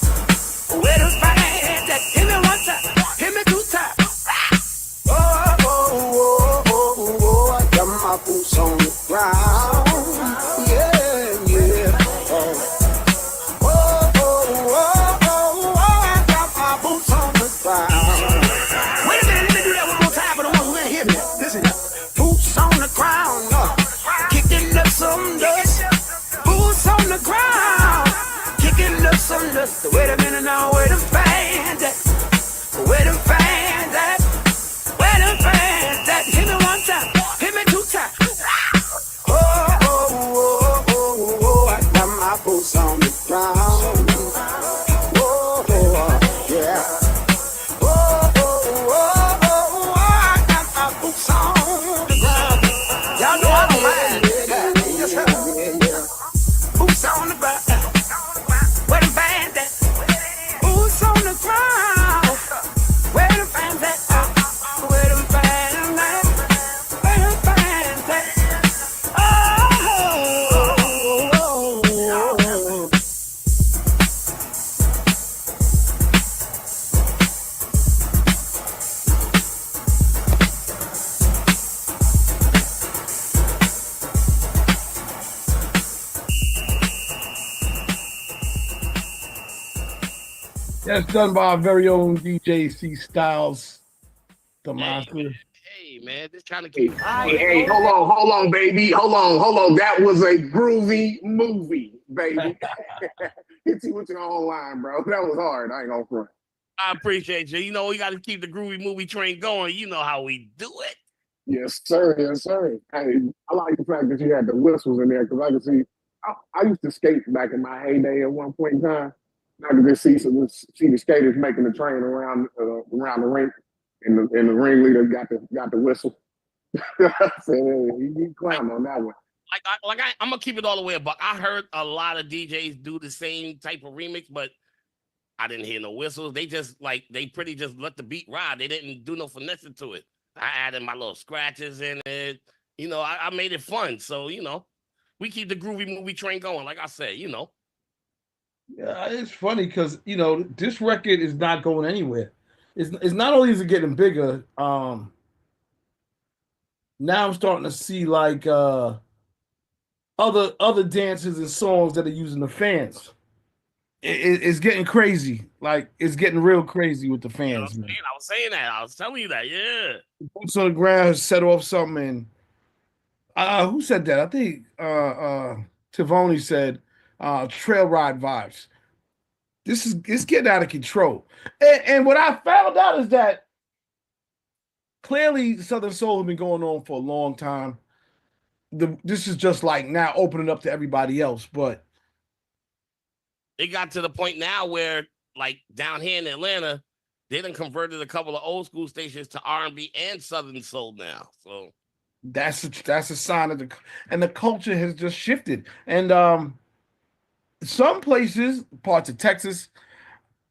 Where the fans at? Hit me one time, hit me two times. Oh, I got my boots on the ground. Yeah. Oh, I got my boots on the ground. Wait a minute, let me do that one more time for the ones who ain't hear me. Listen, boots on the ground, kicking up some dust. Boots on the ground, kicking up some dust. Wait a minute now, where the fans at? Where the fans at? Where the fans at? Hit me one time, hit me two times. Oh, I got my boots on the ground. Oh, yeah. I got my boots on the ground. Y'all know I don't mind. Yes, sir. Boots on the ground. Where the fans at? Boots on the ground. Where the fans at? Where the fans at? Where the fans at? Oh. That's done by our very own DJ C Styles, the monster. Hey, man, this kind of keep. Hey, hold on, baby. Hold on. That was a groovy movie, baby. Hit you with your own line, bro. That was hard. I ain't gonna front. I appreciate you. You know, we got to keep the groovy movie train going. You know how we do it. Yes, sir. Hey, I like the fact that you had the whistles in there because I could see. I used to skate back in my heyday at one point in time. I could just see the skaters making the train around the rink. and the ringleader got the whistle. So he clowned on that one. I'm gonna keep it all the way above. I heard a lot of DJs do the same type of remix, but I didn't hear no whistles. They just they pretty just let the beat ride. They didn't do no finessing to it. I added my little scratches in it. You know, I made it fun. So, you know, we keep the groovy movie train going. Like I said, you know. Yeah, it's funny because, you know, this record is not going anywhere. It's not only is it getting bigger, now I'm starting to see like other dances and songs that are using the fans. It's getting crazy. Like, it's getting real crazy with the fans, man. I was saying that. I was telling you that. Yeah. Boots on the ground has set off something. And who said that? I think Tivoni said trail ride vibes. It's getting out of control. And what I found out is that clearly Southern Soul has been going on for a long time. This is just like now opening up to everybody else, but it got to the point now where, like down here in Atlanta, they done converted a couple of old school stations to R&B and Southern Soul now. So that's a sign of the culture has just shifted. And some places, parts of Texas,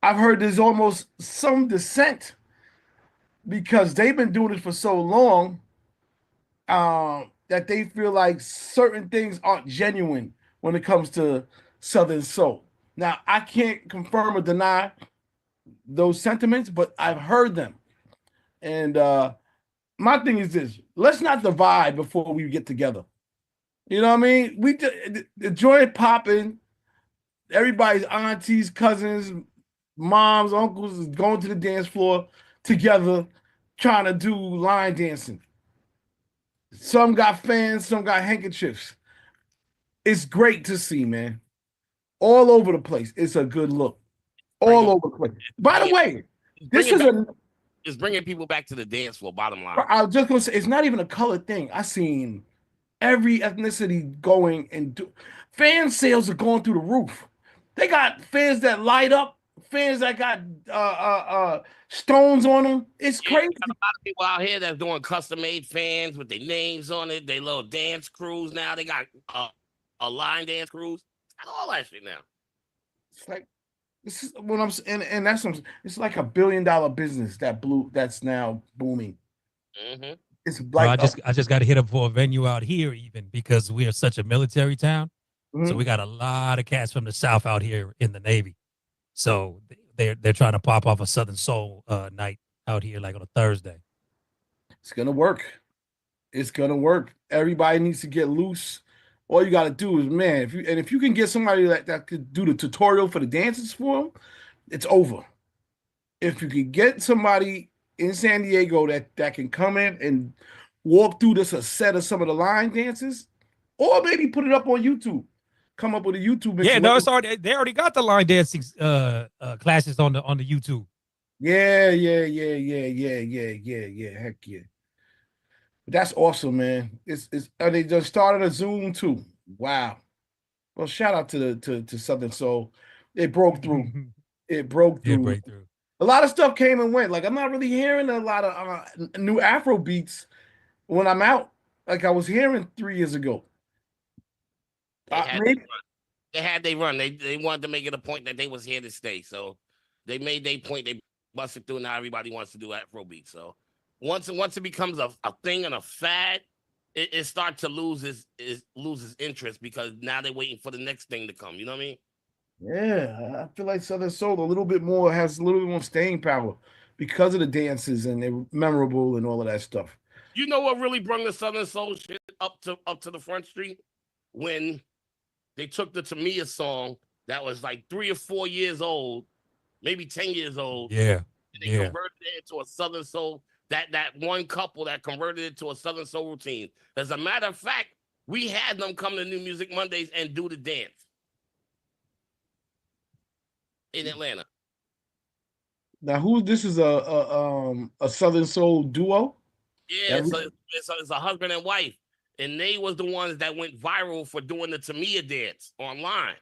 I've heard there's almost some dissent because they've been doing it for so long that they feel like certain things aren't genuine when it comes to Southern Soul. Now, I can't confirm or deny those sentiments, but I've heard them. And my thing is this: let's not divide before we get together. You know what I mean? The joint popping, everybody's aunties, cousins, moms, uncles is going to the dance floor together, trying to do line dancing. Some got fans, some got handkerchiefs. It's great to see, man. All over the place. It's a good look. All over the place. By the way, it's bringing people back to the dance floor, bottom line. I was just going to say, it's not even a color thing. I seen every ethnicity going and do. Fan sales are going through the roof. They got fans that light up, fans that got stones on them. It's crazy. Got a lot of people out here that's doing custom-made fans with their names on it. They little dance crews now. They got a line dance crews. All that shit now. It's like this is what I'm saying, and that's what it's like $1 billion business that's now booming. Mm-hmm. It's like I just got to hit up for a venue out here, even because we are such a military town. Mm-hmm. So we got a lot of cats from the South out here in the Navy. So they're trying to pop off a Southern Soul night out here, like on a Thursday. It's gonna work. It's gonna work. Everybody needs to get loose. All you got to do is, man, if you can get somebody that could do the tutorial for the dances for them, it's over. If you can get somebody in San Diego that can come in and walk through this a set of some of the line dances, or maybe put it up on YouTube, come up with a YouTube. Yeah, no, it's already they already got the line dancing classes on the YouTube. Yeah. Heck yeah. That's awesome, man. They just started a Zoom too. Wow. Well, shout out to Southern Soul. It broke through. It broke through. It broke through. A lot of stuff came and went. Like, I'm not really hearing a lot of new Afro beats when I'm out, like I was hearing 3 years ago. They had they run. They wanted to make it a point that they was here to stay. So they made their point. They busted through. Now everybody wants to do Afro beats. So once it becomes a thing and a fad, it starts to lose its interest because now they're waiting for the next thing to come. You know what I mean? Yeah, I feel like Southern Soul has a little bit more staying power because of the dances and they're memorable and all of that stuff. You know what really brought the Southern Soul shit up to the front street? When they took the Tamia song that was like 3 or 4 years old, maybe 10 years old. Yeah. And they converted it into a Southern Soul. That one couple that converted it to a Southern Soul routine. As a matter of fact, we had them come to New Music Mondays and do the dance in Atlanta. Now, this is a Southern Soul duo? Yeah, it's a husband and wife, and they was the ones that went viral for doing the Tamia dance online.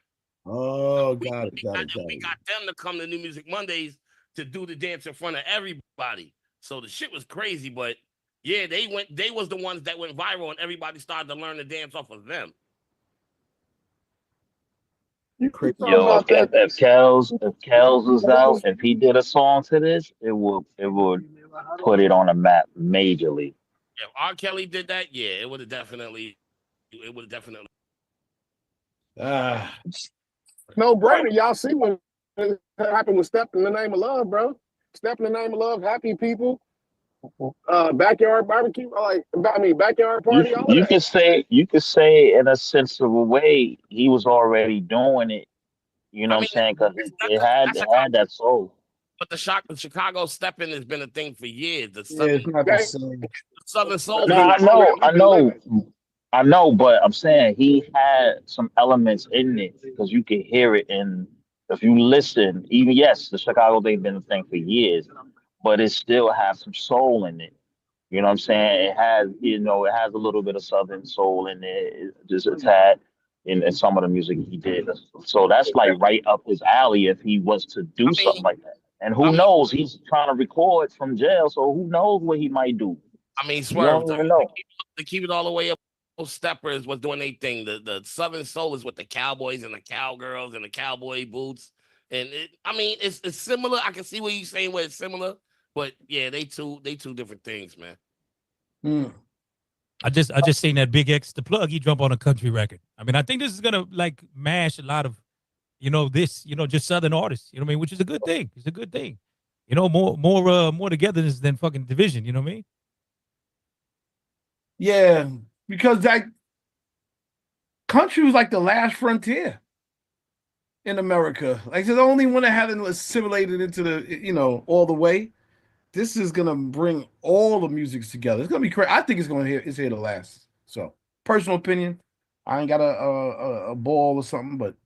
Oh, We got them to come to New Music Mondays to do the dance in front of everybody. So the shit was crazy, but yeah, they was the ones that went viral and everybody started to learn to dance off of them. You talking Yo, about that? if Kels was out, if he did a song to this, it would put it on a map majorly. If R. Kelly did that, yeah, it would have definitely. No brainer. Y'all see what happened with Step in the Name of Love, bro? Step in the Name of Love, Happy People, Backyard Barbecue, Backyard Party. All You that. could say in a sense of a way he was already doing it. You know what I'm saying? Because it had that soul. But the Chicago stepping has been a thing for years. The Yeah, it's not the same. Southern Soul. No, I know, but I'm saying he had some elements in it because you can hear it if you listen. Even yes, the Chicago they've been a thing for years, but it still has some soul in it. You know what I'm saying? It has, it has a little bit of Southern soul in it, just a tad in some of the music he did. So that's like right up his alley if he was to do something like that. And who knows? He's trying to record from jail, so who knows what he might do? I mean, You Swerve, don't even know. to keep it all the way up, those steppers was doing their thing. The Southern Soul is with the cowboys and the cowgirls and the cowboy boots. And it's similar. I can see what you're saying where it's similar, but yeah, they two different things, man. I just seen that Big X the Plug. He jump on a country record. I mean, I think this is gonna like mash a lot of, just Southern artists. You know what I mean? Which is a good thing. It's a good thing. More togetherness than fucking division. You know what I mean? Yeah, because that country was like the last frontier in America. Like the only one that hadn't assimilated into the, all the way. This is gonna bring all the musics together. It's gonna be crazy. I think it's here to last. So, personal opinion. I ain't got a ball or something, but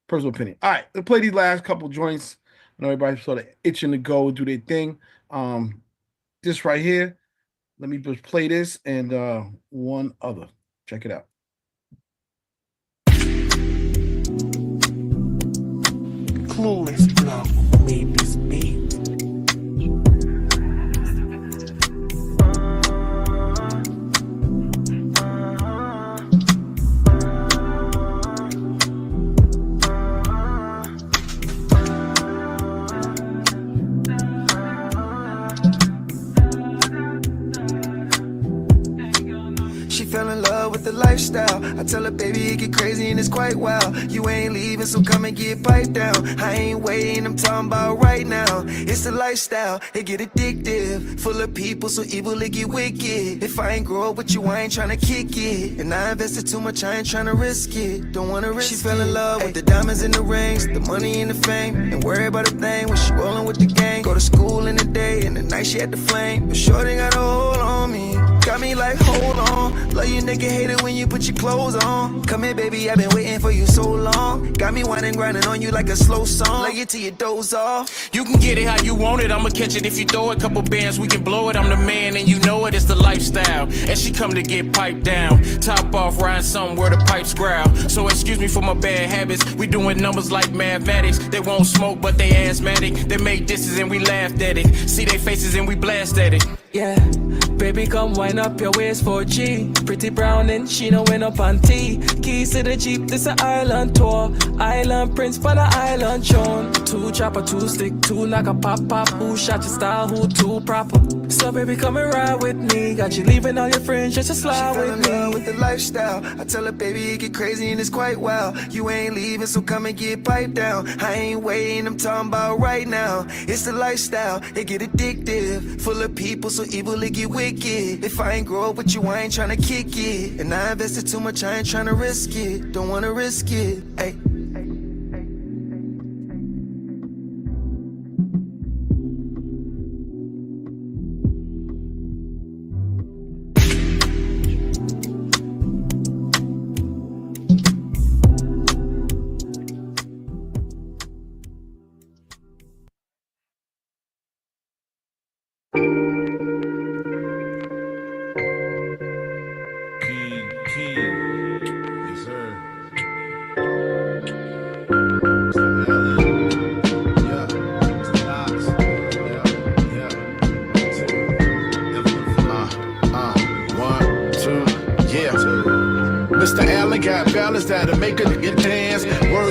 personal opinion. All right, let's play these last couple joints. I know everybody's sort of itching to go do their thing. This right here. Let me just play this and one other. Check it out. Clueless Plug made this beat. Fell in love with the lifestyle. I tell her, baby, it get crazy and it's quite wild. You ain't leaving, so come and get piped down. I ain't waiting, I'm talking about right now. It's the lifestyle, it get addictive. Full of people, so evil, it get wicked. If I ain't grow up with you, I ain't tryna kick it. And I invested too much, I ain't tryna risk it. Don't wanna risk it. She fell in love with the diamonds and the rings, the money and the fame. And worry about a thing when she rollin' with the gang. Go to school in the day, and the night she had the flame. But shorty got a hold on me. Got me like, hold on. Love you nigga, hate it when you put your clothes on. Come here, baby, I've been waiting for you so long. Got me whining, grinding on you like a slow song. Lay it till you doze off. You can get it how you want it, I'ma catch it if you throw it. Couple bands, we can blow it. I'm the man and you know it, it's the lifestyle. And she come to get piped down. Top off, riding somewhere the pipes growl. So excuse me for my bad habits. We doing numbers like mathematics. They won't smoke, but they asthmatic. They make disses and we laughed at it. See their faces and we blast at it. Yeah, baby, come wind up your waist for G. Pretty brown and she know when up on T. Keys to the Jeep, this a island tour. Island prince for the island throne. Two chopper, two stick, two knock a pop. Who shot your style, who too proper? So baby, come and ride with me. Got you leaving all your friends just to slide with me. She fell in love with the lifestyle. I tell her, baby, it get crazy and it's quite wild. You ain't leaving, so come and get piped down. I ain't waiting, I'm talking about right now. It's the lifestyle, it get addictive. Full of people, so evil, it get wicked. If I ain't grow up with you, I ain't tryna kick it. And I invested too much, I ain't tryna risk it. Don't wanna risk it. Ay.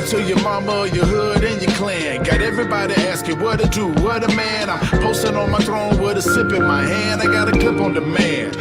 to your mama, your hood, and your clan. Got everybody asking what to do, what a man. I'm posting on my throne with a sip in my hand. I got a clip on demand.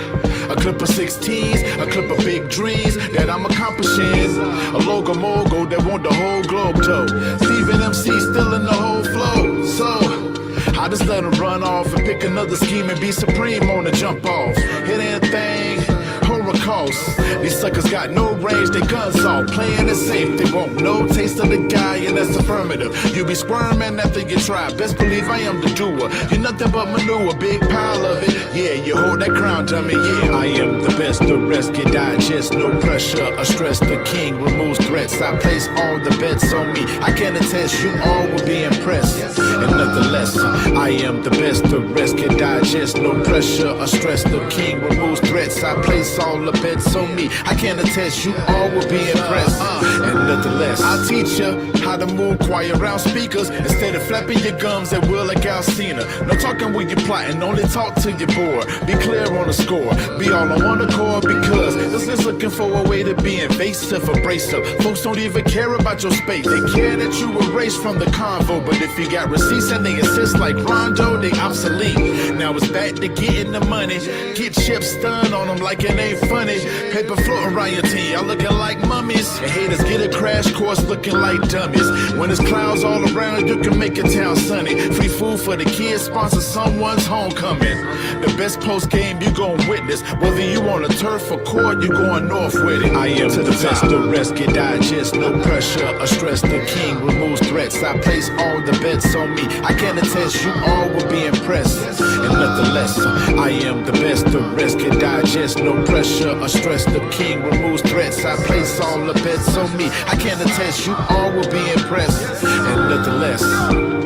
A clip of 16s, a clip of big dreams that I'm accomplishing. A logo mogul that want the whole globe toe. Steven MC still in the whole flow. So I just let him run off and pick another scheme and be supreme on the jump off. Hit anything, Holocaust. These suckers got no range, they guns off. Playing it safe, they want no taste of the guy, and that's affirmative. You be squirming after you try. Best believe I am the doer. You're nothing but manure, big pile of it. Yeah, you hold that crown, dummy. Yeah, I am the best. The rest get digest, no pressure or stress. The king removes threats. I place all the bets on me. I can attest you all will be impressed, and nothing less. I am the best. The rest can digest, no pressure or stress. The king removes threats. I place all the bets on me. I can attest you all will be impressed, and nothing less. I teach you how to move quiet around speakers instead of flapping your gums at will like Alcina. No talking when you're plotting, only talk till you're bored. Be clear on the score, be all on one accord, because this is looking for a way to be invasive, abrasive. Folks don't even care about your space, they care that you erase from the convo. But if you got receipts and they insist like Rondo, they obsolete. Now it's back to getting the money, get chips stunned on them like it ain't funny. Paper floating around your team, y'all looking like mummies, and haters get a crash course looking like dummies. When there's clouds all around, you can make a town sunny. Free food for the kids, sponsor someone's homecoming. The best post game you gon' witness, whether you on a turf or court, you going north with it. I am to the best, the rest get digest, no pressure or stress. The king removes threats. I place all the bets on me. I can attest you all will be impressed, and nothing less. I am the best, the rest can digest, no pressure or stress. The king removes threats. I place all the bets on me. I can attest you all will be impressed, and nothing less.